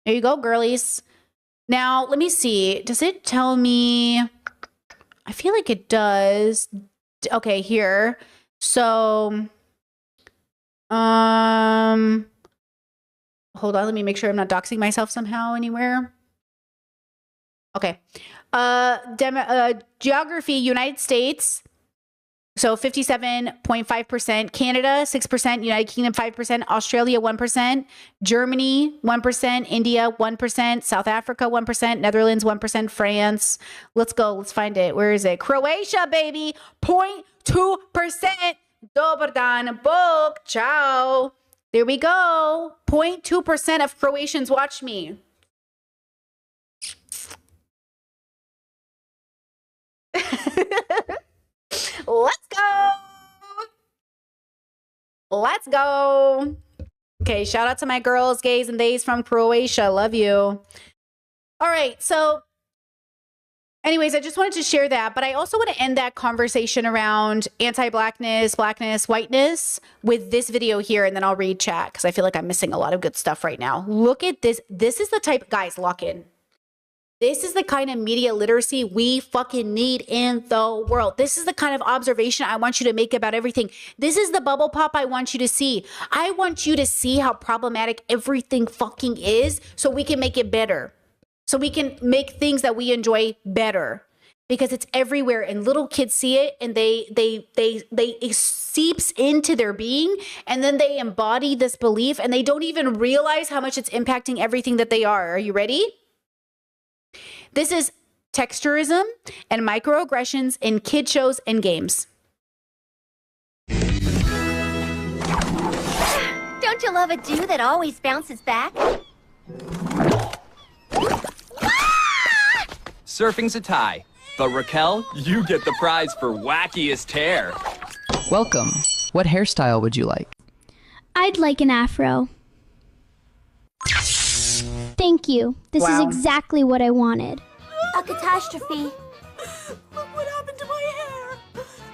There you go, girlies. Now, let me see. Does it tell me? I feel like it does. Okay, here. So, hold on. Let me make sure I'm not doxing myself somehow anywhere. Okay. Geography, United States. So 57.5%, Canada 6%, United Kingdom 5%, Australia 1%, Germany 1%, India 1%, South Africa 1%, Netherlands 1%, France. Let's go. Let's find it. Where is it? Croatia, baby. 0.2%. Dobar dan, Bog. Ciao. There we go. 0.2% of Croatians watch me. Let's go. Let's go. Okay, shout out to my girls, gays, and theys from Croatia. Love you. All right, so Anyways, I just wanted to share that, but I also want to end that conversation around anti-blackness, blackness, whiteness with this video here, and then I'll read chat because I feel like I'm missing a lot of good stuff right now. Look at this. This is the type, guys, lock in. This is the kind of media literacy we fucking need in the world. This is the kind of observation I want you to make about everything. This is the bubble pop I want you to see. I want you to see how problematic everything fucking is so we can make it better. So we can make things that we enjoy better, because it's everywhere and little kids see it and it seeps into their being, and then they embody this belief and they don't even realize how much it's impacting everything that they are. Are you ready? This is texturism and microaggressions in kid shows and games. Don't you love a Jew that always bounces back? Surfing's a tie, but Raquel, you get the prize for wackiest hair. Welcome. What hairstyle would you like? I'd like an afro. Thank you. This is exactly what I wanted. A catastrophe. Look what happened to my hair.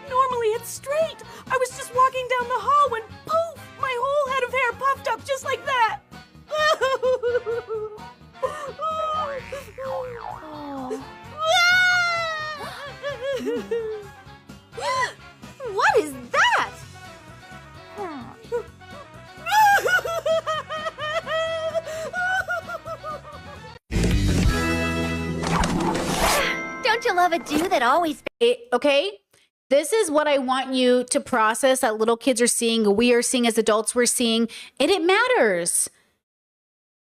Normally it's straight. I was just walking down the hall when poof, my whole head of hair puffed up just like that. What is that? Don't you love a Jew that always... Okay? This is what I want you to process that little kids are seeing, we are seeing as adults, we're seeing, and it matters.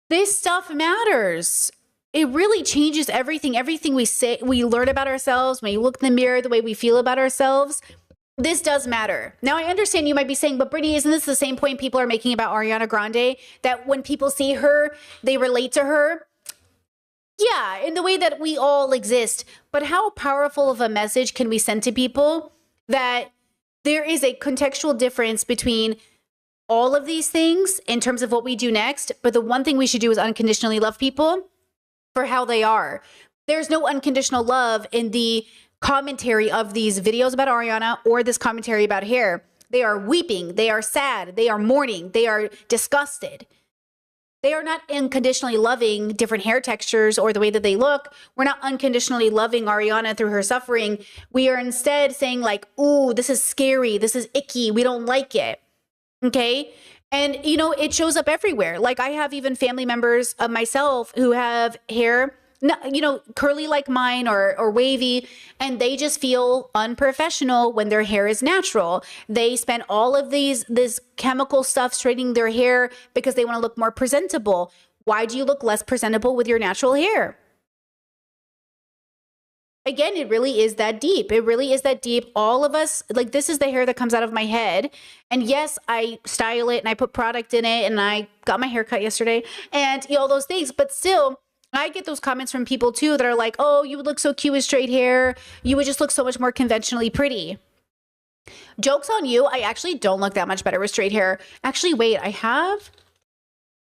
This stuff matters. It really changes everything. Everything we say, we learn about ourselves, when you look in the mirror, the way we feel about ourselves, this does matter. Now, I understand you might be saying, but Brittany, isn't this the same point people are making about Ariana Grande? That when people see her, they relate to her? Yeah, in the way that we all exist. But how powerful of a message can we send to people that there is a contextual difference between all of these things in terms of what we do next, but the one thing we should do is unconditionally love people for how they are. There's no unconditional love in the commentary of these videos about Ariana or this commentary about hair. They are weeping, they are sad, they are mourning, they are disgusted. They are not unconditionally loving different hair textures or the way that they look. We're not unconditionally loving Ariana through her suffering. We are instead saying like, ooh, this is scary, this is icky, we don't like it. Okay? And, you know, it shows up everywhere. Like I have even family members of myself who have hair, you know, curly like mine or wavy, and they just feel unprofessional when their hair is natural. They spend all of this chemical stuff straightening their hair because they want to look more presentable. Why do you look less presentable with your natural hair? Again, it really is that deep. It really is that deep. All of us, like this is the hair that comes out of my head. And yes, I style it and I put product in it and I got my hair cut yesterday and all those things. But still, I get those comments from people too that are like, oh, you would look so cute with straight hair. You would just look so much more conventionally pretty. Joke's on you. I actually don't look that much better with straight hair. Actually, wait, I have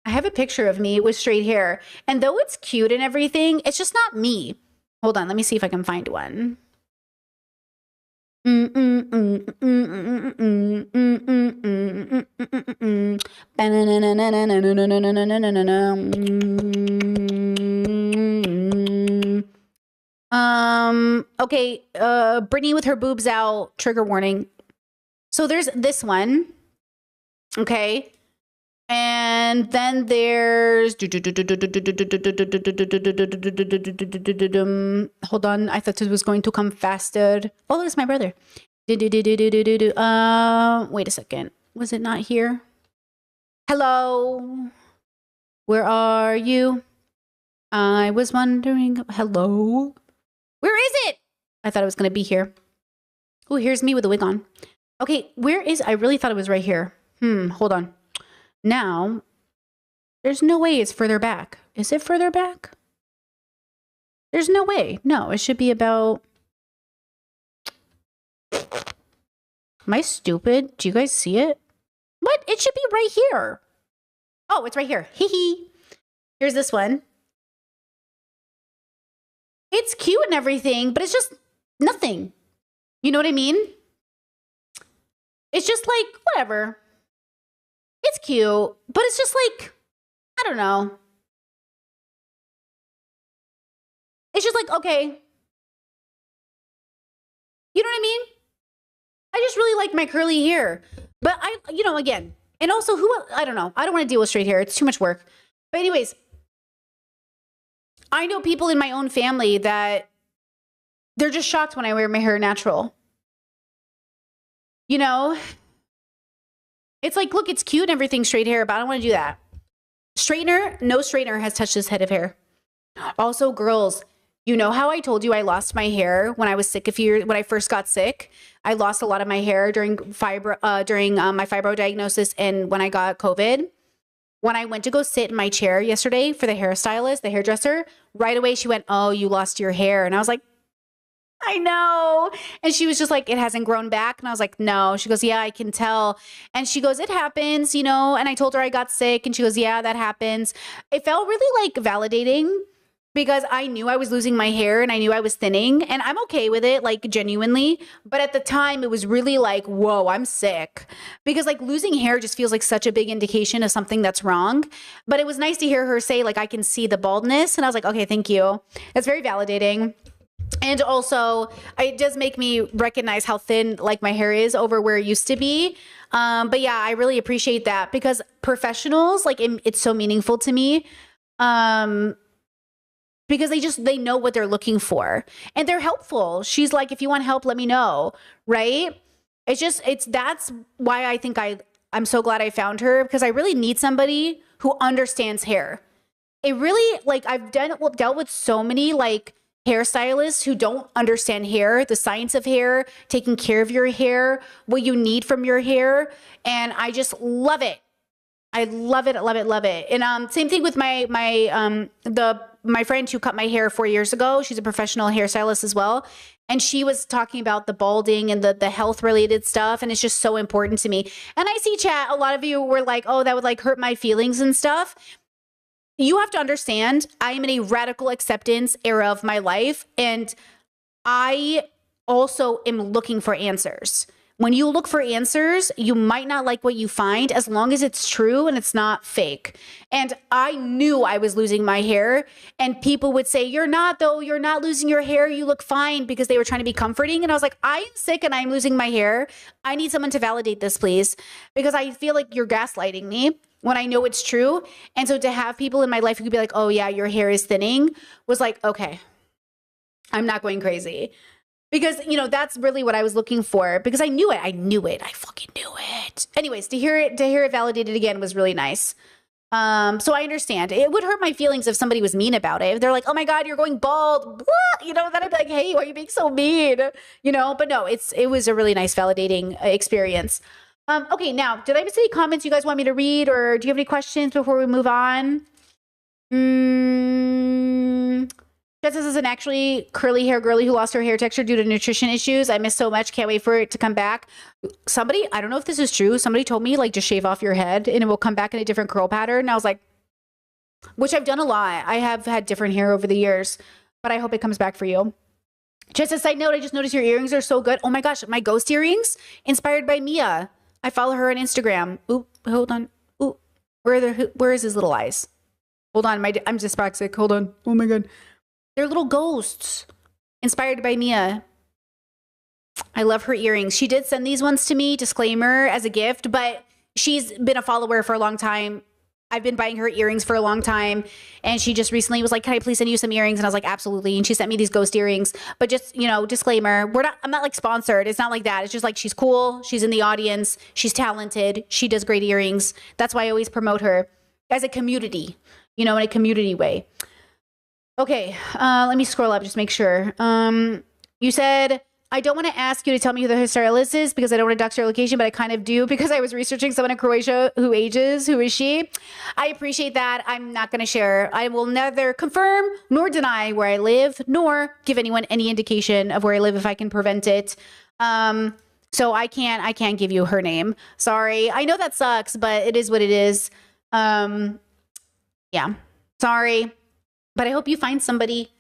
a picture of me with straight hair. And though it's cute and everything, it's just not me. Hold on, let me see if I can find one. Okay, Brittany with her boobs out, trigger warning. So there's this one. Okay. And then there's hold on, I thought this was going to come faster. Oh, it's my brother. Wait a second. Was it not here? Hello. Where are you? I was wondering. Hello. Where is it? I thought it was going to be here. Oh, here's me with a wig on. Okay, where is I really thought it was right here. Hold on. Now, there's no way it's further back. Is it further back? There's no way. No, it should be about... Am I stupid? Do you guys see it? What? It should be right here. Oh, it's right here. Hee hee. Here's this one. it's cute and everything, but it's just nothing. You know what I mean? It's just like, whatever. It's cute, but it's just like, I don't know. It's just like, okay. You know what I mean? I just really like my curly hair. But again, and also I don't know. I don't want to deal with straight hair. It's too much work. But anyways, I know people in my own family that they're just shocked when I wear my hair natural. You know? It's like, look, it's cute and everything, straight hair, but I don't want to do that. Straightener, no straightener has touched this head of hair. Also, girls, you know how I told you I lost my hair when I was sick when I first got sick? I lost a lot of my hair during my fibro diagnosis and when I got COVID. When I went to go sit in my chair yesterday for the hairstylist, the hairdresser, right away she went, "Oh, you lost your hair." And I was like, I know. And she was just like, "It hasn't grown back." And I was like, "No." She goes, "Yeah, I can tell." And she goes, "It happens, you know." And I told her I got sick and she goes, "Yeah, that happens." It felt really like validating because I knew I was losing my hair and I knew I was thinning and I'm okay with it, like genuinely. But at the time it was really like, whoa, I'm sick because like losing hair just feels like such a big indication of something that's wrong. But it was nice to hear her say like, I can see the baldness. And I was like, okay, thank you. That's very validating. And also it does make me recognize how thin like my hair is over where it used to be. But yeah, I really appreciate that because professionals, like it's so meaningful to me. Because they know what they're looking for and they're helpful. She's like, "If you want help, let me know." Right. That's why I think I'm so glad I found her because I really need somebody who understands hair. It really like I've dealt with so many like hairstylists who don't understand hair, the science of hair, taking care of your hair, what you need from your hair. And I just love it. I love it, love it, love it. And same thing with my friend who cut my hair 4 years ago. She's a professional hairstylist as well. And she was talking about the balding and the health related stuff. And it's just so important to me. And I see chat, a lot of you were like, "Oh, that would like hurt my feelings and stuff." You have to understand, I am in a radical acceptance era of my life. And I also am looking for answers. When you look for answers, you might not like what you find as long as it's true and it's not fake. And I knew I was losing my hair and people would say, "You're not though, you're not losing your hair, you look fine," because they were trying to be comforting. And I was like, I am sick and I'm losing my hair. I need someone to validate this, please, because I feel like you're gaslighting me when I know it's true. And so to have people in my life who could be like, "Oh yeah, your hair is thinning," was like, okay, I'm not going crazy. Because, you know, that's really what I was looking for because I knew it. I fucking knew it. Anyways, to hear it validated again was really nice. So I understand. It would hurt my feelings if somebody was mean about it. If they're like, "Oh my God, you're going bald." You know, then I'd be like, "Hey, why are you being so mean?" You know, but no, it was a really nice validating experience. Okay, now, did I miss any comments you guys want me to read or do you have any questions before we move on? This is an actually curly hair girly who lost her hair texture due to nutrition issues. I miss so much. Can't wait for it to come back. Somebody, I don't know if this is true. Somebody told me like just shave off your head and it will come back in a different curl pattern. And I was like, which I've done a lot. I have had different hair over the years, but I hope it comes back for you. Just a side note, I just noticed your earrings are so good. Oh my gosh, my ghost earrings inspired by Mia. I follow her on Instagram. Oop, hold on. Oop, where is his little eyes? Hold on, I'm dyslexic. Hold on. Oh my God. They're little ghosts inspired by Mia. I love her earrings. She did send these ones to me, disclaimer, as a gift, but she's been a follower for a long time. I've been buying her earrings for a long time. And she just recently was like, "Can I please send you some earrings?" And I was like, "Absolutely." And she sent me these ghost earrings. But just, you know, disclaimer, I'm not like sponsored. It's not like that. It's just like she's cool. She's in the audience. She's talented. She does great earrings. That's why I always promote her as a community, you know, in a community way. Okay, let me scroll up, just make sure. You said, "I don't want to ask you to tell me who the hairstylist is because I don't want to dox your location, but I kind of do because I was researching someone in Croatia who ages. Who is she?" I appreciate that. I'm not going to share. I will neither confirm nor deny where I live, nor give anyone any indication of where I live if I can prevent it. So I can't give you her name. Sorry. I know that sucks, but it is what it is. Yeah, sorry. But I hope you find somebody,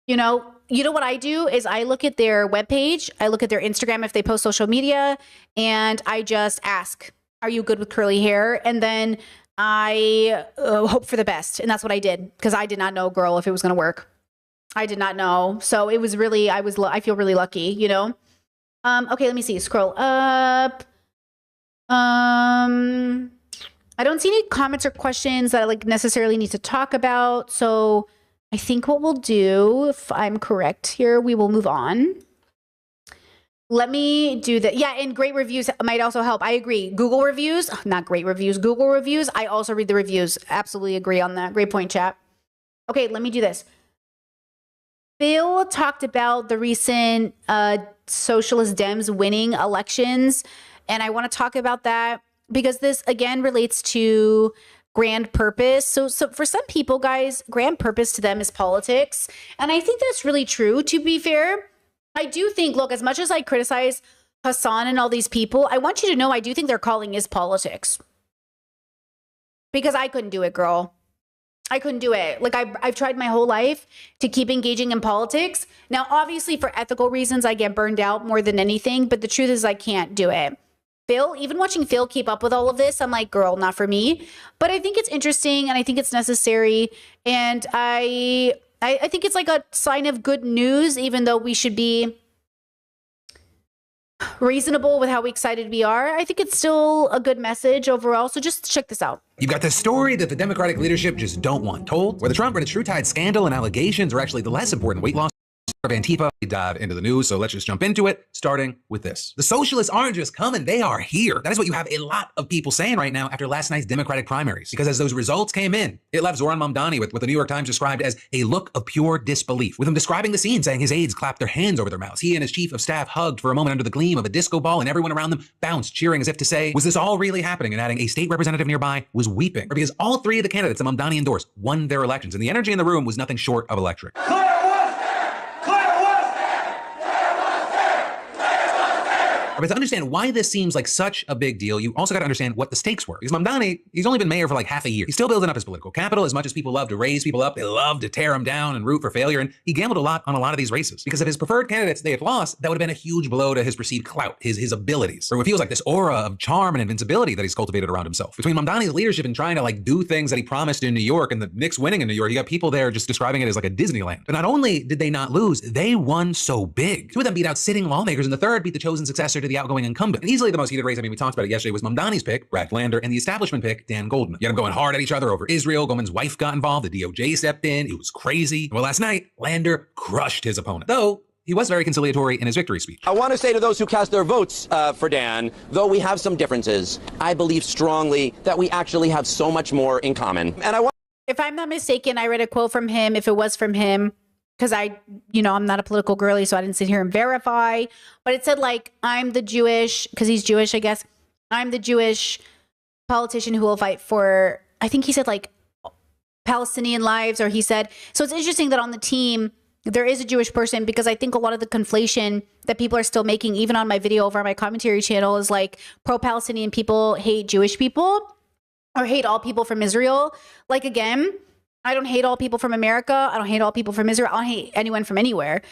you know, you know what I do is I look at their webpage, I look at their Instagram if they post social media, and I just ask, are you good with curly hair? And then I hope for the best. And that's what I did, because I did not know, girl, if it was going to work. I did not know. So it was really, I feel really lucky, you know? Okay, let me see. Scroll up. I don't see any comments or questions that I like necessarily need to talk about. So I think what we'll do, if I'm correct here, we will move on. Let me do that. Yeah, and great reviews might also help. I agree. Google reviews, not great reviews, Google reviews. I also read the reviews. Absolutely agree on that. Great point, chat. Okay, let me do this. Phil talked about the recent Socialist Dems winning elections, and I want to talk about that because this, again, relates to grand purpose. So for some people, guys, grand purpose to them is politics, and I think that's really true, to be fair. I do think, look, as much as I criticize Hassan and all these people, I want you to know I do think their calling is politics. Because I couldn't do it, girl. I couldn't do it. Like, I've tried my whole life to keep engaging in politics. Now, obviously, for ethical reasons, I get burned out more than anything. But the truth is I can't do it. Phil, even watching Phil keep up with all of this, I'm like, girl, not for me. But I think it's interesting and I think it's necessary. And I think it's like a sign of good news, even though we should be reasonable with how excited we are. I think it's still a good message overall. So just check this out. You've got this story that the Democratic leadership just don't want told, where the Trump and its True Tide scandal and allegations are actually the less important weight loss of Antifa. We dive into the news, so let's just jump into it, starting with this. The socialists aren't just coming, they are here. That is what you have a lot of people saying right now after last night's Democratic primaries. Because as those results came in, it left Zoran Mamdani with what the New York Times described as a look of pure disbelief, with him describing the scene, saying his aides clapped their hands over their mouths. He and his chief of staff hugged for a moment under the gleam of a disco ball, and everyone around them bounced, cheering as if to say, was this all really happening? And adding a state representative nearby was weeping. Or because all three of the candidates that Mamdani endorsed won their elections, and the energy in the room was nothing short of electric. But to understand why this seems like such a big deal, you also got to understand what the stakes were. Because Mamdani, he's only been mayor for like half a year. He's still building up his political capital. As much as people love to raise people up, they love to tear them down and root for failure. And he gambled a lot on a lot of these races. Because if his preferred candidates they had lost, that would have been a huge blow to his perceived clout, his abilities. Or what feels like this aura of charm and invincibility that he's cultivated around himself. Between Mamdani's leadership and trying to like do things that he promised in New York and the Knicks winning in New York, you got people there just describing it as like a Disneyland. But not only did they not lose, they won so big. Two of them beat out sitting lawmakers, and the third beat the chosen successor to the outgoing incumbent. And easily the most heated race, I mean, we talked about it yesterday, was Mamdani's pick, Brad Flander, and the establishment pick, Dan Goldman. You had them going hard at each other over Israel. Goldman's wife got involved. The DOJ stepped in. It was crazy. Well, last night, Flander crushed his opponent, though he was very conciliatory in his victory speech. I want to say to those who cast their votes for Dan, though we have some differences, I believe strongly that we actually have so much more in common. And I want. If I'm not mistaken, I read a quote from him, if it was from him, because I'm not a political girly, so I didn't sit here and verify, but it said like, I'm the Jewish, because he's Jewish, I guess, I'm the Jewish politician who will fight for, I think he said like Palestinian lives, or he said, so it's interesting that on the team, there is a Jewish person, because I think a lot of the conflation that people are still making, even on my video over on my commentary channel, is like pro-Palestinian people hate Jewish people, or hate all people from Israel. Like, again, I don't hate all people from America. I don't hate all people from Israel. I don't hate anyone from anywhere.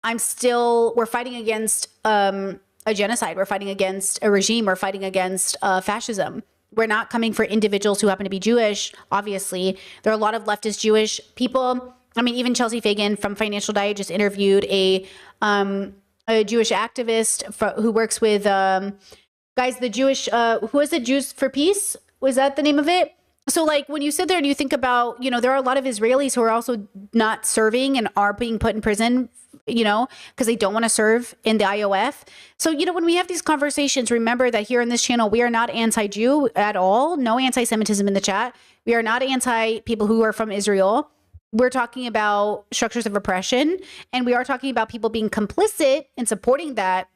We're fighting against a genocide. We're fighting against a regime. We're fighting against fascism. We're not coming for individuals who happen to be Jewish, obviously. There are a lot of leftist Jewish people. I mean, even Chelsea Fagan from Financial Diet just interviewed a Jewish activist who works with, the Jewish, who is it, Jews for Peace? Was that the name of it? So like when you sit there and you think about, there are a lot of Israelis who are also not serving and are being put in prison, because they don't want to serve in the IOF. So, when we have these conversations, remember that here on this channel, we are not anti-Jew at all. No anti-Semitism in the chat. We are not anti-people who are from Israel. We're talking about structures of oppression, and we are talking about people being complicit in supporting that,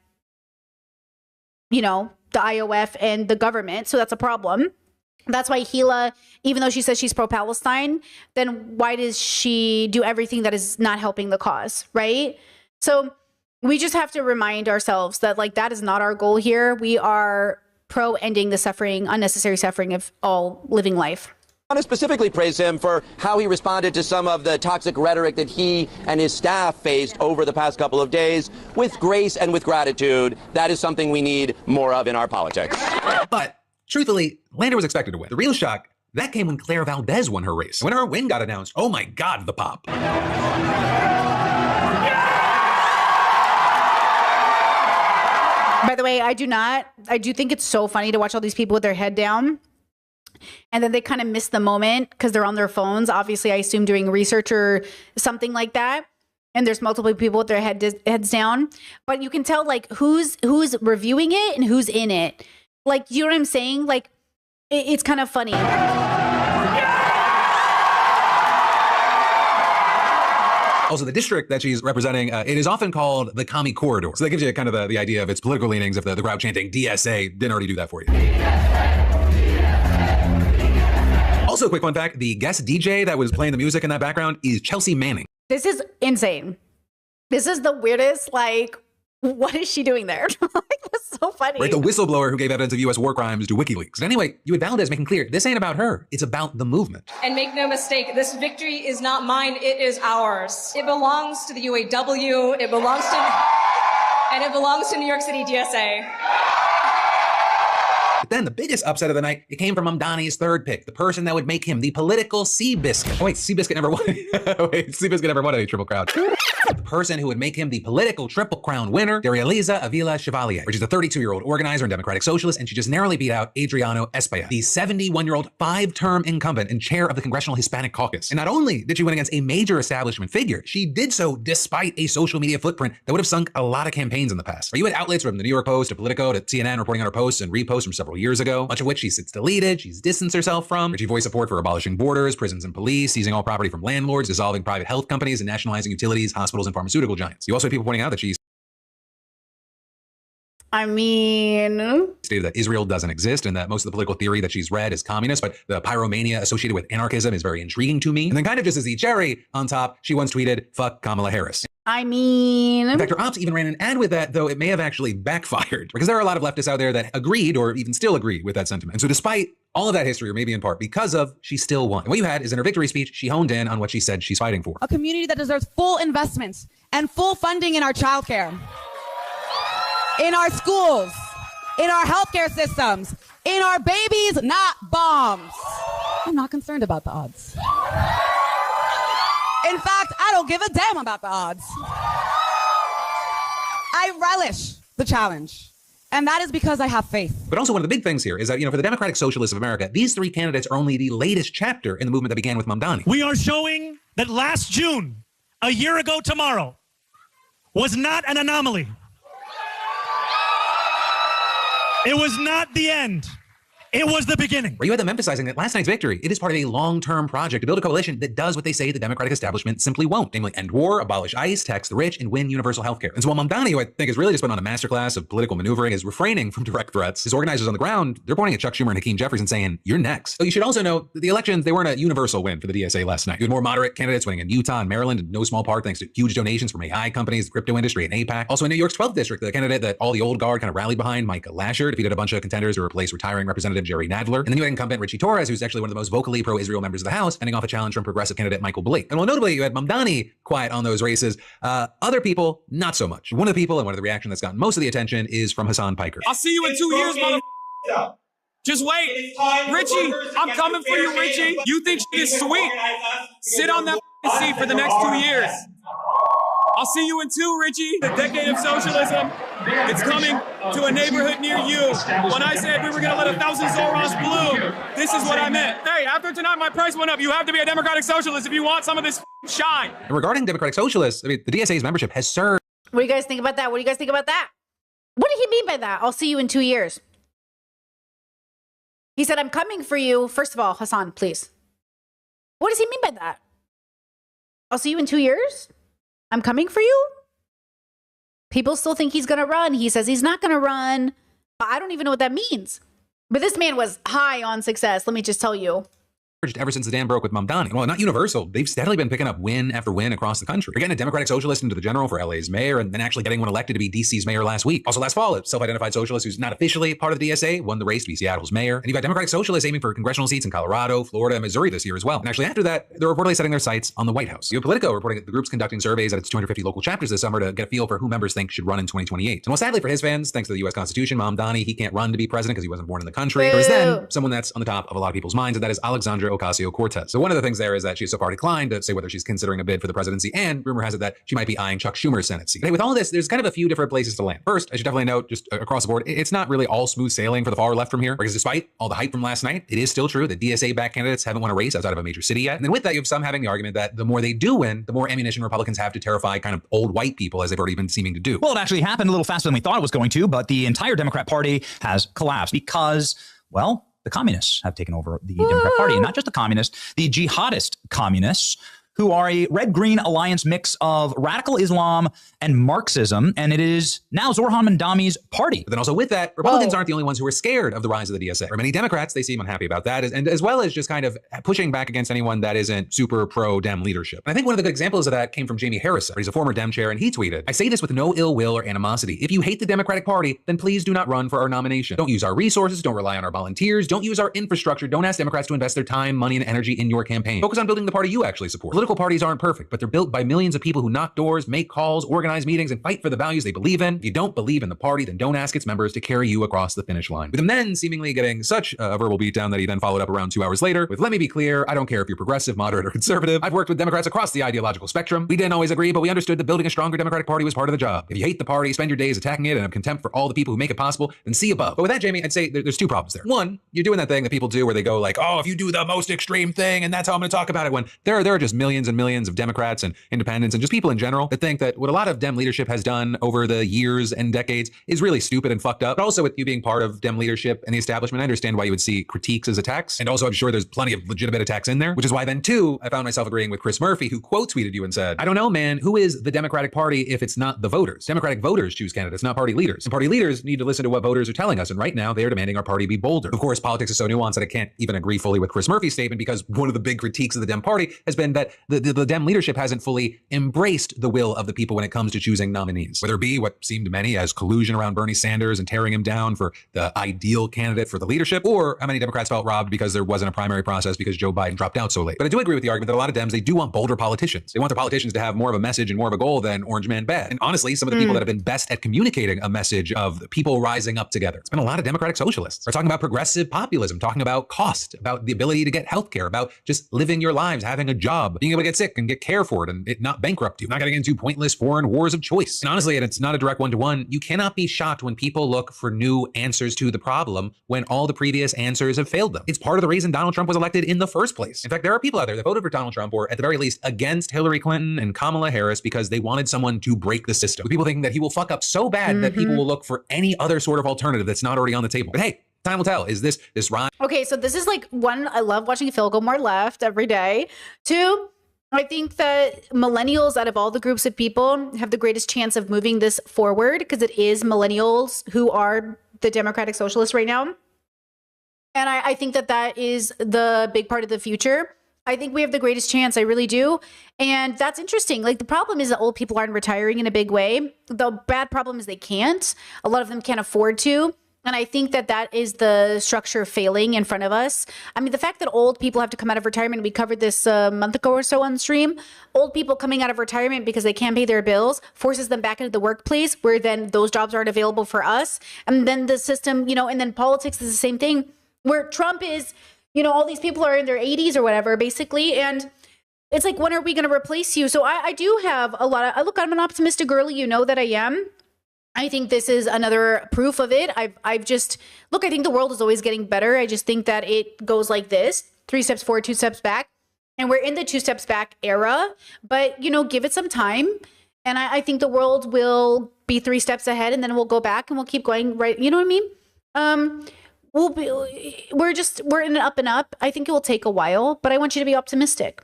the IOF and the government. So that's a problem. That's why Gila, even though she says she's pro-Palestine, then why does she do everything that is not helping the cause, right? So we just have to remind ourselves that that is not our goal here. We are pro-ending the suffering, unnecessary suffering of all living life. want to specifically praise him for how he responded to some of the toxic rhetoric that he and his staff faced over the past couple of days with grace and with gratitude. That is something we need more of in our politics. But truthfully, Lander was expected to win. The real shock, that came when Claire Valdez won her race. When her win got announced, oh my God, the pop. By the way, I do think it's so funny to watch all these people with their head down. And then they kind of miss the moment because they're on their phones. Obviously, I assume doing research or something like that. And there's multiple people with their heads down. But you can tell like who's reviewing it and who's in it. Like, you know what I'm saying? Like, it's kind of funny. Also, the district that she's representing, it is often called the Commie Corridor. So that gives you kind of the idea of its political leanings if the crowd chanting DSA didn't already do that for you. Also, quick fun fact, the guest DJ that was playing the music in that background is Chelsea Manning. This is insane. This is the weirdest, like, what is she doing there? Like, that's so funny. Right, the whistleblower who gave evidence of U.S. war crimes to WikiLeaks. But anyway, you had Valdez making clear, this ain't about her. It's about the movement. And make no mistake, this victory is not mine, it is ours. It belongs to the UAW, it belongs to New York City DSA. But then the biggest upset of the night, it came from Mamdani's third pick, the person that would make him the political Seabiscuit. Oh wait, Seabiscuit never won. Wait, Seabiscuit never won any Triple Crown. The person who would make him the political Triple Crown winner, Darializa Avila Chevalier, which is a 32-year-old organizer and Democratic Socialist, and she just narrowly beat out Adriano Espaillat, the 71-year-old 5-term incumbent and chair of the Congressional Hispanic Caucus. And not only did she win against a major establishment figure, she did so despite a social media footprint that would have sunk a lot of campaigns in the past. You had outlets from the New York Post to Politico to CNN reporting on her posts and reposts from several years ago, much of which she sits deleted, she's distanced herself from, but she voiced support for abolishing borders, prisons and police, seizing all property from landlords, dissolving private health companies, and nationalizing utilities, hospitals, and pharmaceutical giants. You also had people pointing out that she's stated that Israel doesn't exist and that most of the political theory that she's read is communist, but the pyromania associated with anarchism is very intriguing to me. And then kind of just as the cherry on top, she once tweeted, "Fuck Kamala Harris." In fact, her ops even ran an ad with that, though it may have actually backfired because there are a lot of leftists out there that agreed or even still agree with that sentiment. And so despite all of that history, or maybe in part because of, she still won. And what you had is in her victory speech, she honed in on what she said she's fighting for. A community that deserves full investments and full funding in our childcare, in our schools, in our healthcare systems, in our babies, not bombs. I'm not concerned about the odds. In fact, I don't give a damn about the odds. I relish the challenge. And that is because I have faith. But also one of the big things here is that, for the Democratic Socialists of America, these three candidates are only the latest chapter in the movement that began with Mamdani. We are showing that last June, a year ago tomorrow, was not an anomaly. It was not the end. It was the beginning. Where you had them emphasizing that last night's victory, it is part of a long-term project to build a coalition that does what they say the Democratic establishment simply won't, namely end war, abolish ICE, tax the rich, and win universal health care. And so while Mamdani, who I think has really just been on a masterclass of political maneuvering, is refraining from direct threats, his organizers on the ground, they're pointing at Chuck Schumer and Hakeem Jeffries and saying, you're next. So you should also know that the elections, they weren't a universal win for the DSA last night. You had more moderate candidates winning in Utah and Maryland, in no small part thanks to huge donations from AI companies, the crypto industry, and AIPAC. Also in New York's 12th district, the candidate that all the old guard kind of rallied behind, Micah Lasher, defeated a bunch of contenders to replace retiring Representative Jerry Nadler. And then you had incumbent Richie Torres, who's actually one of the most vocally pro-Israel members of the House, fending off a challenge from progressive candidate Michael Blake. And while notably you had Mamdani quiet on those races, other people, not so much. One of the people and one of the reactions that's gotten most of the attention is from Hassan Piker. I'll see you in 2 years, mother. Just wait. Richie, I'm coming for you, Richie. You think shit is sweet? Sit on that seat for the next 2 years. I'll see you in 2, Richie. The decade of socialism, it's coming to a neighborhood near you. When I said we were going to let 1,000 Zorros bloom, this is what I meant. Hey, after tonight, my price went up. You have to be a Democratic Socialist if you want some of this shine. And regarding Democratic Socialists, I mean, the DSA's membership has surged. What do you guys think about that? What do you guys think about that? What did he mean by that? I'll see you in 2 years. He said, I'm coming for you. First of all, Hassan, please. What does he mean by that? I'll see you in 2 years? I'm coming for you? People still think he's going to run. He says he's not going to run. I don't even know what that means. But this man was high on success. Let me just tell you. ever since the dam broke with Mamdani. Well, not universal. They've steadily been picking up win after win across the country. They're getting a Democratic Socialist into the general for LA's mayor, and then actually getting one elected to be DC's mayor last week. Also last fall, a self-identified socialist who's not officially part of the DSA won the race to be Seattle's mayor. And you've got Democratic Socialists aiming for congressional seats in Colorado, Florida, and Missouri this year as well. And actually after that, they're reportedly setting their sights on the White House. You have Politico reporting that the group's conducting surveys at its 250 local chapters this summer to get a feel for who members think should run in 2028. And well, sadly for his fans, thanks to the U.S. Constitution, Mamdani, he can't run to be president because he wasn't born in the country. Whereas then, someone that's on the top of a lot of people's minds, and that is Alexandra Ocasio-Cortez. So one of the things there is that she's so far declined to say whether she's considering a bid for the presidency, and rumor has it that she might be eyeing Chuck Schumer's Senate seat. But hey, with all of this, there's kind of a few different places to land. First, I should definitely note, just across the board, it's not really all smooth sailing for the far left from here, because despite all the hype from last night, it is still true that DSA-backed candidates haven't won a race outside of a major city yet. And then with that, you have some having the argument that the more they do win, the more ammunition Republicans have to terrify kind of old white people, as they've already been seeming to do. Well, it actually happened a little faster than we thought it was going to, but the entire Democrat Party has collapsed because, well, the communists have taken over the Democrat Party, and not just the communists, the jihadist communists, who are a red-green alliance mix of radical Islam and Marxism, and it is now Zoran Mandami's party. But then also with that, Republicans aren't the only ones who are scared of the rise of the DSA. For many Democrats, they seem unhappy about that, and as well as just kind of pushing back against anyone that isn't super pro-Dem leadership. And I think one of the good examples of that came from Jamie Harrison. He's a former Dem chair, and he tweeted, "I say this with no ill will or animosity. If you hate the Democratic Party, then please do not run for our nomination. Don't use our resources, don't rely on our volunteers, don't use our infrastructure, don't ask Democrats to invest their time, money, and energy in your campaign. Focus on building the party you actually support. Political parties aren't perfect, but they're built by millions of people who knock doors, make calls, organize meetings, and fight for the values they believe in. If you don't believe in the party, then don't ask its members to carry you across the finish line." With him then seemingly getting such a verbal beatdown that he then followed up around 2 hours later with, "Let me be clear, I don't care if you're progressive, moderate, or conservative. I've worked with Democrats across the ideological spectrum. We didn't always agree, but we understood that building a stronger Democratic Party was part of the job. If you hate the party, spend your days attacking it, and have contempt for all the people who make it possible, then see above." But with that, Jamie, I'd say there's two problems there. One, you're doing that thing that people do where they go like, "Oh, if you do the most extreme thing, and that's how I'm going to talk about it," when there are just millions and millions of Democrats and independents and just people in general that think that what a lot of Dem leadership has done over the years and decades is really stupid and fucked up. But also with you being part of Dem leadership and the establishment, I understand why you would see critiques as attacks. And also I'm sure there's plenty of legitimate attacks in there, which is why then too, I found myself agreeing with Chris Murphy, who quote tweeted you and said, "I don't know, man, who is the Democratic Party if it's not the voters? Democratic voters choose candidates, not party leaders. And party leaders need to listen to what voters are telling us. And right now they are demanding our party be bolder." Of course, politics is so nuanced that I can't even agree fully with Chris Murphy's statement, because one of the big critiques of the Dem party has been that the Dem leadership hasn't fully embraced the will of the people when it comes to choosing nominees, whether it be what seemed to many as collusion around Bernie Sanders and tearing him down for the ideal candidate for the leadership, or how many Democrats felt robbed because there wasn't a primary process because Joe Biden dropped out so late. But I do agree with the argument that a lot of Dems, they do want bolder politicians. They want their politicians to have more of a message and more of a goal than Orange Man Bad. And honestly, some of the people that have been best at communicating a message of the people rising up together, it's been a lot of Democratic socialists. They're talking about progressive populism, talking about cost, about the ability to get healthcare, about just living your lives, having a job, being able to get sick and get care for it and it not bankrupt you, not getting into pointless foreign wars of choice. And honestly, and it's not a direct one-to-one, you cannot be shocked when people look for new answers to the problem when all the previous answers have failed them. It's part of the reason Donald Trump was elected in the first place. In fact, there are people out there that voted for Donald Trump, or at the very least against Hillary Clinton and Kamala Harris, because they wanted someone to break the system. With people thinking that he will fuck up so bad that people will look for any other sort of alternative that's not already on the table. But hey, time will tell. Is this right? Okay, so this is like one, I love watching Phil go more left every day. Two, I think that millennials, out of all the groups of people, have the greatest chance of moving this forward, because it is millennials who are the Democratic Socialists right now. And I think that that is the big part of the future. I think we have the greatest chance. I really do. And that's interesting. Like, the problem is that old people aren't retiring in a big way. The bad problem is they can't. A lot of them can't afford to. And I think that that is the structure failing in front of us. I mean, the fact that old people have to come out of retirement, we covered this a month ago or so on stream, old people coming out of retirement because they can't pay their bills forces them back into the workplace, where then those jobs aren't available for us. And then the system, you know, and then politics is the same thing, where Trump is, you know, all these people are in their 80s or whatever, basically. And it's like, when are we going to replace you? So I do have a lot of, look, I'm an optimistic girly. You know that I am. I think this is another proof of it. I've just, look, I think the world is always getting better. I just think that it goes like this: 3 steps forward, 2 steps back. And we're in the 2 steps back era, but, you know, give it some time. And I think the world will be 3 steps ahead, and then we'll go back and we'll keep going, right? You know what I mean? We're in an up and up. I think it will take a while, but I want you to be optimistic.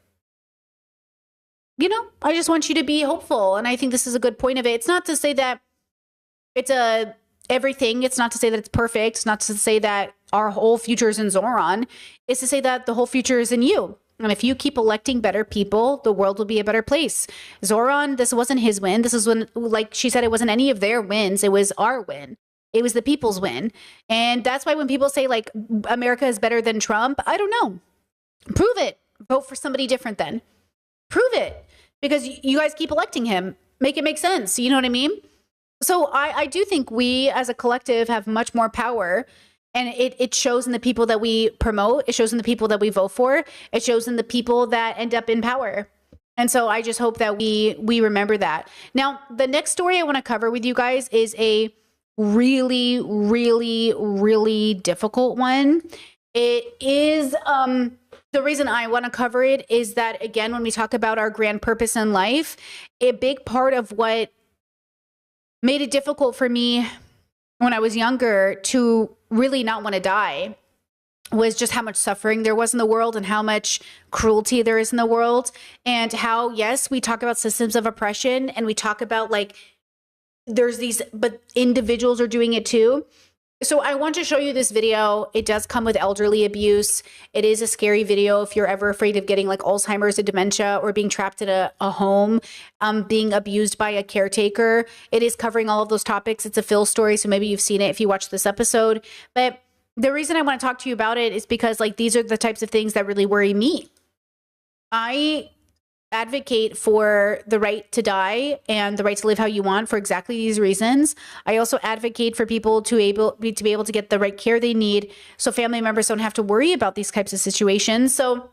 You know, I just want you to be hopeful. And I think this is a good point of it. It's not to say that it's everything. It's not to say that it's perfect. It's not to say that our whole future is in Zoran is to say that the whole future is in you. And if you keep electing better people, the world will be a better place. Zoran, this wasn't his win. This is when, like she said, it wasn't any of their wins. It was our win. It was the people's win. And that's why when people say like America is better than Trump, I don't know. Prove it. Vote for somebody different then. Prove it. Because you guys keep electing him. Make it make sense. You know what I mean? So I do think we as a collective have much more power. And it shows in the people that we promote. It shows in the people that we vote for. It shows in the people that end up in power. And so I just hope that we remember that. Now, the next story I want to cover with you guys is a really, really, really difficult one. It is, the reason I want to cover it is that, again, when we talk about our grand purpose in life, a big part of what made it difficult for me when I was younger to really not want to die was just how much suffering there was in the world and how much cruelty there is in the world, and how, yes, we talk about systems of oppression and we talk about like there's these, but individuals are doing it too. So I want to show you this video. It does come with elderly abuse. It is a scary video if you're ever afraid of getting like Alzheimer's or dementia or being trapped in a home, being abused by a caretaker. It is covering all of those topics. It's a Phil story, so maybe you've seen it if you watched this episode. But the reason I want to talk to you about it is because like these are the types of things that really worry me. I advocate for the right to die and the right to live how you want for exactly these reasons. I also advocate for people to be able to get the right care they need so family members don't have to worry about these types of situations. So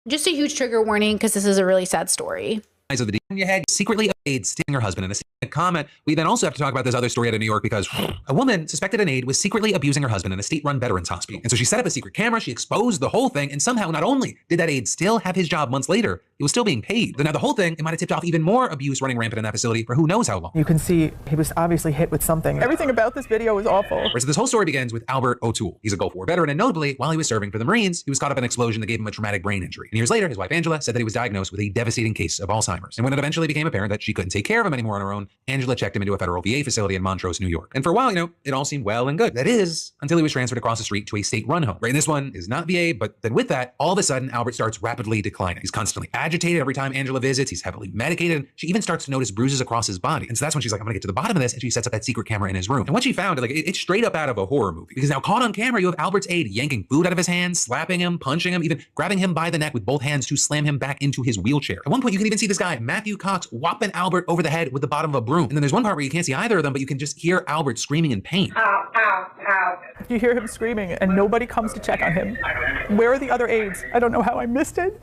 just a huge trigger warning because this is a really sad story. Of the in your head, secretly aid sting her husband in a comment. We then also have to talk about this other story out of New York because a woman suspected an aide was secretly abusing her husband in a state-run veterans hospital. And so she set up a secret camera, she exposed the whole thing, and somehow not only did that aide still have his job months later, he was still being paid. Now the whole thing, it might have tipped off even more abuse running rampant in that facility for who knows how long. You can see he was obviously hit with something. Everything about this video is awful. Right, so this whole story begins with Albert O'Toole. He's a Gulf War veteran, and notably, while he was serving for the Marines, he was caught up in an explosion that gave him a traumatic brain injury. And years later, his wife Angela said that he was diagnosed with a devastating case of Alzheimer's. And when it eventually became apparent that she couldn't take care of him anymore on her own, Angela checked him into a federal VA facility in Montrose, New York. And for a while, it all seemed well and good. That is, until he was transferred across the street to a state-run home. Right, and this one is not VA, but then with that, all of a sudden, Albert starts rapidly declining. He's constantly agitated every time Angela visits. He's heavily medicated. And she even starts to notice bruises across his body. And so that's when she's like, I'm gonna get to the bottom of this. And she sets up that secret camera in his room. And what she found, it's straight up out of a horror movie. Because now caught on camera, you have Albert's aide yanking food out of his hands, slapping him, punching him, even grabbing him by the neck with both hands to slam him back into his wheelchair. At one point, you can even see this guy, Matthew Cox, whopping Albert over the head with the bottom of a broom. And then there's one part where you can't see either of them, but you can just hear Albert screaming in pain. Ow, ow, ow. You hear him screaming and nobody comes to check on him. Where are the other aides? I don't know how I missed it.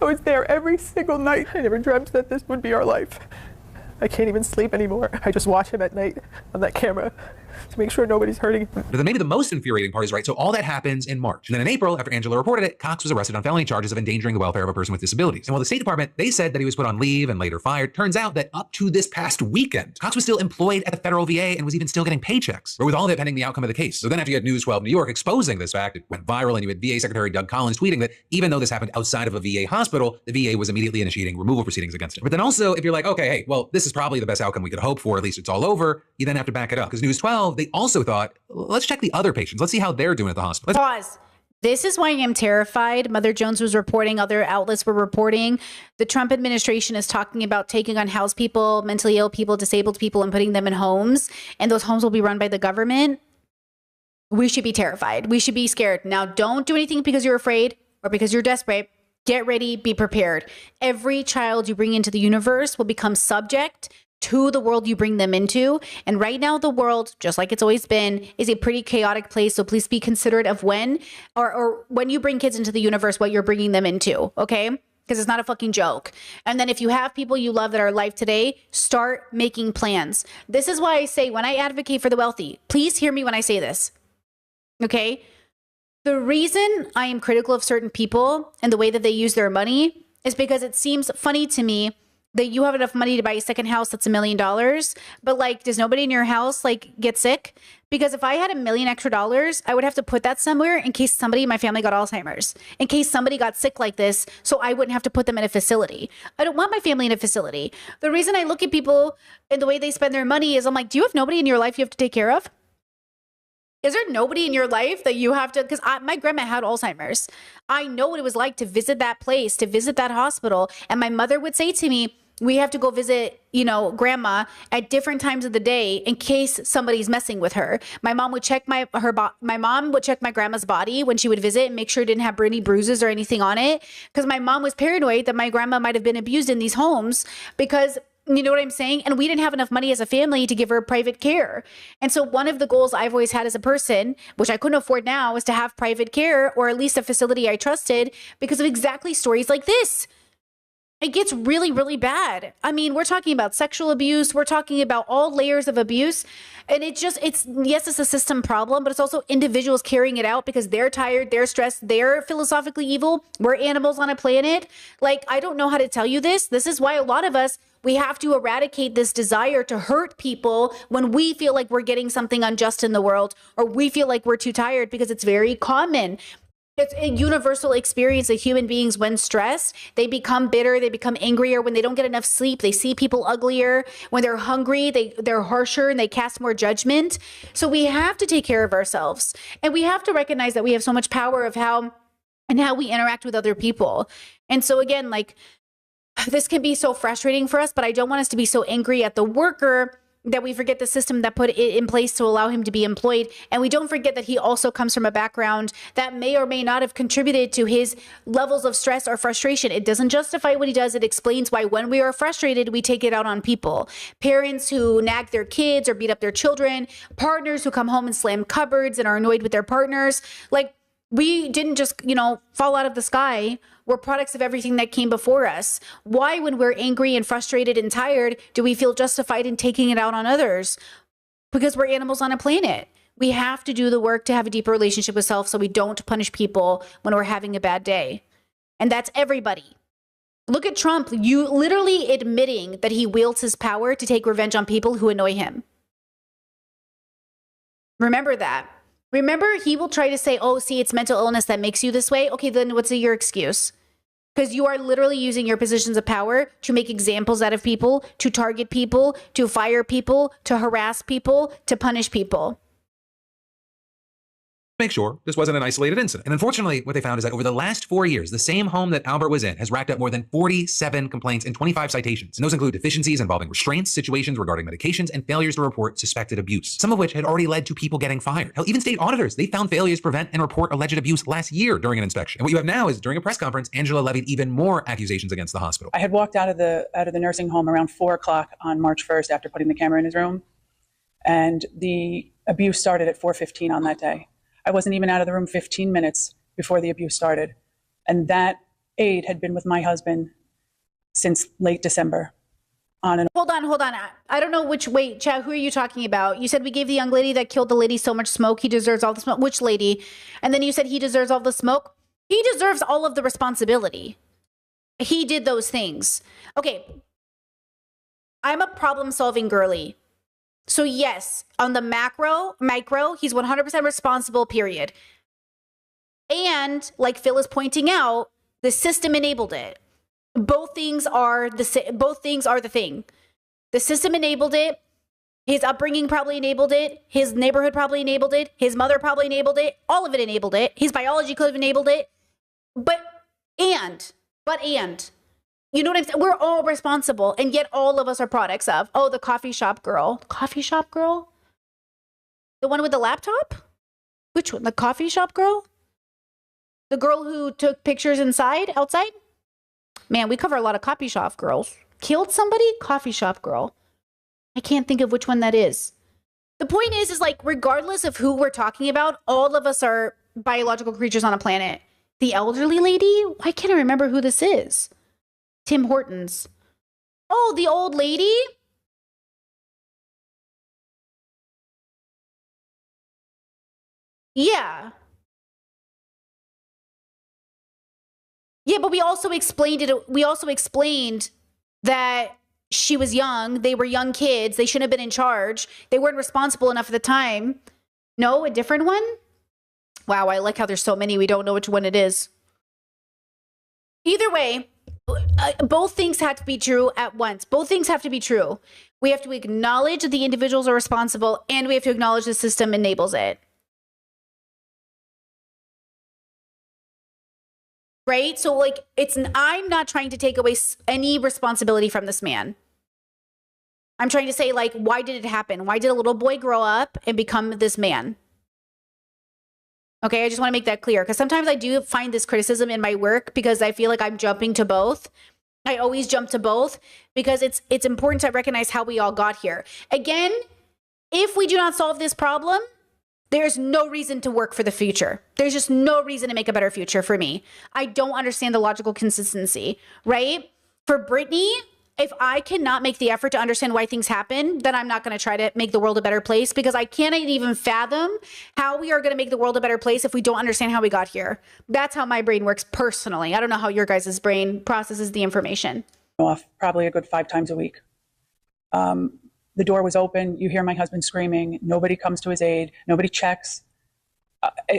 I was there every single night. I never dreamt that this would be our life. I can't even sleep anymore. I just watch him at night on that camera to make sure nobody's hurting him. But then maybe the most infuriating part is, right, so all that happens in March. And then in April, after Angela reported it, Cox was arrested on felony charges of endangering the welfare of a person with disabilities. And while the State Department, they said that he was put on leave and later fired, turns out that up to this past weekend, Cox was still employed at the federal VA and was even still getting paychecks, or with all of it pending the outcome of the case. So then after you had News 12 New York exposing this fact, it went viral, and you had VA Secretary Doug Collins tweeting that even though this happened outside of a VA hospital, the VA was immediately initiating removal proceedings against him. But then also, if you're like, okay, hey, well, this is probably the best outcome we could hope for, at least it's all over, you then have to back it up. Because News 12, they also thought, let's check the other patients. Let's see how they're doing at the hospital. Pause. This is why I'm terrified. Mother Jones was reporting, other outlets were reporting. The Trump administration is talking about taking on house people, mentally ill people, disabled people, and putting them in homes. And those homes will be run by the government. We should be terrified. We should be scared. Now, don't do anything because you're afraid or because you're desperate. Get ready, be prepared. Every child you bring into the universe will become subject to the world you bring them into. And right now, the world, just like it's always been, is a pretty chaotic place. So please be considerate of when or when you bring kids into the universe, what you're bringing them into, okay? Because it's not a fucking joke. And then if you have people you love that are alive today, start making plans. This is why I say when I advocate for the wealthy, please hear me when I say this, okay? The reason I am critical of certain people and the way that they use their money is because it seems funny to me that you have enough money to buy a second house that's $1 million, but like, does nobody in your house like get sick? Because if I had $1 million extra, I would have to put that somewhere in case somebody in my family got Alzheimer's, in case somebody got sick like this, so I wouldn't have to put them in a facility. I don't want my family in a facility. The reason I look at people and the way they spend their money is I'm like, do you have nobody in your life you have to take care of? Is there nobody in your life that you have to, because my grandma had Alzheimer's. I know what it was like to visit that place, to visit that hospital. And my mother would say to me, we have to go visit, you know, grandma at different times of the day in case somebody's messing with her. My mom would check my mom would check my grandma's body when she would visit and make sure it didn't have any bruises or anything on it. Because my mom was paranoid that my grandma might have been abused in these homes because, you know what I'm saying? And we didn't have enough money as a family to give her private care. And so one of the goals I've always had as a person, which I couldn't afford now, is to have private care or at least a facility I trusted because of exactly stories like this. It gets really, really bad. I mean, we're talking about sexual abuse. We're talking about all layers of abuse. And yes, it's a system problem, but it's also individuals carrying it out because they're tired, they're stressed, they're philosophically evil. We're animals on a planet. Like, I don't know how to tell you this. This is why a lot of us, we have to eradicate this desire to hurt people when we feel like we're getting something unjust in the world or we feel like we're too tired because it's very common. It's a universal experience of human beings when stressed. They become bitter. They become angrier when they don't get enough sleep. They see people uglier. When they're hungry, they're harsher and they cast more judgment. So we have to take care of ourselves. And we have to recognize that we have so much power of how we interact with other people. And so again, like, this can be so frustrating for us, but I don't want us to be so angry at the worker that we forget the system that put it in place to allow him to be employed. And we don't forget that he also comes from a background that may or may not have contributed to his levels of stress or frustration. It doesn't justify what he does. It explains why when we are frustrated, we take it out on people. Parents who nag their kids or beat up their children, partners who come home and slam cupboards and are annoyed with their partners. Like, we didn't just, fall out of the sky. We're products of everything that came before us. Why, when we're angry and frustrated and tired, do we feel justified in taking it out on others? Because we're animals on a planet. We have to do the work to have a deeper relationship with self so we don't punish people when we're having a bad day. And that's everybody. Look at Trump, you literally admitting that he wields his power to take revenge on people who annoy him. Remember that. Remember, he will try to say, oh, see, it's mental illness that makes you this way. Okay, then what's your excuse? Because you are literally using your positions of power to make examples out of people, to target people, to fire people, to harass people, to punish people. Make sure this wasn't an isolated incident. And unfortunately, what they found is that over the last 4 years, the same home that Albert was in has racked up more than 47 complaints and 25 citations. And those include deficiencies involving restraints, situations regarding medications, and failures to report suspected abuse, some of which had already led to people getting fired. Hell, even state auditors, they found failures to prevent and report alleged abuse last year during an inspection. And what you have now is during a press conference, Angela levied even more accusations against the hospital. I had walked out of the nursing home around 4 o'clock on March 1st after putting the camera in his room. And the abuse started at 4:15 on that day. I wasn't even out of the room 15 minutes before the abuse started. And that aide had been with my husband since late December. Hold on. I don't know wait, Chad, who are you talking about? You said we gave the young lady that killed the lady so much smoke. He deserves all the smoke. Which lady? And then you said he deserves all the smoke. He deserves all of the responsibility. He did those things. Okay. I'm a problem-solving girly. So yes, on the micro, he's 100% responsible, period. And like Phil is pointing out, the system enabled it. Both things are the thing. The system enabled it. His upbringing probably enabled it. His neighborhood probably enabled it. His mother probably enabled it. All of it enabled it. His biology could have enabled it. But you know what I'm saying? We're all responsible, and yet all of us are products of, the coffee shop girl. Coffee shop girl? The one with the laptop? Which one? The coffee shop girl? The girl who took pictures outside? Man, we cover a lot of coffee shop girls. Killed somebody? Coffee shop girl. I can't think of which one that is. The point is like, regardless of who we're talking about, all of us are biological creatures on a planet. The elderly lady? Why can't I remember who this is? Tim Hortons. Oh, the old lady? Yeah. Yeah, but we also explained that she was young. They were young kids. They shouldn't have been in charge. They weren't responsible enough at the time. No, a different one? Wow, I like how there's so many. We don't know which one it is. Either way, both things have to be true at once. Both things have to be true. We have to acknowledge that the individuals are responsible, and we have to acknowledge the system enables it. right? So like, I'm not trying to take away any responsibility from this man. I'm trying to say, like, why did it happen? Why did a little boy grow up and become this man? Okay, I just want to make that clear, because sometimes I do find this criticism in my work because I feel like I'm jumping to both. I always jump to both because it's important to recognize how we all got here. Again, if we do not solve this problem, there's no reason to work for the future. There's just no reason to make a better future for me. I don't understand the logical consistency, right? For Brittany, if I cannot make the effort to understand why things happen, then I'm not going to try to make the world a better place, because I cannot even fathom how we are going to make the world a better place if we don't understand how we got here. That's how my brain works personally. I don't know how your guys' brain processes the information. Off probably a good 5 times a week. The door was open. You hear my husband screaming. Nobody comes to his aid. Nobody checks.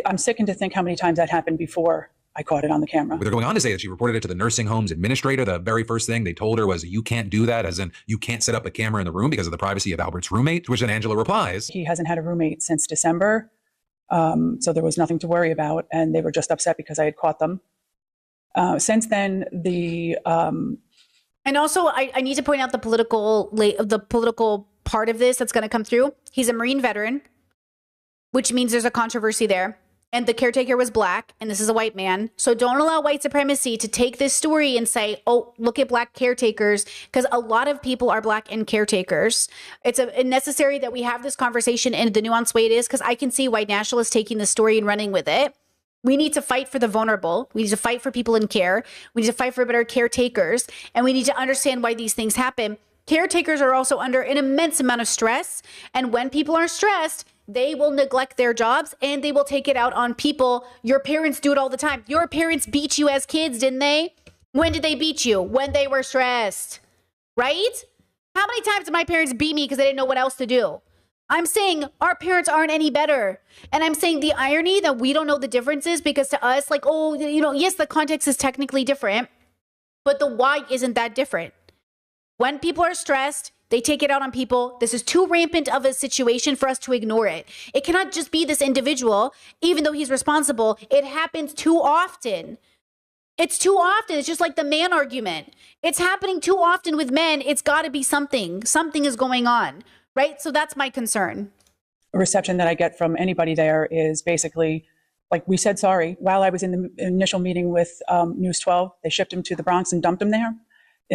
I'm sickened to think how many times that happened before I caught it on the camera. They're going on to say that she reported it to the nursing home's administrator. The very first thing they told her was, you can't do that, as in you can't set up a camera in the room because of the privacy of Albert's roommate, to which then Angela replies, he hasn't had a roommate since December, so there was nothing to worry about, and they were just upset because I had caught them. Since then, And also, I need to point out the political part of this that's going to come through. He's a Marine veteran, which means there's a controversy there. And the caretaker was black, and this is a white man. So don't allow white supremacy to take this story and say, oh, look at black caretakers, because a lot of people are black and caretakers. It's necessary that we have this conversation in the nuanced way it is, because I can see white nationalists taking this story and running with it. We need to fight for the vulnerable. We need to fight for people in care. We need to fight for better caretakers. And we need to understand why these things happen. Caretakers are also under an immense amount of stress. And when people are stressed, they will neglect their jobs and they will take it out on people. Your parents do it all the time. Your parents beat you as kids, didn't they? When did they beat you? When they were stressed, right? How many times did my parents beat me because they didn't know what else to do? I'm saying our parents aren't any better. And I'm saying the irony that we don't know the differences, because to us, like, oh, you know, yes, the context is technically different, but the why isn't that different. When people are stressed, they take it out on people. This is too rampant of a situation for us to ignore it. It cannot just be this individual, even though he's responsible. It happens too often. It's too often. It's just like the man argument. It's happening too often with men. It's got to be something. Something is going on, right? So that's my concern. The reception that I get from anybody there is basically, like, we said sorry. While I was in the initial meeting with News 12, they shipped him to the Bronx and dumped him there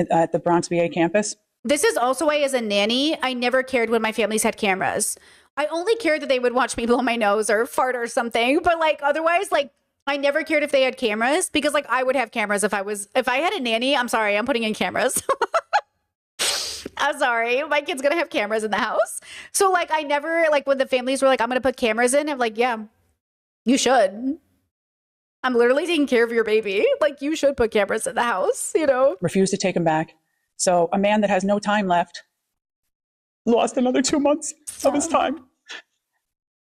at the Bronx VA campus. This is also why, as a nanny, I never cared when my families had cameras. I only cared that they would watch me blow my nose or fart or something. But like, otherwise, like, I never cared if they had cameras, because like, I would have cameras if I had a nanny. I'm sorry, I'm putting in cameras. I'm sorry, my kid's gonna have cameras in the house. So like, I never, like, when the families were like, I'm gonna put cameras in, I'm like, yeah, you should. I'm literally taking care of your baby. Like, you should put cameras in the house, you know? Refused to take him back. So a man that has no time left lost another 2 months of his time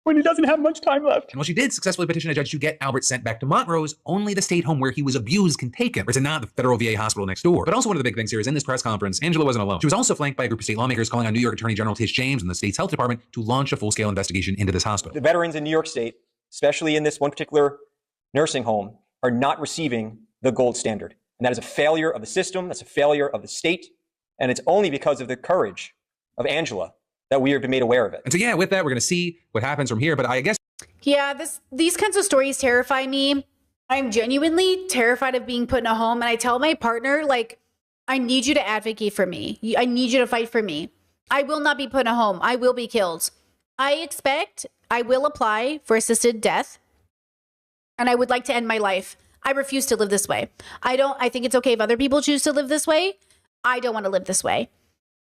when he doesn't have much time left. And while she did successfully petition a judge to get Albert sent back to Montrose, only the state home where he was abused can take him. It's not the federal VA hospital next door. But also one of the big things here is, in this press conference, Angela wasn't alone. She was also flanked by a group of state lawmakers calling on New York Attorney General Tish James and the state's health department to launch a full-scale investigation into this hospital. The veterans in New York State, especially in this one particular nursing home, are not receiving the gold standard. And that is a failure of the system. That's a failure of the state. And it's only because of the courage of Angela that we have been made aware of it. And so, yeah, with that, we're going to see what happens from here. But I guess... Yeah, these kinds of stories terrify me. I'm genuinely terrified of being put in a home. And I tell my partner, like, I need you to advocate for me. I need you to fight for me. I will not be put in a home. I will be killed. I expect I will apply for assisted death. And I would like to end my life. I refuse to live this way. I think it's okay if other people choose to live this way. I don't want to live this way.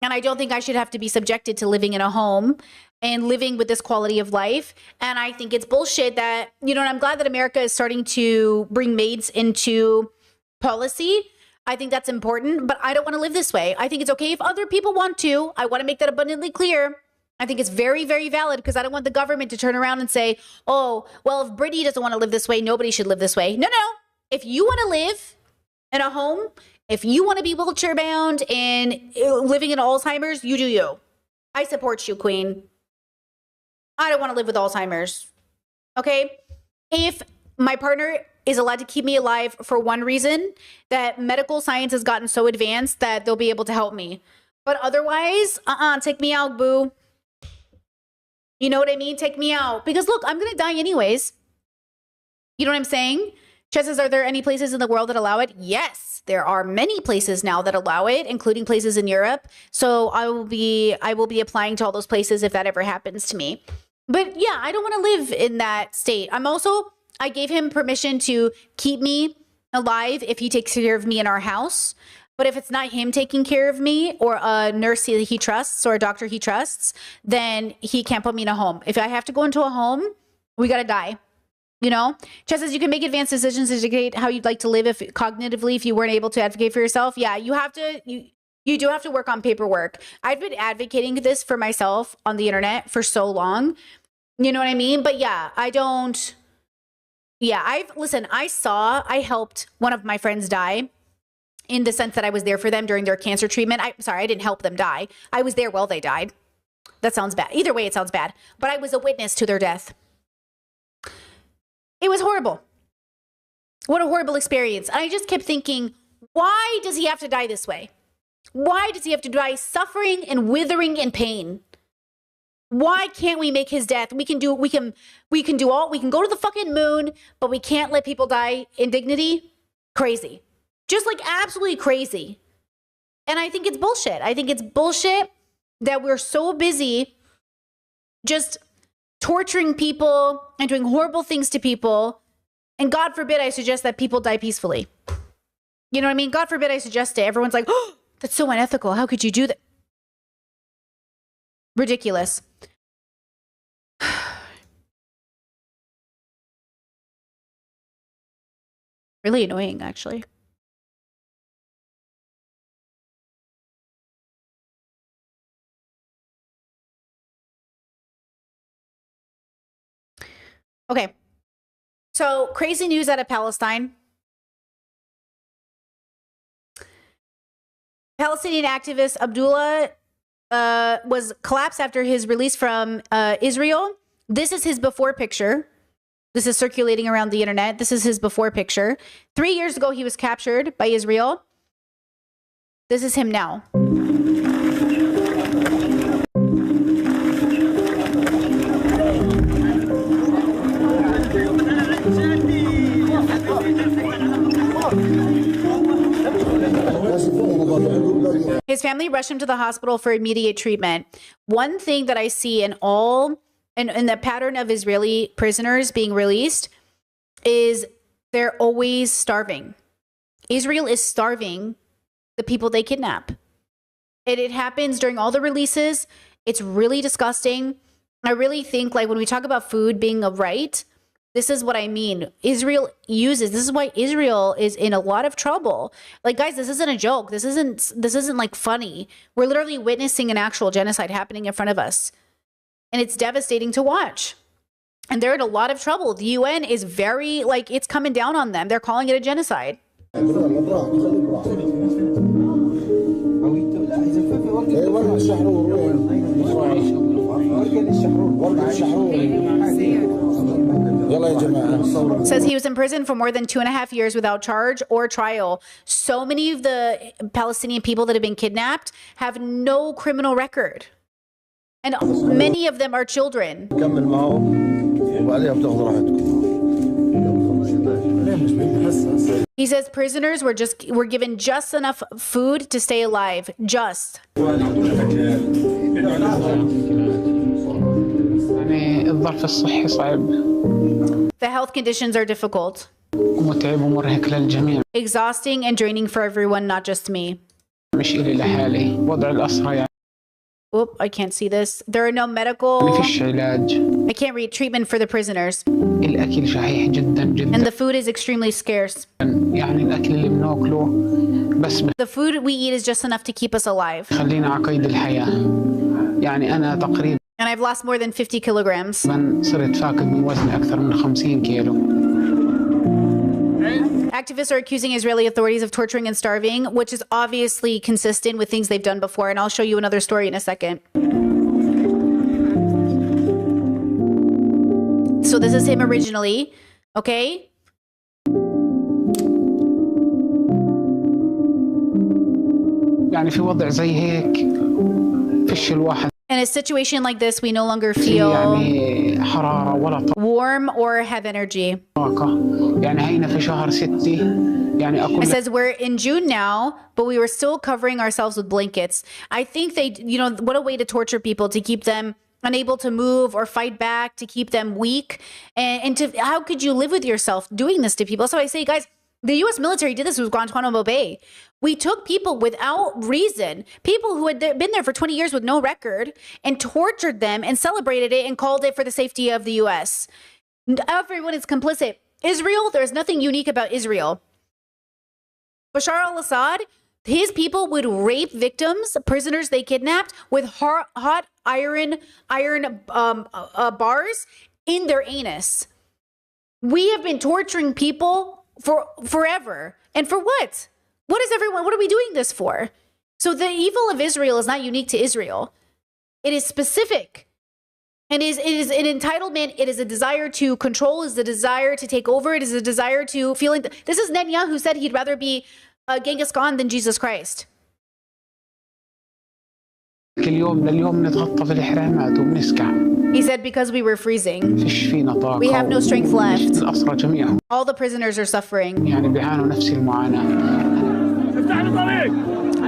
And I don't think I should have to be subjected to living in a home and living with this quality of life. And I think it's bullshit that, you know, and I'm glad that America is starting to bring maids into policy. I think that's important, but I don't want to live this way. I think it's okay if other people want to. I want to make that abundantly clear. I think it's very, very valid, because I don't want the government to turn around and say, oh, well, if Brittany doesn't want to live this way, nobody should live this way. No. If you want to live in a home, if you want to be wheelchair bound and living in Alzheimer's, you do you. I support you, queen. I don't want to live with Alzheimer's. Okay? If my partner is allowed to keep me alive for one reason, that medical science has gotten so advanced that they'll be able to help me. But otherwise, take me out, boo. You know what I mean? Take me out. Because look, I'm going to die anyways. You know what I'm saying? Chess says, are there any places in the world that allow it? Yes, there are many places now that allow it, including places in Europe. So I will be applying to all those places if that ever happens to me. But yeah, I don't want to live in that state. I gave him permission to keep me alive if he takes care of me in our house. But if it's not him taking care of me, or a nurse he trusts, or a doctor he trusts, then he can't put me in a home. If I have to go into a home, we got to die. You know, Chess says you can make advanced decisions to dictate how you'd like to live if cognitively, if you weren't able to advocate for yourself. Yeah, you have to, you do have to work on paperwork. I've been advocating this for myself on the internet for so long. You know what I mean? But yeah, I helped one of my friends die in the sense that I was there for them during their cancer treatment. I didn't help them die. I was there while they died. That sounds bad. Either way, it sounds bad. But I was a witness to their death. It was horrible. What a horrible experience. I just kept thinking, why does he have to die this way? Why does he have to die suffering and withering in pain? Why can't we make his death? We can go to the fucking moon, but we can't let people die in dignity? Crazy. Just like absolutely crazy. And I think it's bullshit. I think it's bullshit that we're so busy just torturing people and doing horrible things to people. And God forbid I suggest that people die peacefully. You know what I mean? God forbid I suggest it. Everyone's like, oh, that's so unethical. How could you do that? Ridiculous. Really annoying, actually. Okay, so crazy news out of Palestine. Palestinian activist Abdullah was collapsed after his release from Israel. This is his before picture. This is circulating around the internet. This is his before picture. 3 years ago, he was captured by Israel. This is him now. His family rushed him to the hospital for immediate treatment. One thing that I see in the pattern of Israeli prisoners being released is they're always starving. Israel is starving the people they kidnap. And it happens during all the releases. It's really disgusting. I really think, like, when we talk about food being a right, this is what I mean. This is why Israel is in a lot of trouble. Like, guys, this isn't a joke. This isn't like funny. We're literally witnessing an actual genocide happening in front of us. And it's devastating to watch. And they're in a lot of trouble. The UN is very, like, it's coming down on them. They're calling it a genocide. Says he was in prison for more than 2.5 years without charge or trial. So many of the Palestinian people that have been kidnapped have no criminal record. And many of them are children. He says prisoners were given just enough food to stay alive. Just. The health conditions are difficult. Exhausting and draining for everyone, not just me. Oop, I can't see this. There are no medical... I can't read. Treatment for the prisoners. And the food is extremely scarce. The food we eat is just enough to keep us alive. And I've lost more than 50 kilograms. Activists are accusing Israeli authorities of torturing and starving, which is obviously consistent with things they've done before. And I'll show you another story in a second. So this is him originally, okay? يعني في وضع زي هيك فيش الواحد. In a situation like this, we no longer feel يعني حرارة ولا warm or have energy. يعني هينا في شهر 6 يعني أقول. It says we're in June now, but we were still covering ourselves with blankets. I think they, you know, what a way to torture people, to keep them unable to move or fight back, to keep them weak. And to, how could you live with yourself doing this to people? So I say, guys, the U.S. military did this with Guantanamo Bay. We took people without reason, people who had been there for 20 years with no record, and tortured them and celebrated it and called it for the safety of the U.S. Everyone is complicit. Israel, there's nothing unique about Israel. Bashar al-Assad, his people would rape victims, prisoners they kidnapped, with hot iron bars in their anus. We have been torturing people for forever. And for what? What are we doing this for? So the evil of Israel is not unique to Israel. It is specific. And it is an entitlement. It is a desire to control, is a desire to take over. It is a desire to feeling. This is Netanyahu who said he'd rather be Genghis Khan than Jesus Christ. He said because we were freezing. We have no strength left. All the prisoners are suffering.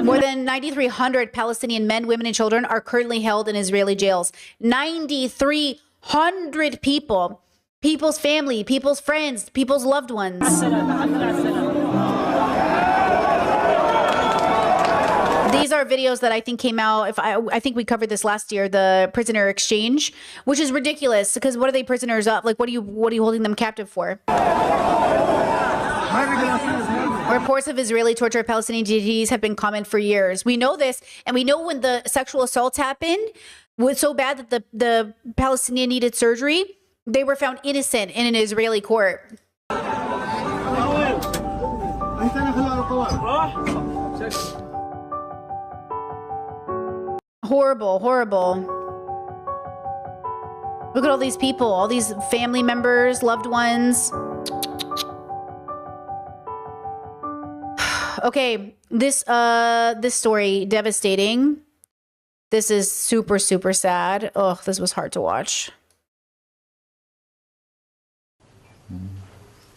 More than 9,300 Palestinian men, women, and children are currently held in Israeli jails. 9,300 people. People's family, people's friends, people's loved ones. These are videos that I think came out, I think we covered this last year, the prisoner exchange, which is ridiculous because what are they prisoners up? Like, what are you holding them captive for? Reports of Israeli torture of Palestinian detainees have been common for years. We know this, and we know when the sexual assaults happened, it was so bad that the Palestinian needed surgery, they were found innocent in an Israeli court. Horrible, horrible. Look at all these people, all these family members, loved ones. Okay, this story, devastating. This is super, super sad. Oh, this was hard to watch.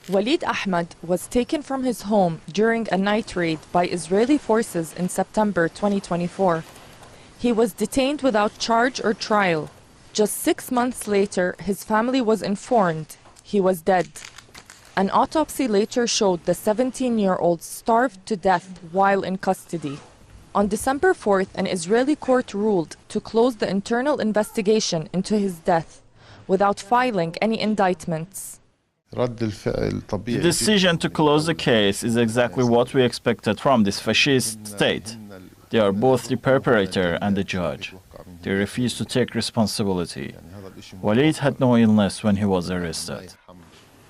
Walid Ahmad was taken from his home during a night raid by Israeli forces in September 2024. He was detained without charge or trial. Just 6 months later, his family was informed he was dead. An autopsy later showed the 17-year-old starved to death while in custody. On December 4th, an Israeli court ruled to close the internal investigation into his death without filing any indictments. The decision to close the case is exactly what we expected from this fascist state. They are both the perpetrator and the judge. They refuse to take responsibility. Walid had no illness when he was arrested.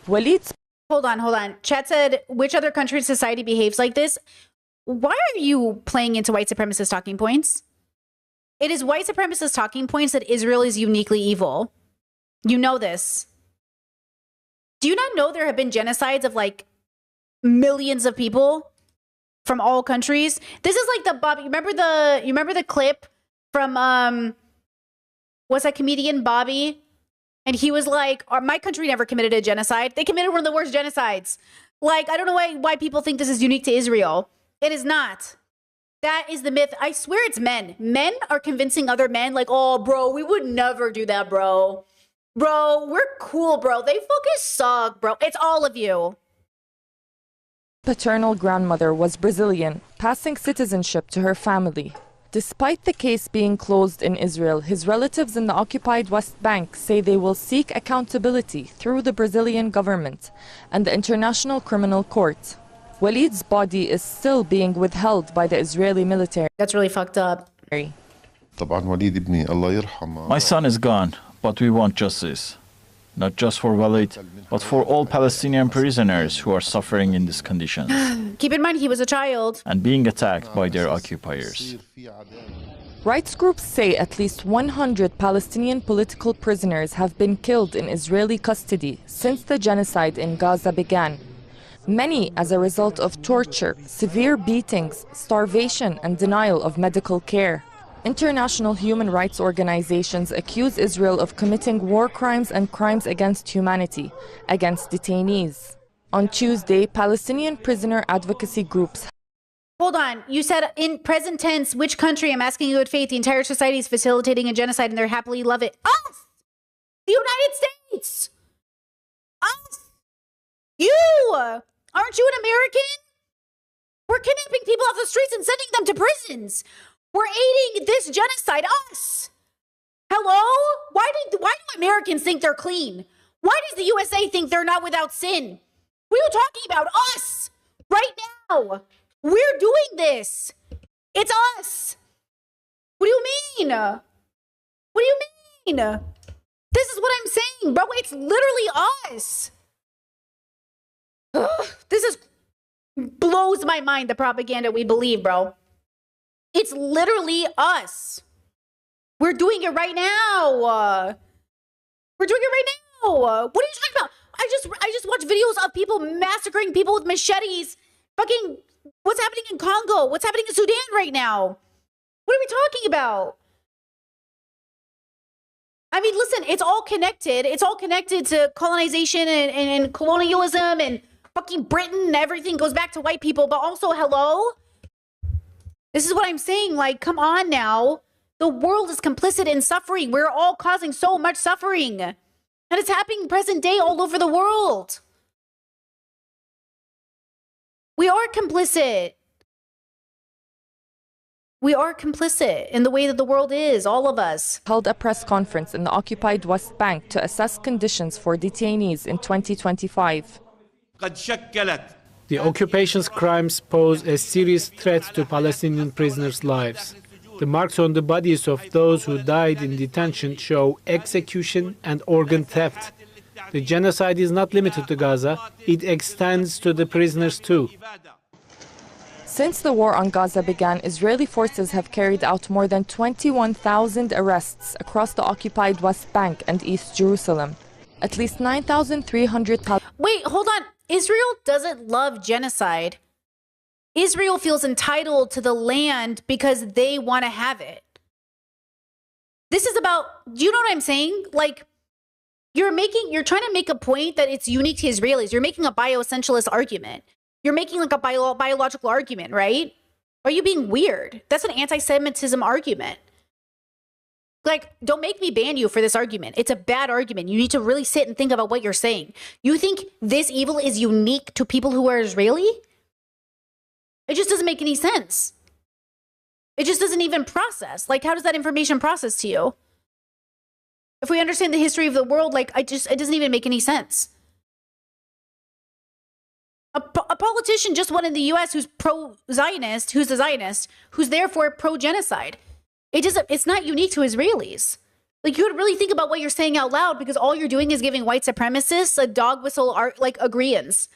Walid's Hold on. Chat said, which other country in society behaves like this? Why are you playing into white supremacist talking points? It is white supremacist talking points that Israel is uniquely evil. You know this. Do you not know there have been genocides of like millions of people from all countries? This is like the Bobby. You remember the clip from what's that comedian Bobby? And he was like, my country never committed a genocide. They committed one of the worst genocides. Like, I don't know why people think this is unique to Israel. It is not. That is the myth. I swear it's men. Men are convincing other men like, oh, bro, we would never do that, bro. Bro, we're cool, bro. They fucking suck, bro. It's all of you. paternal grandmother was Brazilian, passing citizenship to her family. Despite the case being closed in Israel, his relatives in the occupied West Bank say they will seek accountability through the Brazilian government and the International Criminal Court. Walid's body is still being withheld by the Israeli military. That's really fucked up. My son is gone, but we want justice. Not just for Walid, but for all Palestinian prisoners who are suffering in these conditions. Keep in mind, he was a child. And being attacked by their occupiers. Rights groups say at least 100 Palestinian political prisoners have been killed in Israeli custody since the genocide in Gaza began. many as a result of torture, severe beatings, starvation, and denial of medical care. International human rights organizations accuse Israel of committing war crimes and crimes against humanity against detainees. On Tuesday, Palestinian prisoner advocacy groups. Hold on. You said in present tense, which country? I'm asking in good faith. The entire society is facilitating a genocide and they're happily love it. Us! The United States! Us! You! Aren't you an American? We're kidnapping people off the streets and sending them to prisons. We're aiding this genocide. Us! Hello? Why do Americans think they're clean? Why does the USA think they're not without sin? What are you talking about? Us! Right now! We're doing this. It's us. What do you mean? What do you mean? This is what I'm saying, bro. It's literally us. Ugh, blows my mind, the propaganda we believe, bro. It's literally us. We're doing it right now. We're doing it right now. What are you talking about? I just watched videos of people massacring people with machetes. Fucking, what's happening in Congo? What's happening in Sudan right now? What are we talking about? I mean, listen, it's all connected. It's all connected to colonization and colonialism and fucking Britain and everything goes back to white people. But also, hello? This is what I'm saying. Like, come on now. The world is complicit in suffering. We're all causing so much suffering. And it's happening present day all over the world. We are complicit. We are complicit in the way that the world is, all of us. Held a press conference in the occupied West Bank to assess conditions for detainees in 2025. The occupation's crimes pose a serious threat to Palestinian prisoners' lives. The marks on the bodies of those who died in detention show execution and organ theft. The genocide is not limited to Gaza, it extends to the prisoners too. Since the war on Gaza began, Israeli forces have carried out more than 21,000 arrests across the occupied West Bank and East Jerusalem. At least 9,300... Wait, hold on. Israel doesn't love genocide. Israel feels entitled to the land because they want to have it. This is about... Do you know what I'm saying? Like... You're trying to make a point that it's unique to Israelis. You're making a bioessentialist argument. You're making like a biological argument, right? Are you being weird? That's an anti-Semitism argument. Like, don't make me ban you for this argument. It's a bad argument. You need to really sit and think about what you're saying. You think this evil is unique to people who are Israeli? It just doesn't make any sense. It just doesn't even process. Like, how does that information process to you? If we understand the history of the world, like, it doesn't even make any sense. A politician just won in the US who's pro-Zionist, who's a Zionist, who's therefore pro-genocide. It's not unique to Israelis. Like, you would really think about what you're saying out loud because all you're doing is giving white supremacists a dog whistle like agreeance.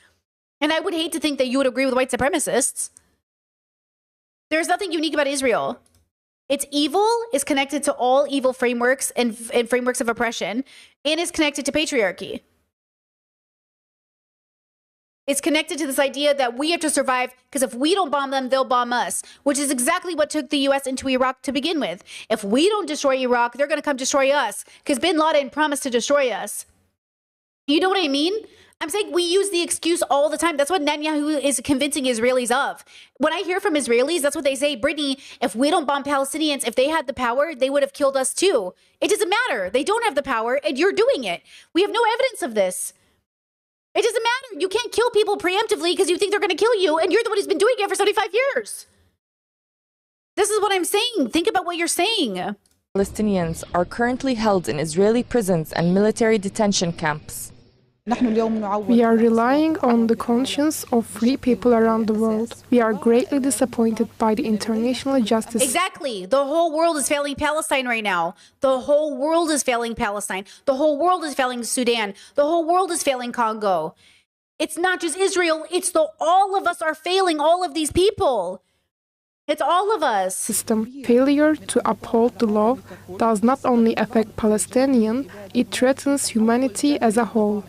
And I would hate to think that you would agree with white supremacists. There's nothing unique about Israel. Its evil is connected to all evil frameworks and frameworks of oppression, and is connected to patriarchy. It's connected to this idea that we have to survive because if we don't bomb them, they'll bomb us, which is exactly what took the US into Iraq to begin with. If we don't destroy Iraq, they're going to come destroy us because bin Laden promised to destroy us. You know what I mean? I'm saying we use the excuse all the time. That's what Netanyahu is convincing Israelis of. When I hear from Israelis, that's what they say. Brittany, if we don't bomb Palestinians, if they had the power, they would have killed us too. It doesn't matter. They don't have the power and you're doing it. We have no evidence of this. It doesn't matter. You can't kill people preemptively because you think they're going to kill you and you're the one who's been doing it for 75 years. This is what I'm saying. Think about what you're saying. Palestinians are currently held in Israeli prisons and military detention camps. We are relying on the conscience of free people around the world. We are greatly disappointed by the international justice. Exactly. The whole world is failing Palestine right now. The whole world is failing Palestine. The whole world is failing Sudan. The whole world is failing Congo. It's not just Israel. It's all of us are failing all of these people. It's all of us. System failure to uphold the law does not only affect Palestinians, it threatens humanity as a whole.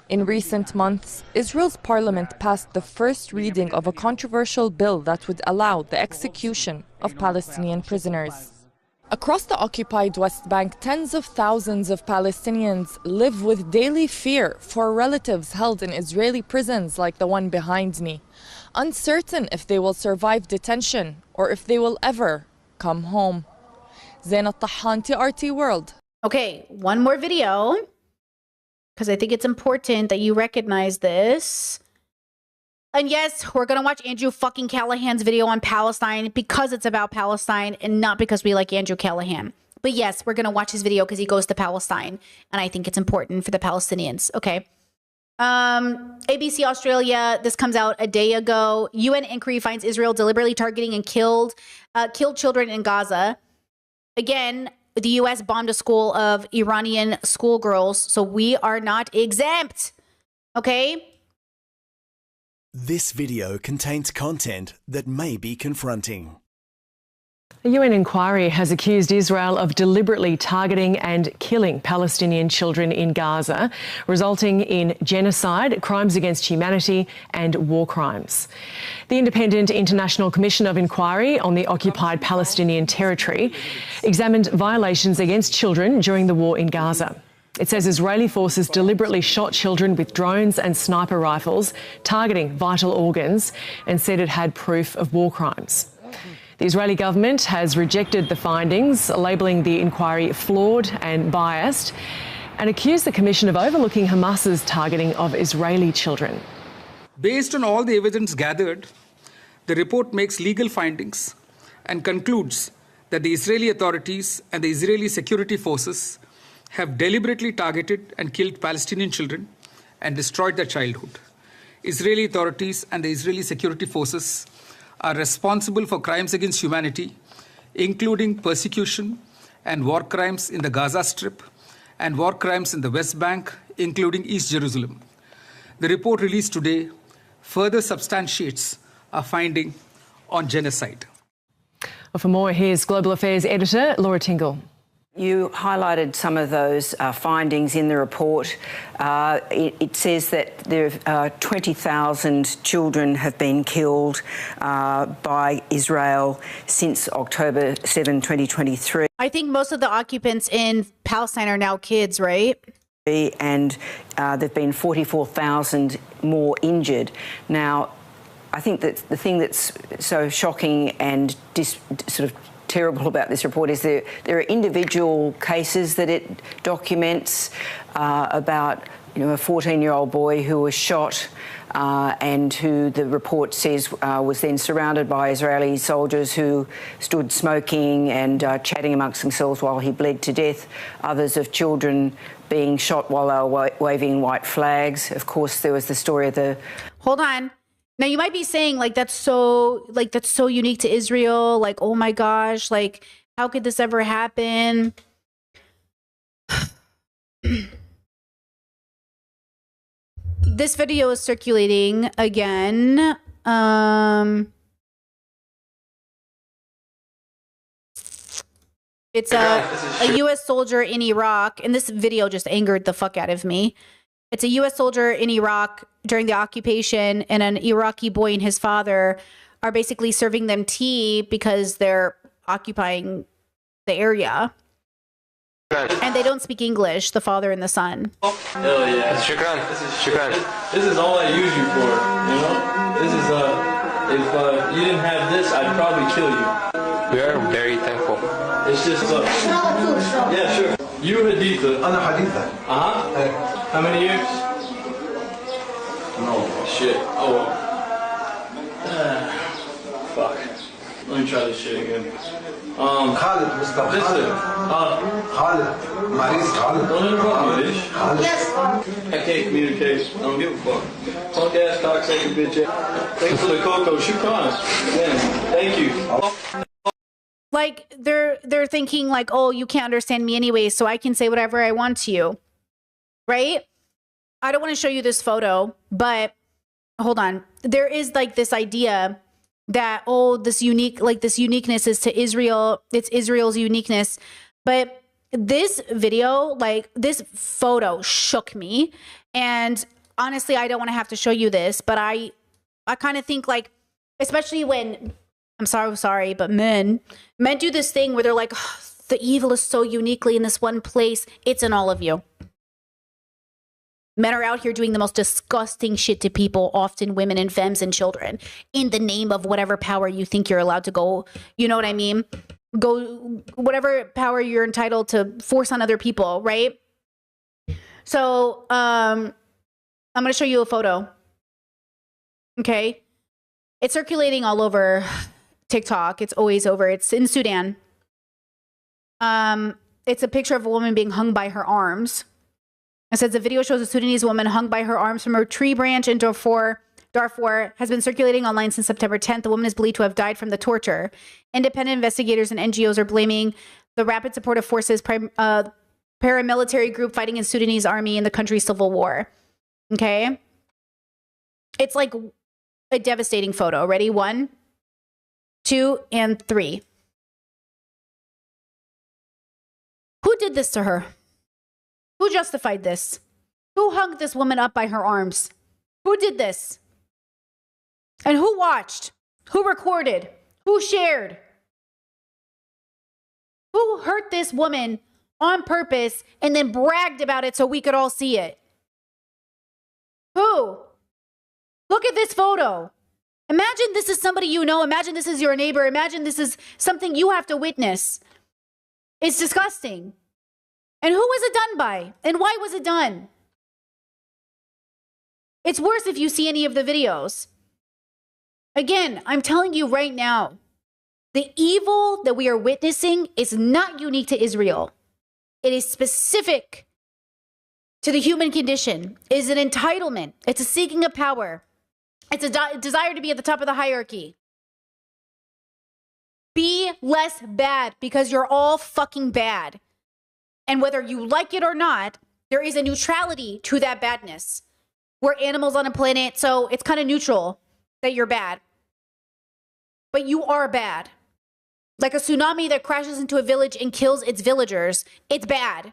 In recent months, Israel's parliament passed the first reading of a controversial bill that would allow the execution of Palestinian prisoners. Across the occupied West Bank, tens of thousands of Palestinians live with daily fear for relatives held in Israeli prisons like the one behind me, uncertain if they will survive detention or if they will ever come home. Zainat Tahan, TRT World. Okay, one more video, because I think it's important that you recognize this. And yes, we're going to watch Andrew fucking Callahan's video on Palestine because it's about Palestine and not because we like Andrew Callahan. But yes, we're going to watch his video because he goes to Palestine. And I think it's important for the Palestinians. Okay. ABC Australia, this comes out a day ago. UN inquiry finds Israel deliberately targeting and killed children in Gaza. Again, the US bombed a school of Iranian schoolgirls, so we are not exempt. Okay? This video contains content that may be confronting. A UN inquiry has accused Israel of deliberately targeting and killing Palestinian children in Gaza, resulting in genocide, crimes against humanity and war crimes. The Independent International Commission of Inquiry on the occupied Palestinian territory examined violations against children during the war in Gaza. It says Israeli forces deliberately shot children with drones and sniper rifles, targeting vital organs, and said it had proof of war crimes. The Israeli government has rejected the findings, labelling the inquiry flawed and biased, and accused the commission of overlooking Hamas's targeting of Israeli children. Based on all the evidence gathered, the report makes legal findings and concludes that the Israeli authorities and the Israeli security forces have deliberately targeted and killed Palestinian children and destroyed their childhood. Israeli authorities and the Israeli security forces are responsible for crimes against humanity, including persecution and war crimes in the Gaza Strip and war crimes in the West Bank, including East Jerusalem. The report released today further substantiates our finding on genocide. Well, for more, here's Global Affairs editor Laura Tingle. You highlighted some of those findings in the report. It says that there 20,000 children have been killed by Israel since October 7, 2023. I think most of the occupants in Palestine are now kids, right? And there have been 44,000 more injured. Now, I think that the thing that's so shocking and sort of terrible about this report is there are individual cases that it documents about a 14-year-old boy who was shot and who the report says was then surrounded by Israeli soldiers who stood smoking and chatting amongst themselves while he bled to death. Others of children being shot while they were waving white flags. Of course, there was the story of the... Hold on. Now you might be saying that's so unique to Israel. Like, oh my gosh, like how could this ever happen? This video is circulating again. It's a U.S. soldier in Iraq, and this video just angered the fuck out of me. It's a U.S. soldier in Iraq during the occupation, and an Iraqi boy and his father are basically serving them tea because they're occupying the area. And they don't speak English, the father and the son. Hell yeah. Shukran. This is all I use you for, you know? This is, if you didn't have this, I'd probably kill you. We are very thankful. It's just, yeah, sure. You Haditha. أنا Haditha. Uh-huh. How many years? No. Shit. Oh. Fuck. Let me try this shit again. Khalid, Mr. Listen. Khalid. Maris Khalid. Don't interrupt me, bitch. Khalid. Yes. I can't communicate. I don't give a fuck. Punk ass cocksucker bitch. Thanks for the cocoa. Shukran. Man, thank you. Like they're thinking like, oh, you can't understand me anyway, so I can say whatever I want to you. Right? I don't want to show you this photo, but hold on. There is like this idea that, oh, this uniqueness is to Israel. It's Israel's uniqueness. But this video, like this photo shook me. And honestly, I don't want to have to show you this, but I kind of think like, especially when, I'm sorry, but men do this thing where they're like, oh, the evil is so uniquely in this one place. It's in all of you. Men are out here doing the most disgusting shit to people, often women and femmes and children, in the name of whatever power you think you're allowed to go, you know what I mean? Go, whatever power you're entitled to force on other people, right? So, I'm going to show you a photo. Okay? It's circulating all over TikTok. It's always over. It's in Sudan. It's a picture of a woman being hung by her arms. It says the video shows a Sudanese woman hung by her arms from a tree branch in Darfur has been circulating online since September 10th. The woman is believed to have died from the torture. Independent investigators and NGOs are blaming the Rapid Supportive Forces paramilitary group fighting in Sudanese army in the country's civil war. Okay? It's like a devastating photo. Ready? 1, 2, and 3. Who did this to her? Who justified this? Who hung this woman up by her arms? Who did this? And who watched? Who recorded? Who shared? Who hurt this woman on purpose and then bragged about it so we could all see it? Who? Look at this photo. Imagine this is somebody you know. Imagine this is your neighbor. Imagine this is something you have to witness. It's disgusting. And who was it done by? And why was it done? It's worse if you see any of the videos. Again, I'm telling you right now, the evil that we are witnessing is not unique to Israel. It is specific to the human condition. It is an entitlement. It's a seeking of power. It's a desire to be at the top of the hierarchy. Be less bad because you're all fucking bad. And whether you like it or not, there is a neutrality to that badness. We're animals on a planet, so it's kind of neutral that you're bad. But you are bad. Like a tsunami that crashes into a village and kills its villagers, it's bad.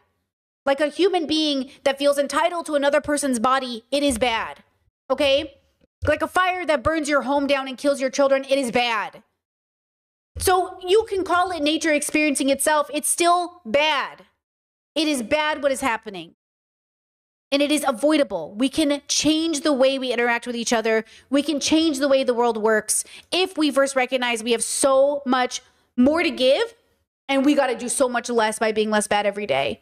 Like a human being that feels entitled to another person's body, it is bad. Okay? Like a fire that burns your home down and kills your children, it is bad. So you can call it nature experiencing itself, it's still bad. It is bad what is happening. And it is avoidable. We can change the way we interact with each other. We can change the way the world works if we first recognize we have so much more to give and we got to do so much less by being less bad every day.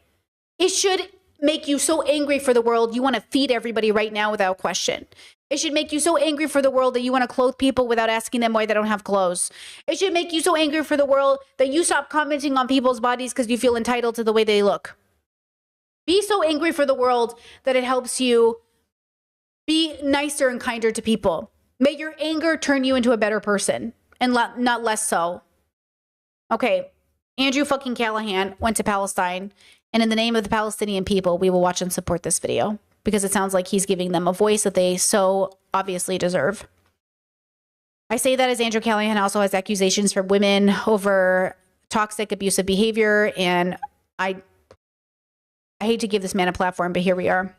It should make you so angry for the world you want to feed everybody right now without question. It should make you so angry for the world that you want to clothe people without asking them why they don't have clothes. It should make you so angry for the world that you stop commenting on people's bodies because you feel entitled to the way they look. Be so angry for the world that it helps you be nicer and kinder to people. May your anger turn you into a better person and not less so. Okay, Andrew fucking Callahan went to Palestine, and in the name of the Palestinian people, we will watch and support this video because it sounds like he's giving them a voice that they so obviously deserve. I say that as Andrew Callahan also has accusations from women over toxic, abusive behavior, and I hate to give this man a platform, but here we are.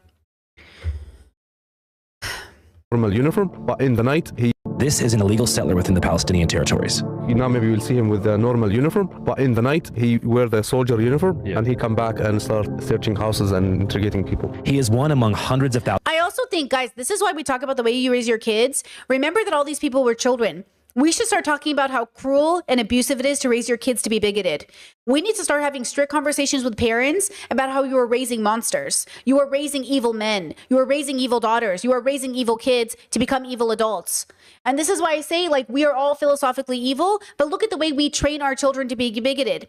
Normal uniform, but in the night This is an illegal settler within the Palestinian territories. Now maybe we'll see him with the normal uniform, but in the night he wear the soldier uniform and he come back and start searching houses and interrogating people. He is one among hundreds of thousands. I also think, guys, this is why we talk about the way you raise your kids. Remember that all these people were children. We should start talking about how cruel and abusive it is to raise your kids to be bigoted. We need to start having strict conversations with parents about how you are raising monsters. You are raising evil men. You are raising evil daughters. You are raising evil kids to become evil adults. And this is why I say, like, we are all philosophically evil, but look at the way we train our children to be bigoted.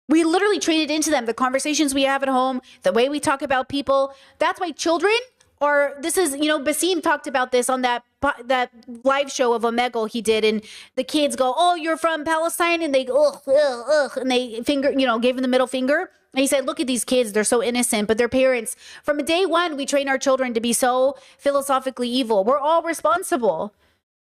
We literally train it into them. The conversations we have at home, the way we talk about people. That's why children or this is, you know, Basim talked about this on that live show of Omegle he did, and the kids go, "Oh, you're from Palestine," and they ugh, and they gave him the middle finger. And he said, "Look at these kids; they're so innocent, but their parents." From day one, we train our children to be so philosophically evil. We're all responsible.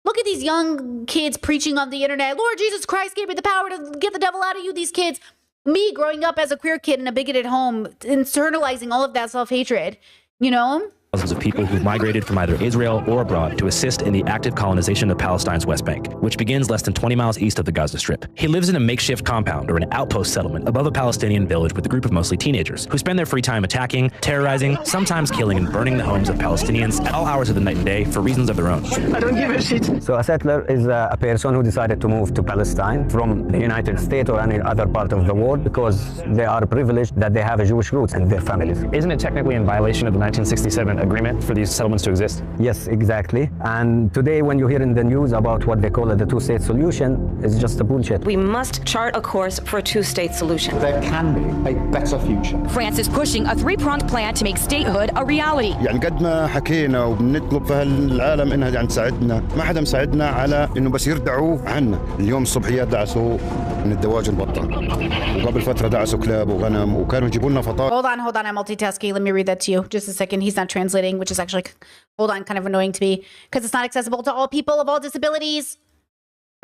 Look at these young kids preaching on the internet. Lord Jesus Christ gave me the power to get the devil out of you. These kids, me growing up as a queer kid in a bigoted home, internalizing all of that self-hatred. You know, Thousands of people who migrated from either Israel or abroad to assist in the active colonization of Palestine's West Bank, which begins less than 20 miles east of the Gaza Strip. He lives in a makeshift compound or an outpost settlement above a Palestinian village with a group of mostly teenagers who spend their free time attacking, terrorizing, sometimes killing and burning the homes of Palestinians at all hours of the night and day for reasons of their own. I don't give a shit. So a settler is a person who decided to move to Palestine from the United States or any other part of the world because they are privileged that they have a Jewish roots in their families. Isn't it technically in violation of the 1967 agreement for these settlements to exist? Yes, exactly. And today when you hear in the news about what they call the two-state solution, it's just a bullshit. We must chart a course for a two-state solution. There can be a better future. France is pushing a three-pronged plan to make statehood a reality. يعني قد ما حكينا وبنطلب في العالم انها يعني تساعدنا، ما حدا مساعدنا على انه بس يردعوا عنا. اليوم الصبحيات دعسوا من الدواجن بطة. وقبل فترة دعسوا كلاب وغنم وكانوا يجيبوا لنا فطاير. Hold on, I'm multitasking. Let me read that to you. Just a second. He's not translating, which is actually, hold on, kind of annoying to me because it's not accessible to all people of all disabilities.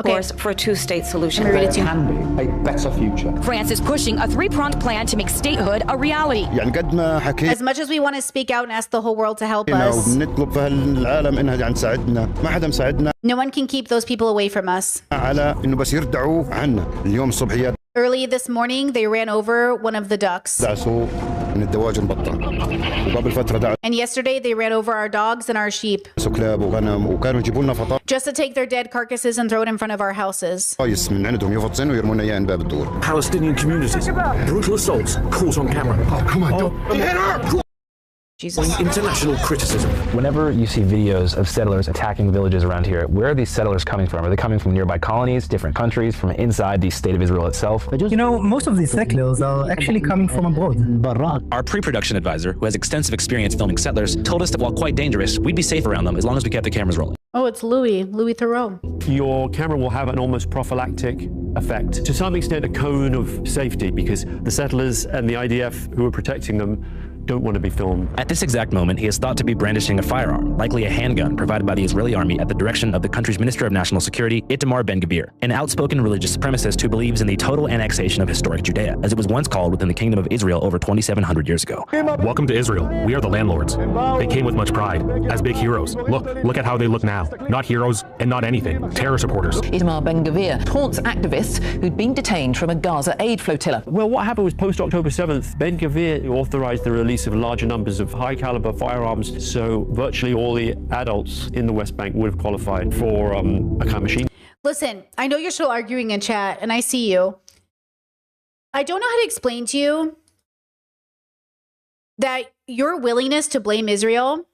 Okay. Course for a two-state solution. There can be a better future. France is pushing a three-pronged plan to make statehood a reality. يعني قد ما حكينا. As much as we want to speak out and ask the whole world to help us, وبنطلب في العالم انها يعني تساعدنا، ما حدا مساعدنا. No one can keep those people away from us. على انه بس يردعوا عنا. اليوم الصبحيات. Early this morning, they ran over one of the ducks. دعسوا من الدواجن بطة. وقبل فترة دعسوا. And yesterday, they ran over our dogs and our sheep. كلاب وغنم وكانوا يجيبوا لنا فطاير. Just to take their dead carcasses and throw it in front of our houses. من عندهم يفطسن ويرمونا اياه من باب الدور. Palestinian communities, brutal assaults, caught on camera. Oh, come on, don't hit her! Jesus. International criticism. Whenever you see videos of settlers attacking villages around here, where are these settlers coming from? Are they coming from nearby colonies, different countries, from inside the state of Israel itself? You know, most of these settlers are actually coming from abroad. Our pre-production advisor, who has extensive experience filming settlers, told us that while quite dangerous, we'd be safe around them as long as we kept the cameras rolling. Oh, it's Louis Theroux. Your camera will have an almost prophylactic effect. To some extent, a cone of safety, because the settlers and the IDF who are protecting them don't want to be filmed. At this exact moment, he is thought to be brandishing a firearm, likely a handgun provided by the Israeli army at the direction of the country's Minister of National Security, Itamar Ben-Gvir, an outspoken religious supremacist who believes in the total annexation of historic Judea, as it was once called within the Kingdom of Israel over 2,700 years ago. Welcome to Israel. We are the landlords. They came with much pride, as big heroes. Look at how they look now. Not heroes and not anything. Terror supporters. Itamar Ben-Gvir taunts activists who'd been detained from a Gaza aid flotilla. Well, what happened was post-October 7th, Ben-Gvir authorized the release of larger numbers of high-caliber firearms, so virtually all the adults in the West Bank would have qualified for a kind of machine. Listen, I know you're still arguing in chat, and I see you. I don't know how to explain to you that your willingness to blame Israel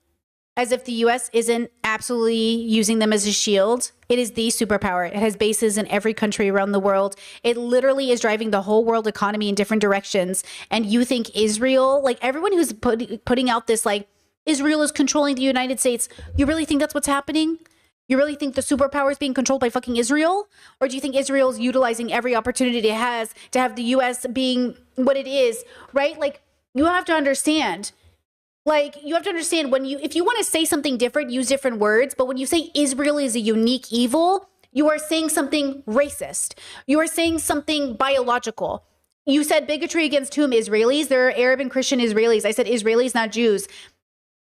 as if the U.S. isn't absolutely using them as a shield. It is the superpower. It has bases in every country around the world. It literally is driving the whole world economy in different directions. And you think Israel, like everyone who's putting out this, like, Israel is controlling the United States. You really think that's what's happening? You really think the superpower is being controlled by fucking Israel? Or do you think Israel is utilizing every opportunity it has to have the U.S. being what it is, right? Like, you have to understand. Like, you have to understand if you want to say something different, use different words. But when you say Israel is a unique evil, you are saying something racist. You are saying something biological. You said bigotry against whom? Israelis? There are Arab and Christian Israelis. I said Israelis, not Jews.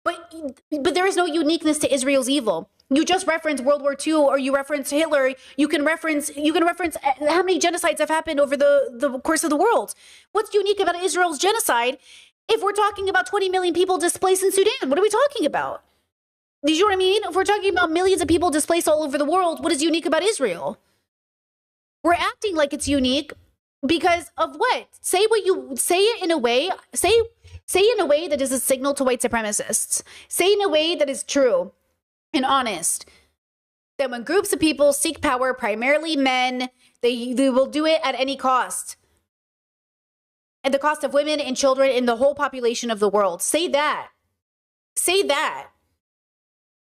But there is no uniqueness to Israel's evil. You just reference World War II, or you reference Hitler. You can reference how many genocides have happened over the course of the world. What's unique about Israel's genocide? If we're talking about 20 million people displaced in Sudan, what are we talking about? Do you know what I mean? If we're talking about millions of people displaced all over the world, what is unique about Israel? We're acting like it's unique because of what? Say it in a way, say in a way that is a signal to white supremacists. Say in a way that is true and honest. That when groups of people seek power, primarily men, they will do it at any cost. At the cost of women and children and the whole population of the world. Say that. Say that.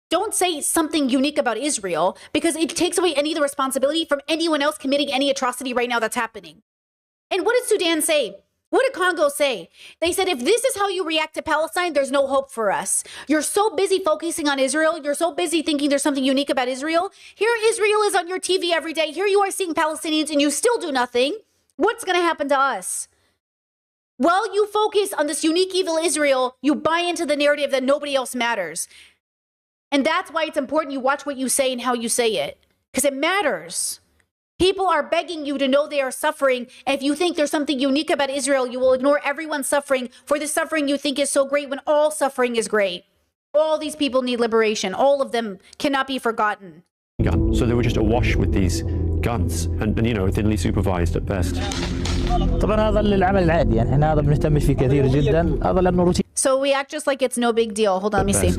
Don't say something unique about Israel, because it takes away any of the responsibility from anyone else committing any atrocity right now that's happening. And what did Sudan say? What did Congo say? They said, if this is how you react to Palestine, there's no hope for us. You're so busy focusing on Israel. You're so busy thinking there's something unique about Israel. Here Israel is on your TV every day. Here you are seeing Palestinians and you still do nothing. What's going to happen to us? While you focus on this unique evil Israel, you buy into the narrative that nobody else matters. And that's why it's important you watch what you say and how you say it. Because it matters. People are begging you to know they are suffering. And if you think there's something unique about Israel, you will ignore everyone's suffering for the suffering you think is so great when all suffering is great. All these people need liberation. All of them cannot be forgotten. So they were just awash with these guns and you know, thinly supervised at best. طبعا هذا العمل العادي يعني احنا هذا بنهتمش فيه كثير جدا هذا لانه روتين. So we act just like it's no big deal. Hold on, let me see.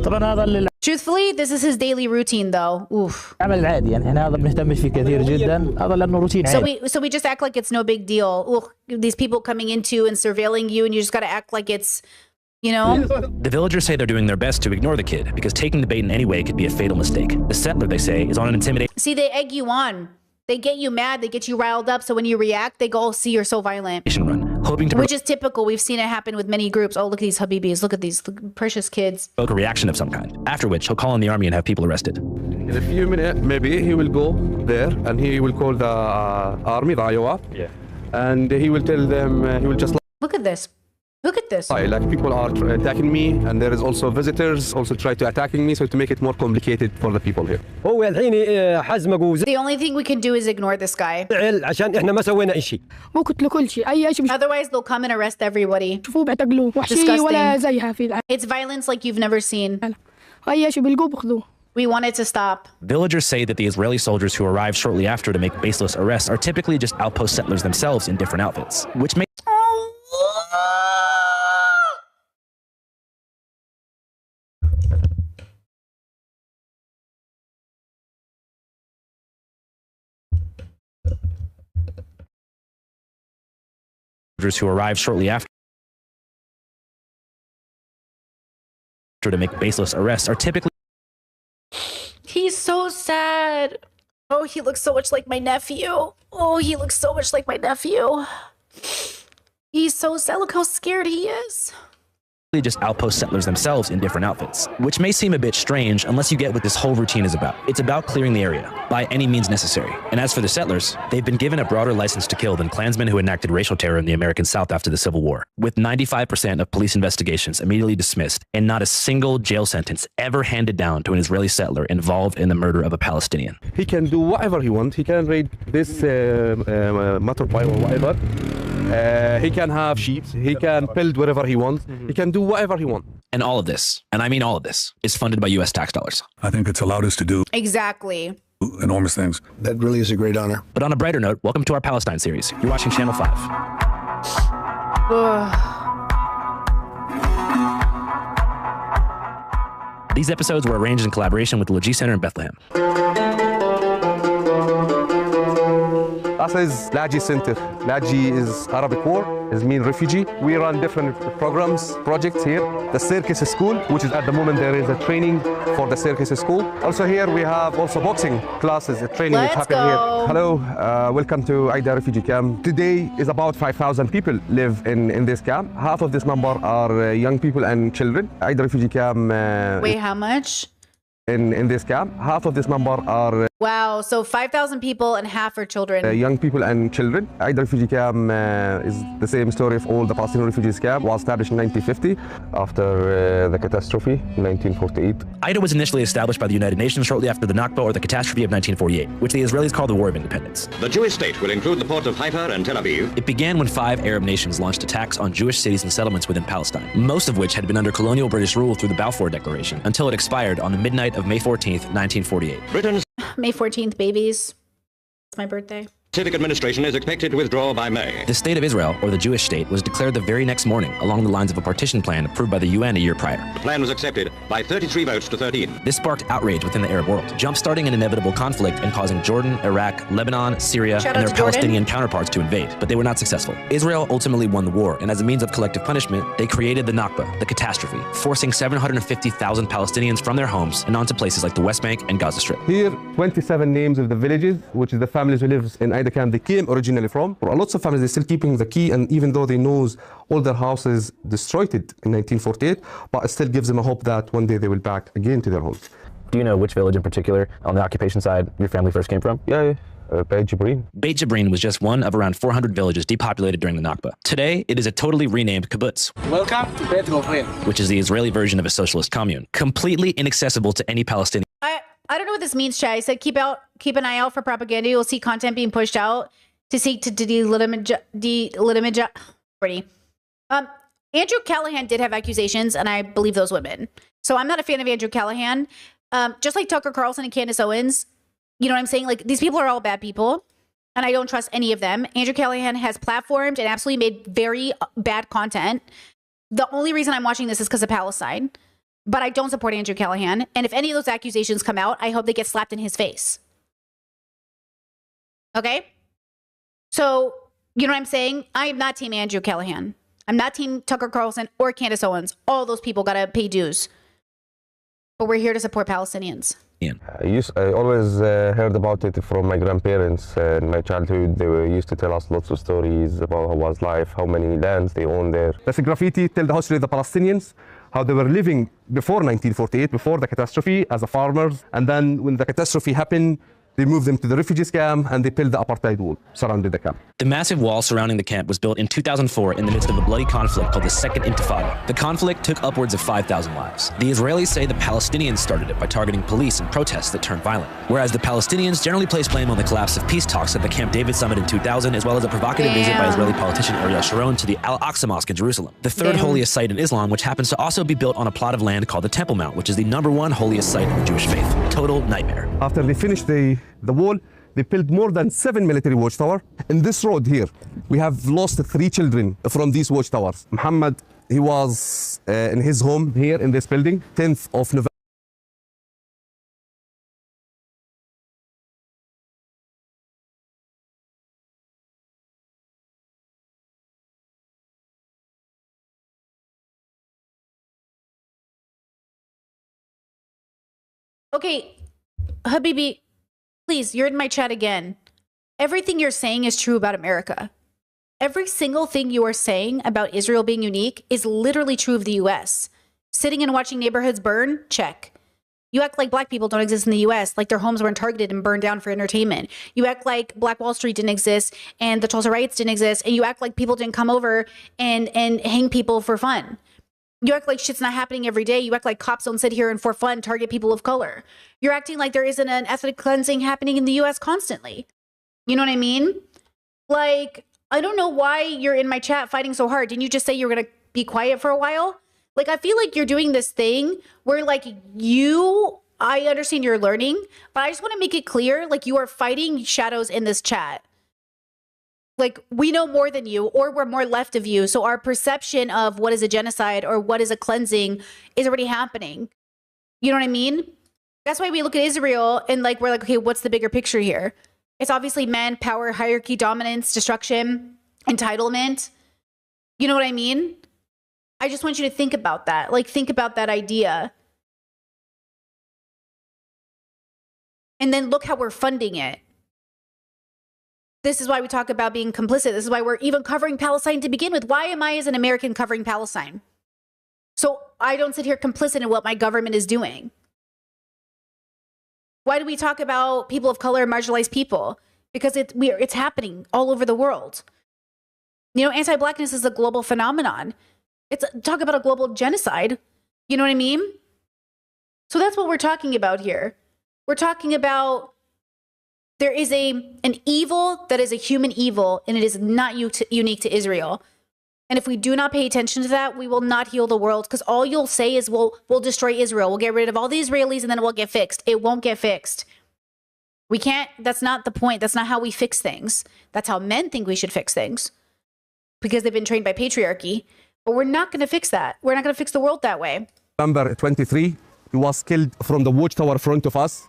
طبعا هذا Truthfully, this is his daily routine though. Oof. العمل العادي يعني احنا هذا بنهتمش فيه كثير جدا هذا لانه روتين. So we just act like it's no big deal. Ooh, these people coming into and surveilling you, and you just got to act like it's, you know. The villagers say they're doing their best to ignore the kid because taking the bait in any way could be a fatal mistake. The settler, they say, is on an intimidation. See, they egg you on. They get you mad. They get you riled up. So when you react, they go, oh, see, you're so violent. Run, hoping to Which is typical. We've seen it happen with many groups. Oh, look at these Habibis. Look at these precious kids. A reaction of some kind. After which, he'll call in the army and have people arrested. In a few minutes, maybe he will go there and he will call the army, the Iowa. Yeah. And he will tell them, he will just... Look at this. Look at this. Like people are attacking me, and there is also visitors also try to attacking me, so to make it more complicated for the people here. The only thing we can do is ignore this guy. Otherwise, they'll come and arrest everybody. Disgusting. It's violence like you've never seen. We want it to stop. Villagers say that the Israeli soldiers who arrive shortly after to make baseless arrests are typically just outpost settlers themselves in different outfits, which makes... who arrive shortly after to make baseless arrests are typically... He's so sad. Oh, he looks so much like my nephew. Oh, he looks so much like my nephew. He's so sad. Look how scared he is. Just outpost settlers themselves in different outfits, which may seem a bit strange unless you get what this whole routine is about. It's about clearing the area by any means necessary. And as for the settlers, they've been given a broader license to kill than Klansmen who enacted racial terror in the American South after the Civil War, with 95% of police investigations immediately dismissed and not a single jail sentence ever handed down to an Israeli settler involved in the murder of a Palestinian. He can do whatever he wants. He can raid this motorbike or whatever. He can have sheep. He can build wherever he wants. He can do whatever he wants. And all of this, and I mean all of this, is funded by U.S. tax dollars. I think it's allowed us to do exactly enormous things. That really is a great honor. But on a brighter note, welcome to our Palestine series. You're watching Channel 5. These episodes were arranged in collaboration with the Lajee Center in Bethlehem. This is Lajee Center. Lajee is Arabic word, it means refugee. We run different programs, projects here. The circus school, which is at the moment there is a training for the circus school. Also here we have also boxing classes, a training is happening here. Hello, welcome to Aida refugee camp. Today is about 5,000 people live in this camp. Half of this number are young people and children. Aida refugee camp. Wait, how much? In this camp, half of this number are... Wow, so 5,000 people and half are children. Young people and children. Aida refugee camp is the same story of all the Palestinian refugees camp. Was established in 1950 after the catastrophe in 1948. Aida was initially established by the United Nations shortly after the Nakba, or the catastrophe of 1948, which the Israelis call the War of Independence. The Jewish state will include the ports of Haifa and Tel Aviv. It began when 5 Arab nations launched attacks on Jewish cities and settlements within Palestine, most of which had been under colonial British rule through the Balfour Declaration, until it expired on the midnight of May 14th, 1948. Britain's May 14th, babies. It's my birthday. civic administration is expected to withdraw by May. The State of Israel, or the Jewish state, was declared the very next morning along the lines of a partition plan approved by the UN a year prior. The plan was accepted by 33 votes to 13. This sparked outrage within the Arab world, jump-starting an inevitable conflict and causing Jordan, Iraq, Lebanon, Syria, and their Palestinian counterparts to invade, but they were not successful. Israel ultimately won the war, and as a means of collective punishment, they created the Nakba, the catastrophe, forcing 750,000 Palestinians from their homes and onto places like the West Bank and Gaza Strip. Here, 27 names of the villages, which is the families who live in Aida camp, they came originally from. For lots of families, they're still keeping the key, and even though they know all their houses destroyed it in 1948, but it still gives them a hope that one day they will back again to their homes. Do you know which village in particular on the occupation side your family first came from? Yeah. Beit Jibrin. Beit Jibrin was just one of around 400 villages depopulated during the Nakba. Today, it is a totally renamed kibbutz. Welcome to Beit Jibrin, which is the Israeli version of a socialist commune, completely inaccessible to any Palestinian. I don't know what this means, Chad. I said keep an eye out for propaganda. You'll see content being pushed out to seek to delegitimize. Andrew Callahan did have accusations, and I believe those women. So I'm not a fan of Andrew Callahan. Just like Tucker Carlson and Candace Owens, you know what I'm saying? Like, these people are all bad people, and I don't trust any of them. Andrew Callahan has platformed and absolutely made very bad content. The only reason I'm watching this is because of Palestine. But I don't support Andrew Callahan. And if any of those accusations come out, I hope they get slapped in his face. Okay? So, you know what I'm saying? I am not team Andrew Callahan. I'm not team Tucker Carlson or Candace Owens. All those people got to pay dues. But we're here to support Palestinians. I always heard about it from my grandparents in my childhood. They used to tell us lots of stories about how was life, how many lands they own there. That's a graffiti tell the history of the Palestinians, how they were living before 1948, before the catastrophe, as a farmers. And then when the catastrophe happened, they moved them to the refugees camp and they built the apartheid wall surrounding the camp. The massive wall surrounding the camp was built in 2004 in the midst of a bloody conflict called the Second Intifada. The conflict took upwards of 5,000 lives. The Israelis say the Palestinians started it by targeting police and protests that turned violent, whereas the Palestinians generally place blame on the collapse of peace talks at the Camp David summit in 2000, as well as a provocative visit by Israeli politician Ariel Sharon to the Al-Aqsa Mosque in Jerusalem, the third holiest site in Islam, which happens to also be built on a plot of land called the Temple Mount, which is the #1 holiest site in the Jewish faith. Total nightmare. After they finished the wall, they built more than 7 military watchtowers. In this road here, we have lost 3 children from these watchtowers. Muhammad, he was in his home here in this building, 10th of November. Okay, Habibi, please, you're in my chat again. Everything you're saying is true about America. Every single thing you are saying about Israel being unique is literally true of the US. Sitting and watching neighborhoods burn? Check. You act like black people don't exist in the US, like their homes weren't targeted and burned down for entertainment. You act like Black Wall Street didn't exist and the Tulsa riots didn't exist, and you act like people didn't come over and hang people for fun. You act like shit's not happening every day. You act like cops don't sit here and for fun target people of color. You're acting like there isn't an ethnic cleansing happening in the US constantly. You know what I mean? Like, I don't know why you're in my chat fighting so hard. Didn't you just say you were going to be quiet for a while? Like, I feel like you're doing this thing where, like, I understand you're learning, but I just want to make it clear, like, you are fighting shadows in this chat. Like, we know more than you, or we're more left of you. So our perception of what is a genocide or what is a cleansing is already happening. You know what I mean? That's why we look at Israel and, like, we're like, okay, what's the bigger picture here? It's obviously men, power, hierarchy, dominance, destruction, entitlement. You know what I mean? I just want you to think about that. Like, think about that idea. And then look how we're funding it. This is why we talk about being complicit. This is why we're even covering Palestine to begin with. Why am I, as an American, covering Palestine? So I don't sit here complicit in what my government is doing. Why do we talk about people of color and marginalized people? Because it's happening all over the world. You know, anti-blackness is a global phenomenon. Talk about a global genocide. You know what I mean? So that's what we're talking about here. We're talking about there is an evil that is a human evil, and it is not unique to Israel. And if we do not pay attention to that, we will not heal the world, because all you'll say is we'll destroy Israel. We'll get rid of all the Israelis and then it will get fixed. It won't get fixed. We can't, that's not the point. That's not how we fix things. That's how men think we should fix things, because they've been trained by patriarchy. But we're not going to fix that. We're not going to fix the world that way. November 23, he was killed from the watchtower in front of us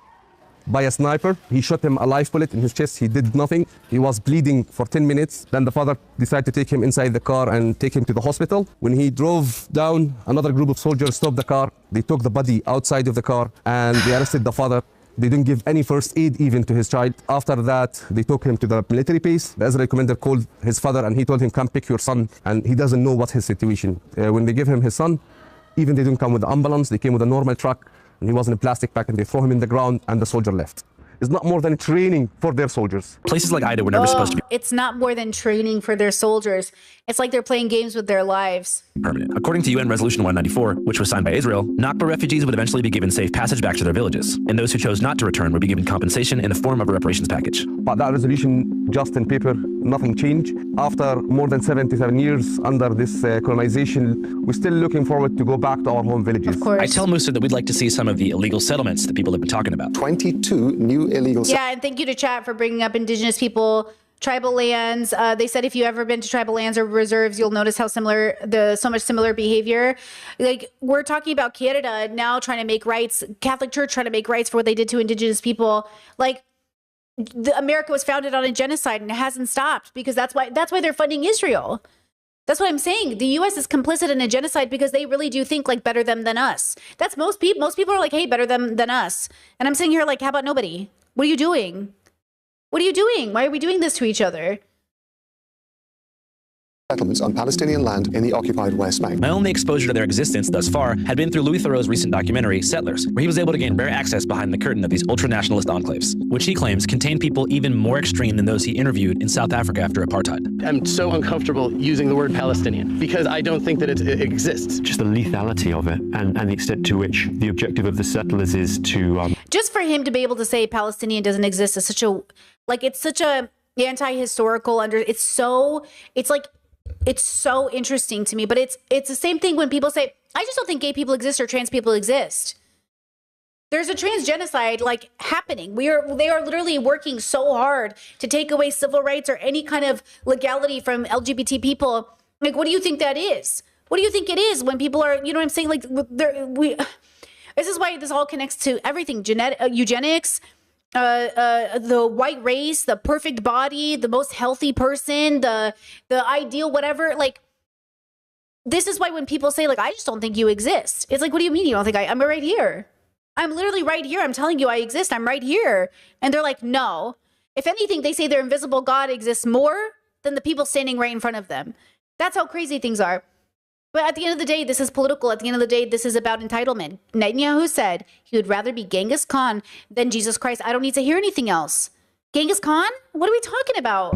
by a sniper. He shot him a live bullet in his chest. He did nothing. He was bleeding for 10 minutes. Then the father decided to take him inside the car and take him to the hospital. When he drove down, another group of soldiers stopped the car. They took the body outside of the car and they arrested the father. They didn't give any first aid even to his child. After that, they took him to the military base. The Israeli commander called his father and he told him, come pick your son. And he doesn't know what's his situation. When they give him his son, even they didn't come with the ambulance. They came with a normal truck. And he was in a plastic bag, and they throw him in the ground, and the soldier left. is not more than training for their soldiers. Places like Ida were never supposed to be It's not more than training for their soldiers. It's like they're playing games with their lives. permanent. According to UN Resolution 194, which was signed by Israel, Nakba refugees would eventually be given safe passage back to their villages, and those who chose not to return would be given compensation in the form of a reparations package. But that resolution, just in paper, nothing changed. After more than 77 years under this colonization, we're still looking forward to go back to our home villages. Of course. I tell Musa that we'd like to see some of the illegal settlements that people have been talking about. 22 new illegal Yeah, and thank you to chat for bringing up indigenous people, tribal lands. They said if you ever been to tribal lands or reserves, you'll notice how similar so much similar behavior. Like we're talking about Canada now trying to make rights, Catholic Church trying to make rights for what they did to indigenous people. Like America was founded on a genocide and it hasn't stopped because that's why they're funding Israel. That's what I'm saying. The U.S. is complicit in a genocide because they really do think like better them than us. That's most people. Most people are like, hey, better them than us. And I'm sitting here like, how about nobody? What are you doing? What are you doing? Why are we doing this to each other? settlements on Palestinian land in the occupied West Bank. My only exposure to their existence thus far had been through Louis Theroux's recent documentary, Settlers, where he was able to gain rare access behind the curtain of these ultra-nationalist enclaves, which he claims contain people even more extreme than those he interviewed in South Africa after apartheid. I'm so uncomfortable using the word Palestinian because I don't think that it exists. Just the lethality of it and the extent to which the objective of the settlers is to... Just for him to be able to say Palestinian doesn't exist is such a, like, it's such a anti-historical it's so interesting to me, but it's the same thing when people say, I just don't think gay people exist or trans people exist. There's a trans genocide like happening. They are literally working so hard to take away civil rights or any kind of legality from LGBT people. Like, what do you think that is? What do you think it is when people are, you know what I'm saying? Like, this is why this all connects to everything, eugenics, the white race, the perfect body, the most healthy person, the ideal whatever. Like, this is why when people say, like, I just don't think you exist, it's like, what do you mean you don't think I'm right here? I'm literally right here. I'm telling you I exist. I'm right here. And they're like, no. If anything, they say their invisible God exists more than the people standing right in front of them. That's how crazy things are. But at the end of the day, this is political. At the end of the day, this is about entitlement. Netanyahu said he would rather be Genghis Khan than Jesus Christ. I don't need to hear anything else. Genghis Khan? What are we talking about?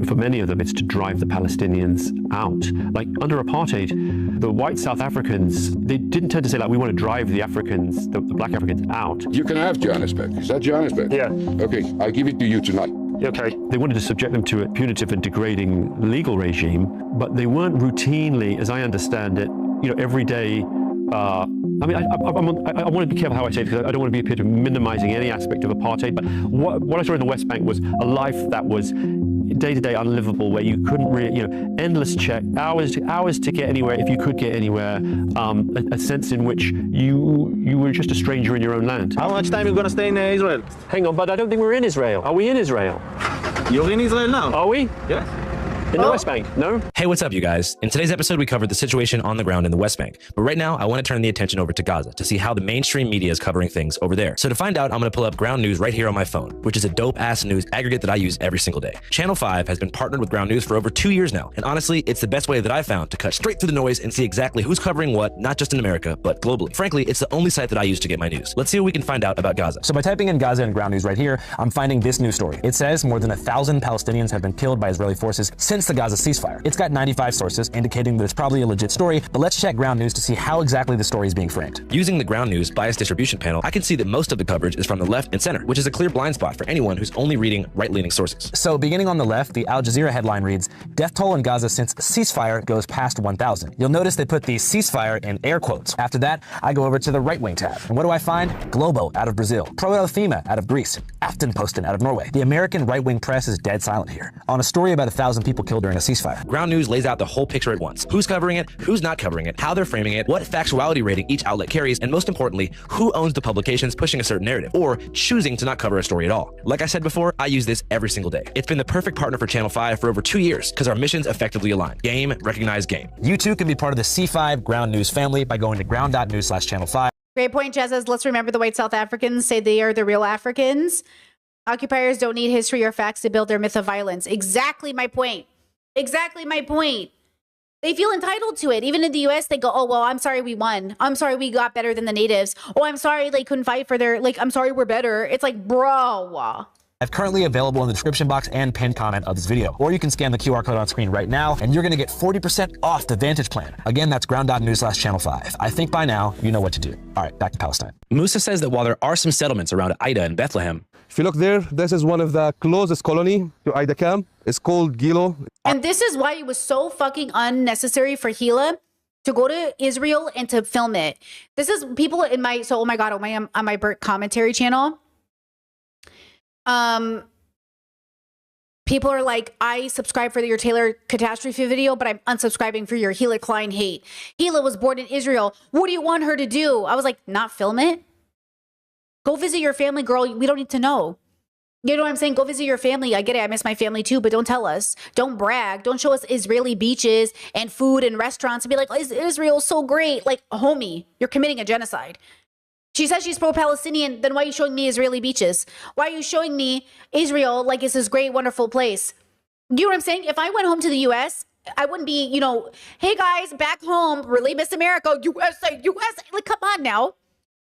For many of them, it's to drive the Palestinians out. Like under apartheid, the white South Africans, they didn't tend to say, like, we want to drive the Africans, the black Africans out. You can have Johannesburg. Is that Johannesburg? Yeah. Okay, I give it to you tonight. Okay. They wanted to subject them to a punitive and degrading legal regime, but they weren't routinely, as I understand it, every day. I mean, I want to be careful how I say it because I don't want to be appeared to minimizing any aspect of apartheid, but what I saw in the West Bank was a life that was day-to-day unlivable, where you couldn't really, endless check, hours to get anywhere, if you could get anywhere, a sense in which you were just a stranger in your own land. How much time are you going to stay in Israel? Hang on, but I don't think we're in Israel. Are we in Israel? You're in Israel now? Are we? Yes. In the West Bank, no? Hey, what's up, you guys? In today's episode, we covered the situation on the ground in the West Bank. But right now, I want to turn the attention over to Gaza to see how the mainstream media is covering things over there. So to find out, I'm going to pull up Ground News right here on my phone, which is a dope-ass news aggregate that I use every single day. Channel 5 has been partnered with Ground News for over 2 years now. And honestly, it's the best way that I've found to cut straight through the noise and see exactly who's covering what, not just in America, but globally. Frankly, it's the only site that I use to get my news. Let's see what we can find out about Gaza. So by typing in Gaza and Ground News right here, I'm finding this news story. It says more than 1,000 Palestinians have been killed by Israeli forces since the Gaza ceasefire. It's got 95 sources, indicating that it's probably a legit story, but let's check Ground News to see how exactly the story is being framed. Using the Ground News bias distribution panel, I can see that most of the coverage is from the left and center, which is a clear blind spot for anyone who's only reading right-leaning sources. So beginning on the left, the Al Jazeera headline reads, "Death toll in Gaza since ceasefire goes past 1,000. You'll notice they put the ceasefire in air quotes. After that, I go over to the right-wing tab, and what do I find? Globo out of Brazil, Pro-Elthema out of Greece, Aftenposten out of Norway. The American right-wing press is dead silent here on a story about 1,000 people killed during a ceasefire. Ground News lays out the whole picture at once. Who's covering it, who's not covering it, how they're framing it, what factuality rating each outlet carries, and most importantly, who owns the publications pushing a certain narrative, or choosing to not cover a story at all. Like I said before, I use this every single day. It's been the perfect partner for Channel 5 for over 2 years, because our missions effectively align. Game, recognize game. You too can be part of the C5 Ground News family by going to ground.news/channel 5. Great point, Jess says, let's remember the white South Africans say they are the real Africans. Occupiers don't need history or facts to build their myth of violence. Exactly my point. Exactly my point. They feel entitled to it. Even in the US, they go, oh, well, I'm sorry we won. I'm sorry we got better than the natives. Oh, I'm sorry they couldn't fight for their, like, I'm sorry we're better. It's like, bro. Currently available in the description box and pinned comment of this video. Or you can scan the QR code on screen right now, and you're going to get 40% off the Vantage plan. Again, that's ground.news/channel 5. I think by now, you know what to do. All right, back to Palestine. Musa says that while there are some settlements around Ida and Bethlehem, if you look there, this is one of the closest colony to Ida camp. It's called Gilo. And this is why it was so fucking unnecessary for Gila to go to Israel and to film it. This is people in my, so, oh my God, on my Bert commentary channel. People are like, I subscribe for your Taylor catastrophe video, but I'm unsubscribing for your Gila Klein hate. Gila was born in Israel. What do you want her to do? I was like, not film it. Go visit your family, girl. We don't need to know. You know what I'm saying? Go visit your family. I get it. I miss my family too, but don't tell us. Don't brag. Don't show us Israeli beaches and food and restaurants and be like, oh, Israel so great. Like, homie, you're committing a genocide. She says she's pro-Palestinian, then why are you showing me Israeli beaches? Why are you showing me Israel like it's this great, wonderful place? You know what I'm saying? If I went home to the U.S., I wouldn't be, you know, hey guys, back home, really miss America, USA, USA. Like, come on now.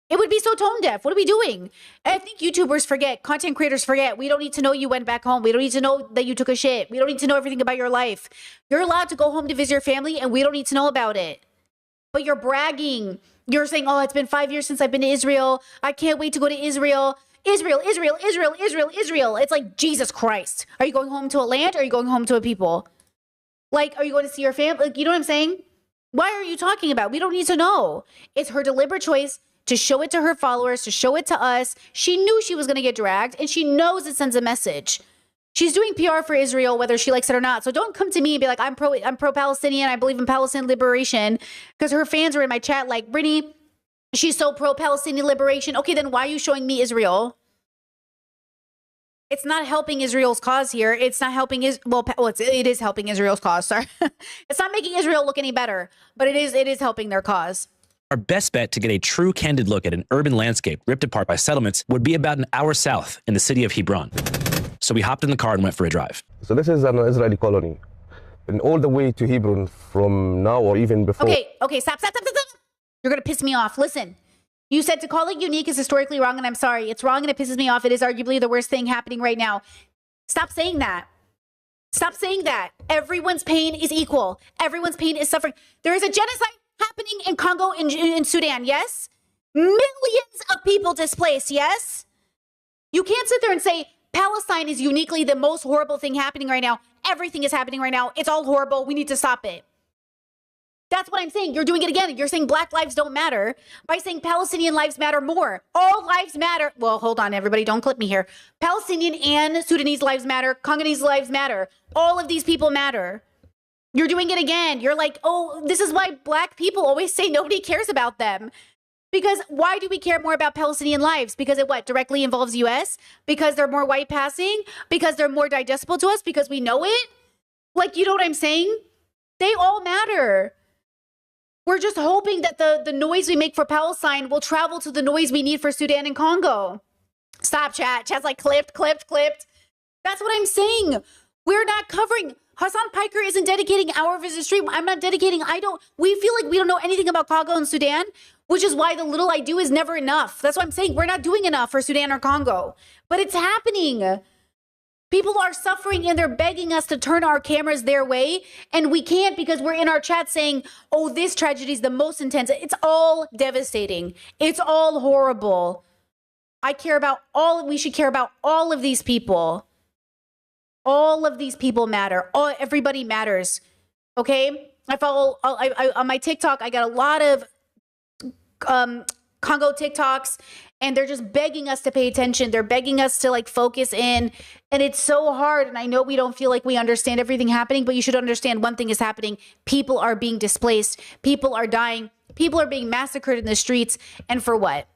It would be so tone deaf. What are we doing? I think YouTubers forget, content creators forget. We don't need to know you went back home. We don't need to know that you took a shit. We don't need to know everything about your life. You're allowed to go home to visit your family and we don't need to know about it. But you're bragging. You're saying, oh, it's been 5 years since I've been to Israel. I can't wait to go to Israel. Israel, Israel, Israel, Israel, Israel. It's like, Jesus Christ. Are you going home to a land or are you going home to a people? Like, are you going to see your family? Like, you know what I'm saying? Why are you talking about? We don't need to know. It's her deliberate choice to show it to her followers, to show it to us. She knew she was going to get dragged and she knows it sends a message. She's doing PR for Israel, whether she likes it or not. So don't come to me and be like, I'm pro-Palestinian. I believe in Palestinian liberation. Because her fans are in my chat like, Brittany, she's so pro-Palestinian liberation. Okay, then why are you showing me Israel? It's not helping Israel's cause here. It's not helping it is helping Israel's cause. Sorry. It's not making Israel look any better, but it is helping their cause. our best bet to get a true candid look at an urban landscape ripped apart by settlements would be about an hour south in the city of Hebron. So we hopped in the car and went for a drive. So this is an Israeli colony. And all the way to Hebron from now or even before. Okay, stop. You're going to piss me off. Listen, you said to call it unique is historically wrong, and I'm sorry. It's wrong and it pisses me off. It is arguably the worst thing happening right now. Stop saying that. Stop saying that. Everyone's pain is equal. Everyone's pain is suffering. There is a genocide happening in Congo, in Sudan, yes? Millions of people displaced, yes? You can't sit there and say Palestine is uniquely the most horrible thing happening right now. Everything is happening right now. It's all horrible. We need to stop it. That's what I'm saying. You're doing it again. You're saying black lives don't matter by saying Palestinian lives matter more. All lives matter. Well, hold on, everybody. Don't clip me here. Palestinian and Sudanese lives matter. Congolese lives matter. All of these people matter. You're doing it again. You're like, oh, this is why black people always say nobody cares about them. Because why do we care more about Palestinian lives? Because it what? Directly involves US? Because they're more white passing? Because they're more digestible to us? Because we know it? Like, you know what I'm saying? They all matter. We're just hoping that the noise we make for Palestine will travel to the noise we need for Sudan and Congo. Stop, chat. Chat's like clipped. That's what I'm saying. We're not covering. Hassan Piker isn't dedicating hour of his stream. I'm not dedicating. We feel like we don't know anything about Congo and Sudan, which is why the little I do is never enough. That's what I'm saying. We're not doing enough for Sudan or Congo, but it's happening. People are suffering and they're begging us to turn our cameras their way. And we can't because we're in our chat saying, oh, this tragedy is the most intense. It's all devastating. It's all horrible. We should care about all of these people. All of these people matter. Everybody matters. Okay? On my TikTok, I got a lot of Congo TikToks, and they're just begging us to pay attention. They're begging us to focus in, and it's so hard. And I know we don't feel like we understand everything happening, but you should understand one thing is happening. People are being displaced. People are dying. People are being massacred in the streets. And for what?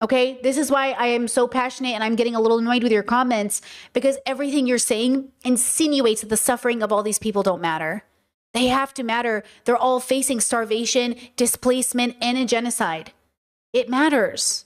Okay, this is why I am so passionate and I'm getting a little annoyed with your comments, because everything you're saying insinuates that the suffering of all these people don't matter. They have to matter. They're all facing starvation, displacement, and a genocide. It matters.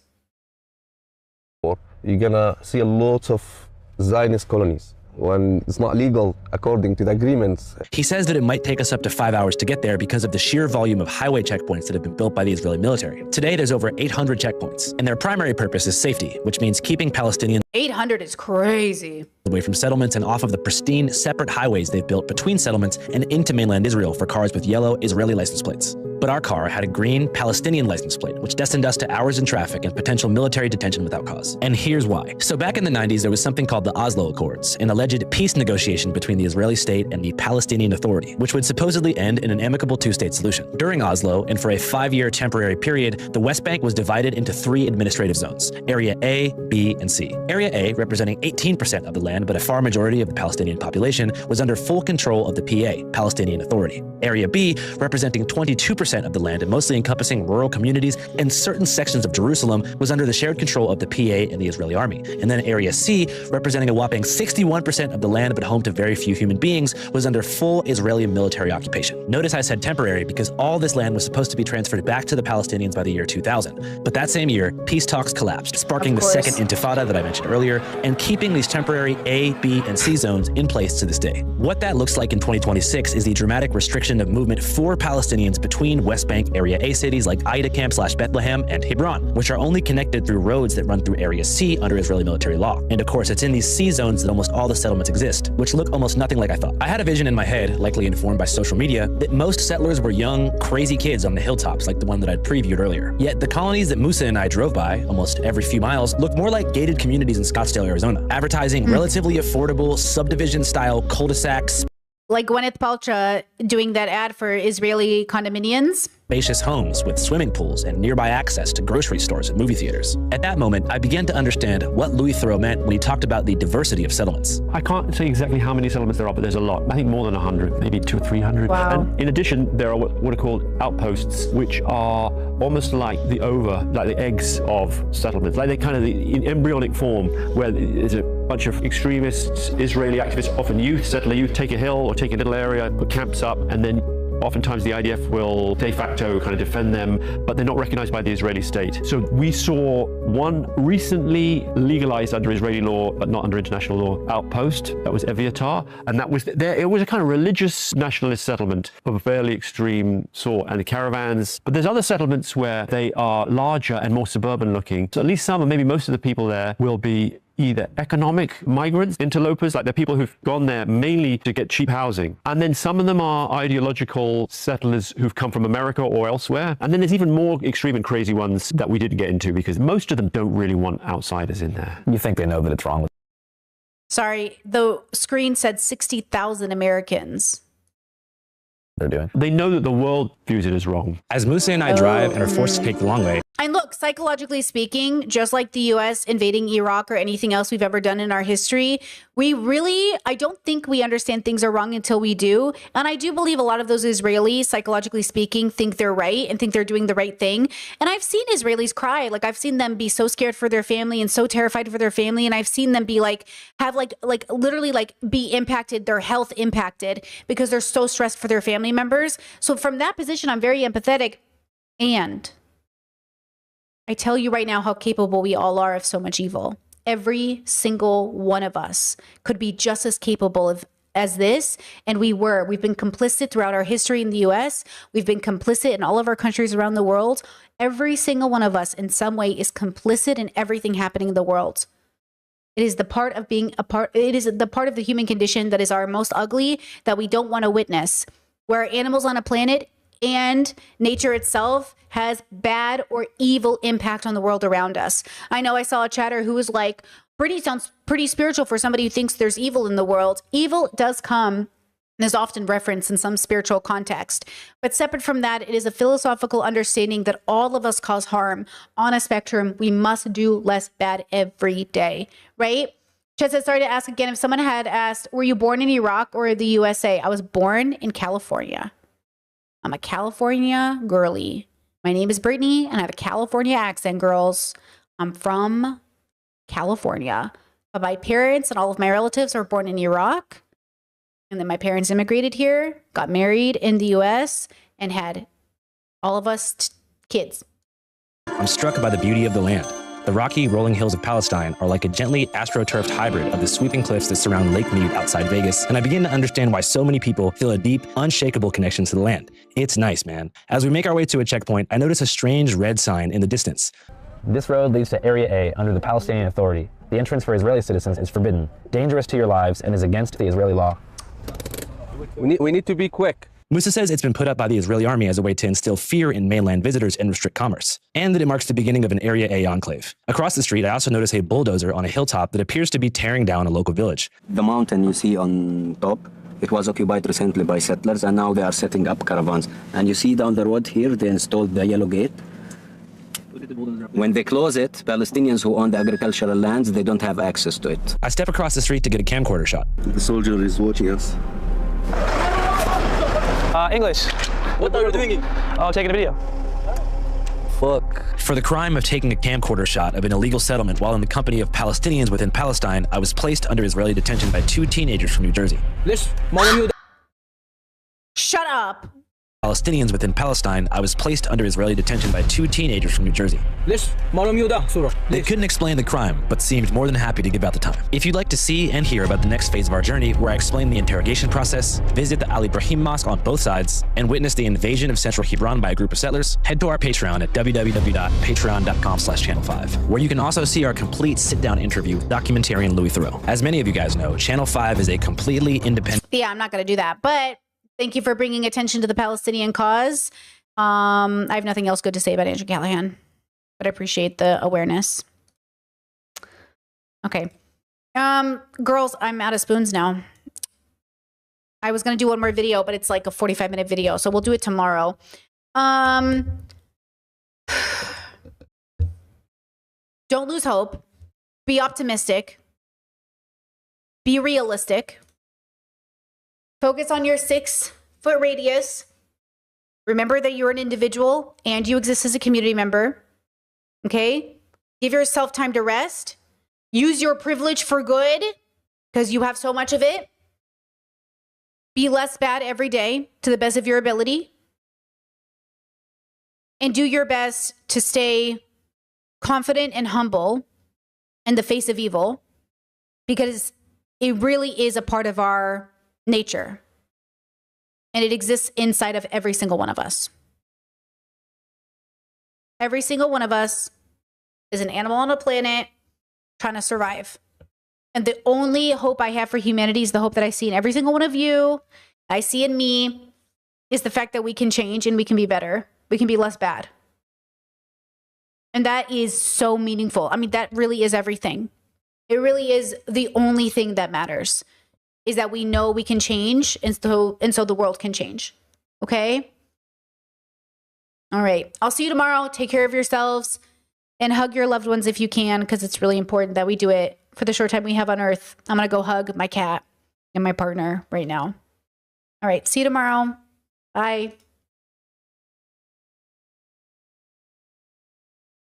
You're gonna see a lot of Zionist colonies when it's not legal according to the agreements. He says that it might take us up to 5 hours to get there because of the sheer volume of highway checkpoints that have been built by the Israeli military. Today, there's over 800 checkpoints, and their primary purpose is safety, which means keeping Palestinians 800 is crazy. away from settlements and off of the pristine, separate highways they've built between settlements and into mainland Israel for cars with yellow Israeli license plates. But our car had a green Palestinian license plate, which destined us to hours in traffic and potential military detention without cause. And here's why. So back in the 90s, there was something called the Oslo Accords, an alleged peace negotiation between the Israeli state and the Palestinian Authority, which would supposedly end in an amicable two-state solution. During Oslo, and for a 5-year temporary period, the West Bank was divided into 3 administrative zones: Area A, B, and C. Area A, representing 18% of the land, but a far majority of the Palestinian population, was under full control of the PA, Palestinian Authority. Area B, representing 22% of the land and mostly encompassing rural communities and certain sections of Jerusalem, was under the shared control of the PA and the Israeli army. And then Area C, representing a whopping 61% of the land but home to very few human beings, was under full Israeli military occupation. Notice I said temporary because all this land was supposed to be transferred back to the Palestinians by the year 2000. But that same year, peace talks collapsed, sparking the second intifada that I mentioned earlier, and keeping these temporary A, B, and C zones in place to this day. What that looks like in 2026 is the dramatic restriction of movement for Palestinians between West Bank Area A cities like Aida Camp/Bethlehem and Hebron, which are only connected through roads that run through Area C under Israeli military law. And of course, it's in these C zones that almost all the settlements exist, which look almost nothing like I thought. I had a vision in my head, likely informed by social media, that most settlers were young, crazy kids on the hilltops like the one that I'd previewed earlier. Yet the colonies that Musa and I drove by almost every few miles look more like gated communities in Scottsdale, Arizona, advertising relatively affordable subdivision-style cul-de-sacs, Like Gwyneth Paltrow doing that ad for Israeli condominiums. spacious homes with swimming pools and nearby access to grocery stores and movie theaters. At that moment, I began to understand what Louis Theroux meant when he talked about the diversity of settlements. I can't say exactly how many settlements there are, but there's a lot. I think more than 100, maybe 200 or 300. Wow. And in addition, there are what are called outposts, which are almost like the like the eggs of settlements, like they kind of in embryonic form, where there's a bunch of extremists, Israeli activists, often youth, settler youth, take a hill or take a little area, put camps up, and then oftentimes the IDF will de facto kind of defend them, but they're not recognized by the Israeli state. So we saw one recently legalized under Israeli law, but not under international law, outpost. That was Eviatar. And that was there. It was a kind of religious nationalist settlement of a fairly extreme sort, and the caravans. But there's other settlements where they are larger and more suburban looking. So at least some, or maybe most of the people there will be either economic migrants, interlopers, like they're people who've gone there mainly to get cheap housing. And then some of them are ideological settlers who've come from America or elsewhere. And then there's even more extreme and crazy ones that we didn't get into because most of them don't really want outsiders in there. You think they know that it's wrong with Sorry, the screen said 60,000 Americans. they're doing? They know that the world views it as wrong. As Musa and I drive and are forced to take the long way, And look, psychologically speaking, just like the US invading Iraq or anything else we've ever done in our history, I don't think we understand things are wrong until we do. And I do believe a lot of those Israelis, psychologically speaking, think they're right and think they're doing the right thing. And I've seen Israelis cry. Like, I've seen them be so scared for their family and so terrified for their family. And I've seen them be like, have literally be impacted, their health impacted because they're so stressed for their family members. So from that position, I'm very empathetic. And I tell you right now how capable we all are of so much evil. Every single one of us could be just as capable as this. And we've been complicit throughout our history in the US. We've been complicit in all of our countries around the world. Every single one of us in some way is complicit in everything happening in the world. It is the part of being it is the part of the human condition that is our most ugly, that we don't want to witness, where animals on a planet and nature itself has bad or evil impact on the world around us. I know I saw a chatter who was like, sounds pretty spiritual for somebody who thinks there's evil in the world. Evil does come and is often referenced in some spiritual context. But separate from that, it is a philosophical understanding that all of us cause harm on a spectrum. We must do less bad every day, right? Chet said, sorry to ask again, if someone had asked, were you born in Iraq or the USA? I was born in California. I'm a California girly. My name is Brittany, and I have a California accent, girls. I'm from California. But my parents and all of my relatives were born in Iraq. And then my parents immigrated here, got married in the US, and had all of us kids. I'm struck by the beauty of the land. The rocky, rolling hills of Palestine are like a gently astroturfed hybrid of the sweeping cliffs that surround Lake Mead outside Vegas, and I begin to understand why so many people feel a deep, unshakable connection to the land. It's nice, man. As we make our way to a checkpoint, I notice a strange red sign in the distance. This road leads to Area A under the Palestinian Authority. The entrance for Israeli citizens is forbidden, dangerous to your lives, and is against the Israeli law. We need to be quick. Musa says it's been put up by the Israeli army as a way to instill fear in mainland visitors and restrict commerce, and that it marks the beginning of an Area A enclave. Across the street, I also notice a bulldozer on a hilltop that appears to be tearing down a local village. The mountain you see on top, it was occupied recently by settlers, and now they are setting up caravans. And you see down the road here, they installed the yellow gate. When they close it, Palestinians who own the agricultural lands, they don't have access to it. I step across the street to get a camcorder shot. The soldier is watching us. English. What are you doing? Oh, taking a video. Fuck. For the crime of taking a camcorder shot of an illegal settlement while in the company of Palestinians within Palestine, I was placed under Israeli detention by 2 teenagers from New Jersey. Shut up. Palestinians within Palestine, I was placed under Israeli detention by 2 teenagers from New Jersey. They couldn't explain the crime, but seemed more than happy to give out the time. If you'd like to see and hear about the next phase of our journey, where I explain the interrogation process, visit the Al Ibrahim Mosque on both sides, and witness the invasion of central Hebron by a group of settlers, head to our Patreon at www.patreon.com/channel5, where you can also see our complete sit-down interview with documentarian Louis Theroux. As many of you guys know, Channel 5 is a completely independent... Yeah, I'm not going to do that, but thank you for bringing attention to the Palestinian cause. I have nothing else good to say about Andrew Callahan, but I appreciate the awareness. Okay. Girls, I'm out of spoons now. I was going to do one more video, but it's like a 45-minute video, so we'll do it tomorrow. Don't lose hope. Be optimistic. Be realistic. Focus on your 6-foot radius. Remember that you're an individual and you exist as a community member. Okay? Give yourself time to rest. Use your privilege for good because you have so much of it. Be less bad every day to the best of your ability. And do your best to stay confident and humble in the face of evil because it really is a part of our nature. And it exists inside of every single one of us. Every single one of us is an animal on a planet trying to survive. And the only hope I have for humanity is the hope that I see in every single one of you, I see in me, is the fact that we can change and we can be better. We can be less bad. And that is so meaningful. I mean, that really is everything. It really is the only thing that matters. Is that we know we can change, and so the world can change. Okay? All right. I'll see you tomorrow. Take care of yourselves and hug your loved ones if you can, because it's really important that we do it for the short time we have on Earth. I'm going to go hug my cat and my partner right now. All right. See you tomorrow. Bye.